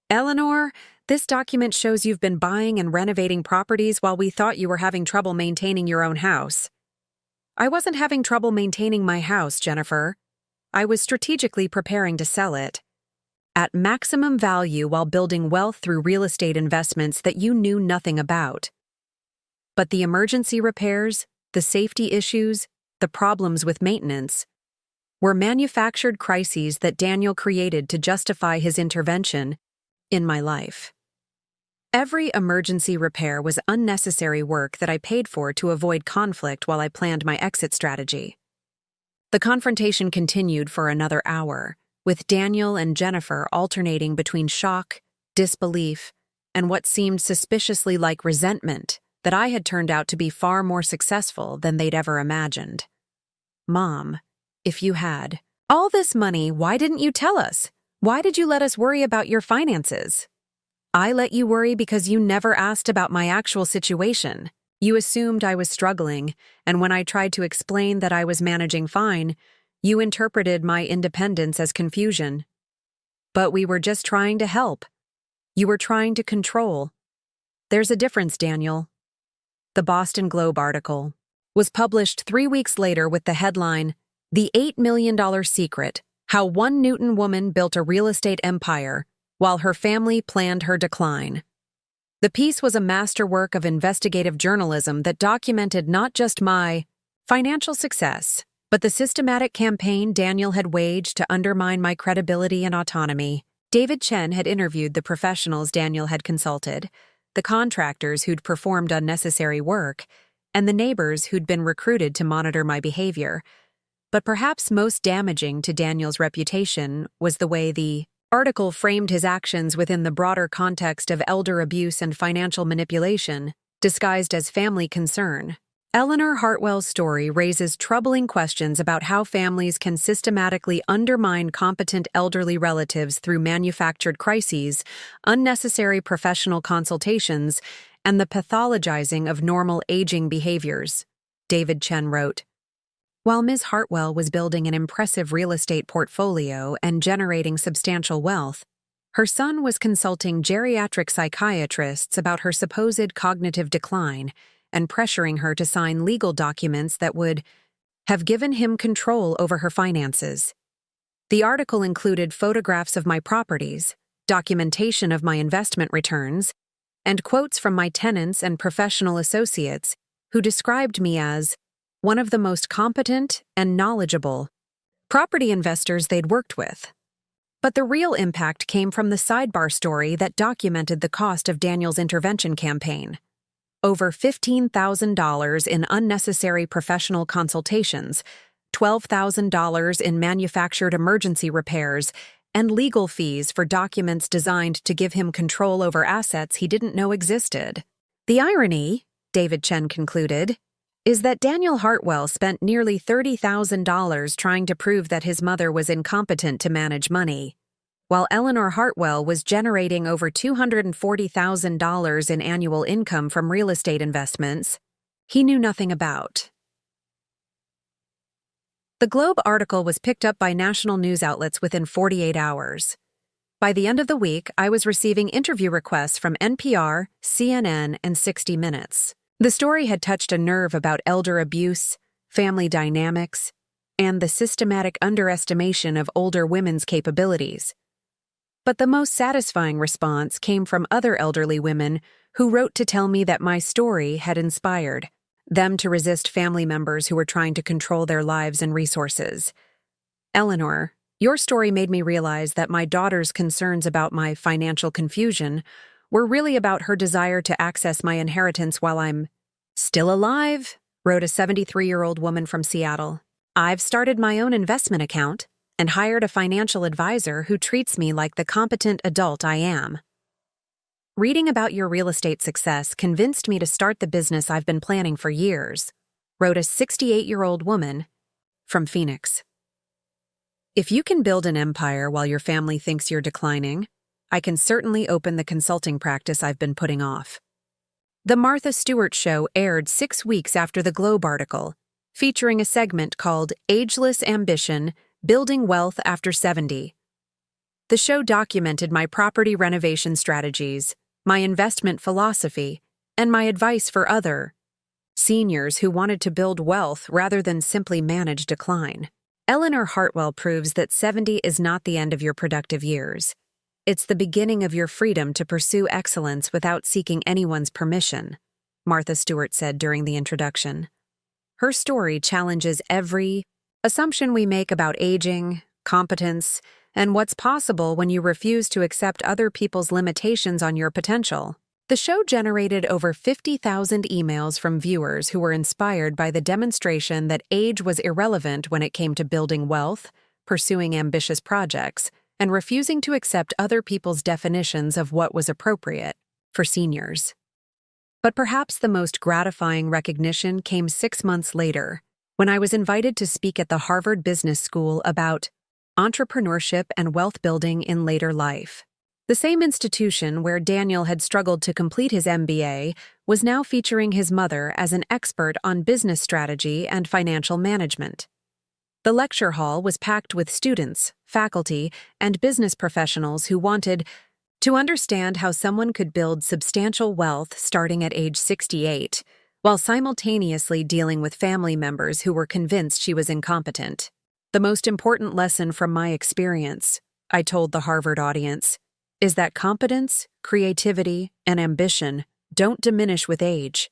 Eleanor, this document shows you've been buying and renovating properties while we thought you were having trouble maintaining your own house. I wasn't having trouble maintaining my house, Jennifer. I was strategically preparing to sell it at maximum value while building wealth through real estate investments that you knew nothing about. But the emergency repairs, the safety issues, the problems with maintenance were manufactured crises that Daniel created to justify his intervention in my life. Every emergency repair was unnecessary work that I paid for to avoid conflict while I planned my exit strategy. The confrontation continued for another hour, with Daniel and Jennifer alternating between shock, disbelief, and what seemed suspiciously like resentment that I had turned out to be far more successful than they'd ever imagined. Mom, if you had all this money, why didn't you tell us? Why did you let us worry about your finances? I let you worry because you never asked about my actual situation. You assumed I was struggling, and when I tried to explain that I was managing fine, you interpreted my independence as confusion. But we were just trying to help. You were trying to control. There's a difference, Daniel. The Boston Globe article was published 3 weeks later with the headline, "The $8 million Secret: How One Newton Woman Built a Real Estate Empire While Her Family Planned Her Decline." The piece was a masterwork of investigative journalism that documented not just my financial success, but the systematic campaign Daniel had waged to undermine my credibility and autonomy. David Chen had interviewed the professionals Daniel had consulted, the contractors who'd performed unnecessary work, and the neighbors who'd been recruited to monitor my behavior. But perhaps most damaging to Daniel's reputation was the way the article framed his actions within the broader context of elder abuse and financial manipulation, disguised as family concern. Eleanor Hartwell's story raises troubling questions about how families can systematically undermine competent elderly relatives through manufactured crises, unnecessary professional consultations, and the pathologizing of normal aging behaviors. David Chen wrote, "While Ms. Hartwell was building an impressive real estate portfolio and generating substantial wealth, her son was consulting geriatric psychiatrists about her supposed cognitive decline and pressuring her to sign legal documents that would have given him control over her finances. The article included photographs of my properties, documentation of my investment returns, and quotes from my tenants and professional associates who described me as one of the most competent and knowledgeable property investors they'd worked with." But the real impact came from the sidebar story that documented the cost of Daniel's intervention campaign. Over $15,000 in unnecessary professional consultations, $12,000 in manufactured emergency repairs, and legal fees for documents designed to give him control over assets he didn't know existed. The irony, David Chen concluded, is that Daniel Hartwell spent nearly $30,000 trying to prove that his mother was incompetent to manage money, while Eleanor Hartwell was generating over $240,000 in annual income from real estate investments he knew nothing about. The Globe article was picked up by national news outlets within 48 hours. By the end of the week, I was receiving interview requests from NPR, CNN, and 60 Minutes. The story had touched a nerve about elder abuse, family dynamics, and the systematic underestimation of older women's capabilities. But the most satisfying response came from other elderly women who wrote to tell me that my story had inspired them to resist family members who were trying to control their lives and resources. "Eleanor, your story made me realize that my daughter's concerns about my financial confusion were really about her desire to access my inheritance while I'm still alive," wrote a 73-year-old woman from Seattle. "I've started my own investment account and hired a financial advisor who treats me like the competent adult I am. Reading about your real estate success convinced me to start the business I've been planning for years," wrote a 68-year-old woman from Phoenix. "If you can build an empire while your family thinks you're declining, I can certainly open the consulting practice I've been putting off." The Martha Stewart Show aired 6 weeks after the Globe article, featuring a segment called Ageless Ambition: Building Wealth After 70. The show documented my property renovation strategies, my investment philosophy, and my advice for other seniors who wanted to build wealth rather than simply manage decline. Eleanor Hartwell proves that 70 is not the end of your productive years. It's the beginning of your freedom to pursue excellence without seeking anyone's permission, Martha Stewart said during the introduction. Her story challenges every assumption we make about aging, competence, and what's possible when you refuse to accept other people's limitations on your potential. The show generated over 50,000 emails from viewers who were inspired by the demonstration that age was irrelevant when it came to building wealth, pursuing ambitious projects, and refusing to accept other people's definitions of what was appropriate for seniors. But perhaps the most gratifying recognition came 6 months later, when I was invited to speak at the Harvard Business School about entrepreneurship and wealth building in later life. The same institution where Daniel had struggled to complete his MBA was now featuring his mother as an expert on business strategy and financial management. The lecture hall was packed with students, faculty, and business professionals who wanted to understand how someone could build substantial wealth starting at age 68, while simultaneously dealing with family members who were convinced she was incompetent. "The most important lesson from my experience," I told the Harvard audience, "is that competence, creativity, and ambition don't diminish with age.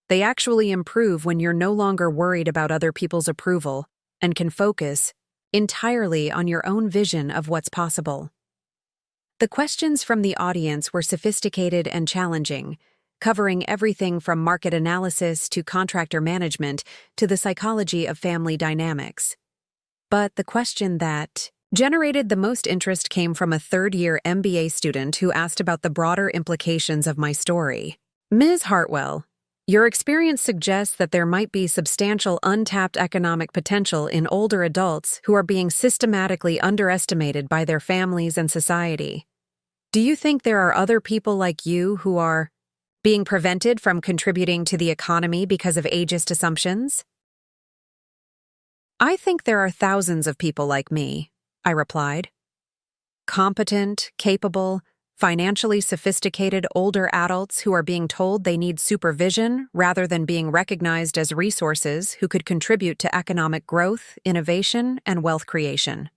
They actually improve when you're no longer worried about other people's approval and can focus entirely on your own vision of what's possible." The questions from the audience were sophisticated and challenging, covering everything from market analysis to contractor management to the psychology of family dynamics. But the question that generated the most interest came from a third-year MBA student who asked about the broader implications of my story. "Ms. Hartwell, Your experience suggests that there might be substantial untapped economic potential in older adults who are being systematically underestimated by their families and society. Do you think there are other people like you who are being prevented from contributing to the economy because of ageist assumptions? I think there are thousands of people like me, I replied. Competent, capable, financially sophisticated older adults who are being told they need supervision rather than being recognized as resources who could contribute to economic growth, innovation, and wealth creation.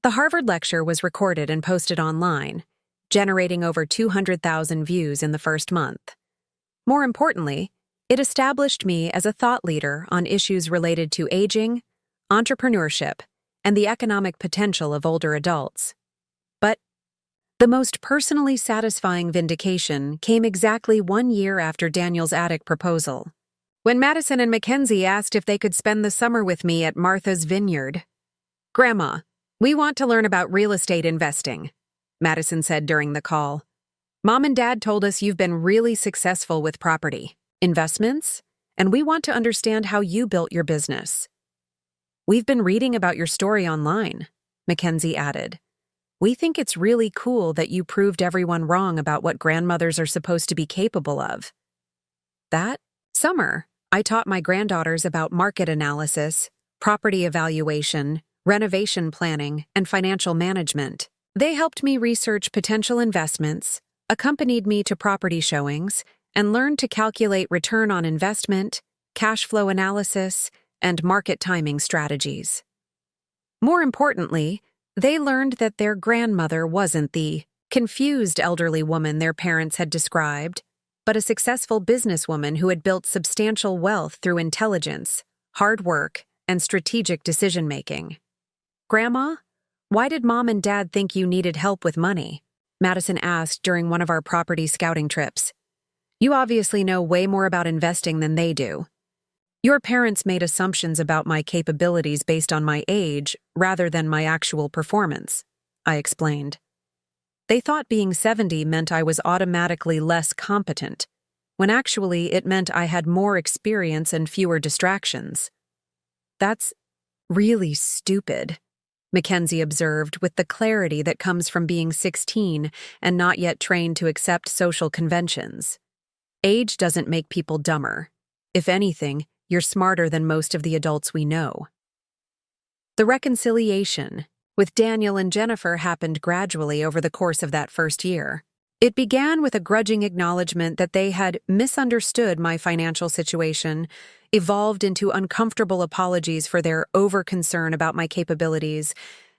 The Harvard lecture was recorded and posted online, generating over 200,000 views in the first month. More importantly, it established me as a thought leader on issues related to aging, entrepreneurship, and the economic potential of older adults. But the most personally satisfying vindication came exactly 1 year after Daniel's attic proposal, when Madison and Mackenzie asked if they could spend the summer with me at Martha's Vineyard. "Grandma, we want to learn about real estate investing," Madison said during the call. "Mom and Dad told us you've been really successful with property, investments, and we want to understand how you built your business." "We've been reading about your story online," Mackenzie added. "We think it's really cool that you proved everyone wrong about what grandmothers are supposed to be capable of." That summer, I taught my granddaughters about market analysis, property evaluation, renovation planning, and financial management. They helped me research potential investments, accompanied me to property showings, and learned to calculate return on investment, cash flow analysis, and market timing strategies. More importantly, they learned that their grandmother wasn't the confused elderly woman their parents had described, but a successful businesswoman who had built substantial wealth through intelligence, hard work, and strategic decision-making. "Grandma, why did Mom and Dad think you needed help with money?" Madison asked during one of our property scouting trips. "You obviously know way more about investing than they do." "Your parents made assumptions about my capabilities based on my age rather than my actual performance," I explained. "They thought being 70 meant I was automatically less competent, when actually it meant I had more experience and fewer distractions." "That's really stupid," Mackenzie observed with the clarity that comes from being 16 and not yet trained to accept social conventions. "Age doesn't make people dumber. If anything, you're smarter than most of the adults we know." The reconciliation with Daniel and Jennifer happened gradually over the course of that first year. It began with a grudging acknowledgement that they had misunderstood my financial situation, evolved into uncomfortable apologies for their over-concern about my capabilities,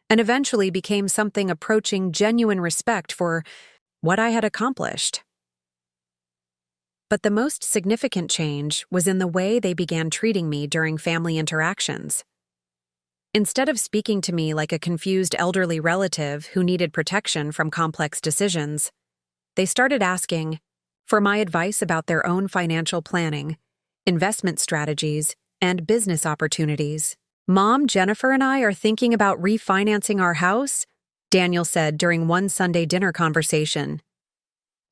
and eventually became something approaching genuine respect for what I had accomplished. But the most significant change was in the way they began treating me during family interactions. Instead of speaking to me like a confused elderly relative who needed protection from complex decisions, they started asking for my advice about their own financial planning, investment strategies, and business opportunities. "Mom, Jennifer, and I are thinking about refinancing our house," Daniel said during one Sunday dinner conversation.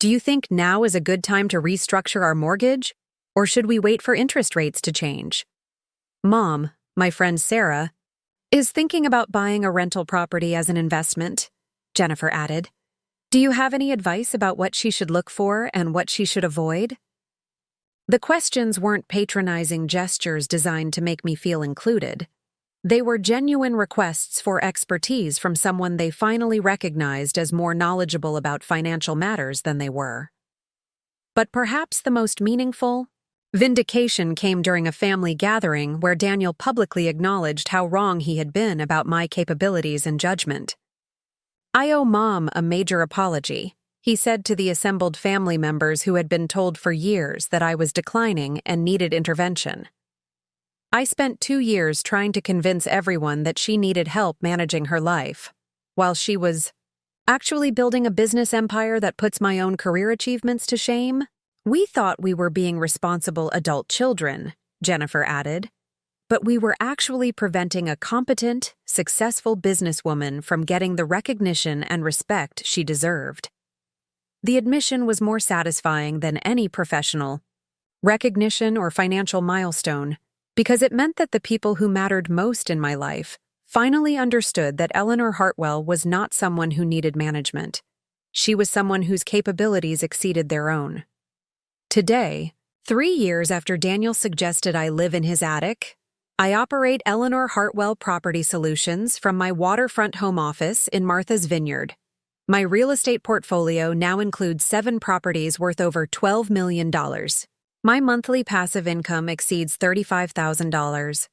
"Do you think now is a good time to restructure our mortgage, or should we wait for interest rates to change?" "Mom, my friend Sarah, is thinking about buying a rental property as an investment," Jennifer added. "Do you have any advice about what she should look for and what she should avoid?" The questions weren't patronizing gestures designed to make me feel included. They were genuine requests for expertise from someone they finally recognized as more knowledgeable about financial matters than they were. But perhaps the most meaningful vindication came during a family gathering where Daniel publicly acknowledged how wrong he had been about my capabilities and judgment. "I owe Mom a major apology," he said to the assembled family members who had been told for years that I was declining and needed intervention. "I spent 2 years trying to convince everyone that she needed help managing her life, while she was actually building a business empire that puts my own career achievements to shame. We thought we were being responsible adult children," Jennifer added, "but we were actually preventing a competent, successful businesswoman from getting the recognition and respect she deserved." The admission was more satisfying than any professional recognition, or financial milestone, because it meant that the people who mattered most in my life finally understood that Eleanor Hartwell was not someone who needed management. She was someone whose capabilities exceeded their own. Today, 3 years after Daniel suggested I live in his attic, I operate Eleanor Hartwell Property Solutions from my waterfront home office in Martha's Vineyard. My real estate portfolio now includes 7 properties worth over $12 million. My monthly passive income exceeds $35,000.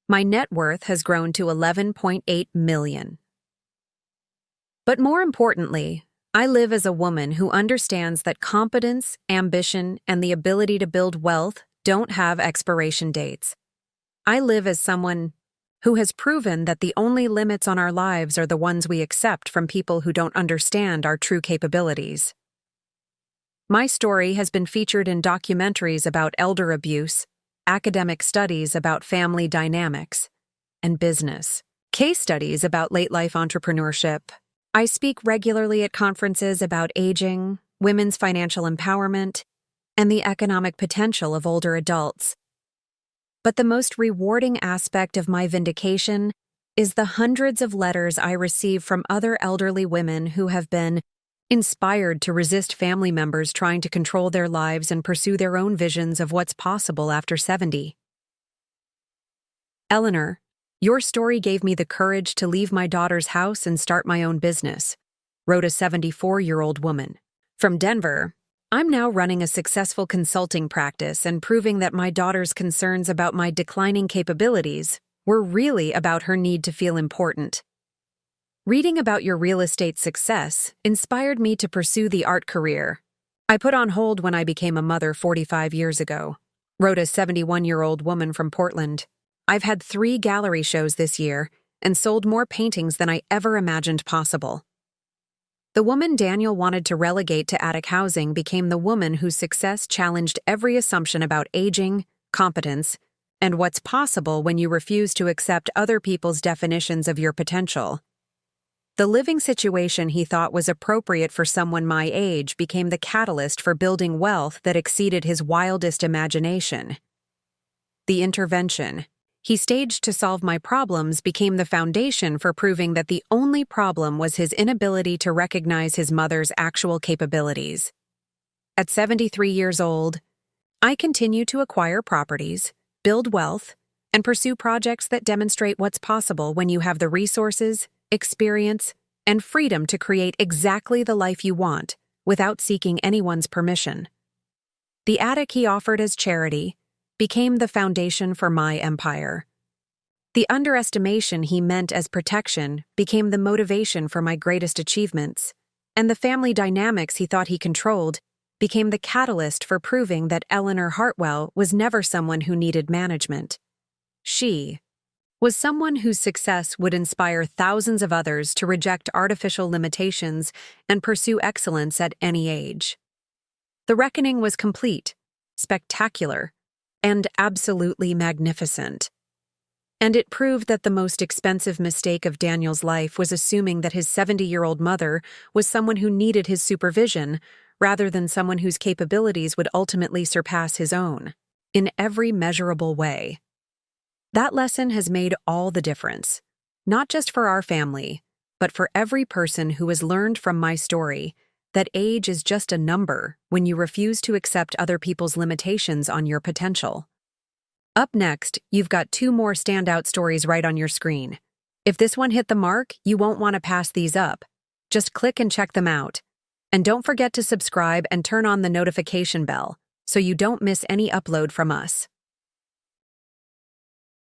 My net worth has grown to $11.8 million. But more importantly, I live as a woman who understands that competence, ambition, and the ability to build wealth don't have expiration dates. I live as someone who has proven that the only limits on our lives are the ones we accept from people who don't understand our true capabilities. My story has been featured in documentaries about elder abuse, academic studies about family dynamics, and business, case studies about late-life entrepreneurship. I speak regularly at conferences about aging, women's financial empowerment, and the economic potential of older adults. But the most rewarding aspect of my vindication is the hundreds of letters I receive from other elderly women who have been inspired to resist family members trying to control their lives and pursue their own visions of what's possible after 70. Eleanor, your story gave me the courage to leave my daughter's house and start my own business, wrote a 74-year-old woman. From Denver, I'm now running a successful consulting practice and proving that my daughter's concerns about my declining capabilities were really about her need to feel important. Reading about your real estate success inspired me to pursue the art career I put on hold when I became a mother 45 years ago, wrote a 71-year-old woman from Portland. I've had 3 gallery shows this year and sold more paintings than I ever imagined possible. The woman Daniel wanted to relegate to attic housing became the woman whose success challenged every assumption about aging, competence, and what's possible when you refuse to accept other people's definitions of your potential. The living situation he thought was appropriate for someone my age became the catalyst for building wealth that exceeded his wildest imagination. The intervention he staged to solve my problems became the foundation for proving that the only problem was his inability to recognize his mother's actual capabilities. At 73 years old, I continue to acquire properties, build wealth, and pursue projects that demonstrate what's possible when you have the resources, experience, and freedom to create exactly the life you want without seeking anyone's permission. The attic he offered as charity became the foundation for my empire. The underestimation he meant as protection became the motivation for my greatest achievements, and the family dynamics he thought he controlled became the catalyst for proving that Eleanor Hartwell was never someone who needed management. She was someone whose success would inspire thousands of others to reject artificial limitations and pursue excellence at any age. The reckoning was complete, spectacular, and absolutely magnificent. And it proved that the most expensive mistake of Daniel's life was assuming that his 70-year-old mother was someone who needed his supervision rather than someone whose capabilities would ultimately surpass his own, in every measurable way. That lesson has made all the difference, not just for our family, but for every person who has learned from my story that age is just a number when you refuse to accept other people's limitations on your potential. Up next, you've got 2 more standout stories right on your screen. If this one hit the mark, you won't want to pass these up. Just click and check them out. And don't forget to subscribe and turn on the notification bell so you don't miss any upload from us.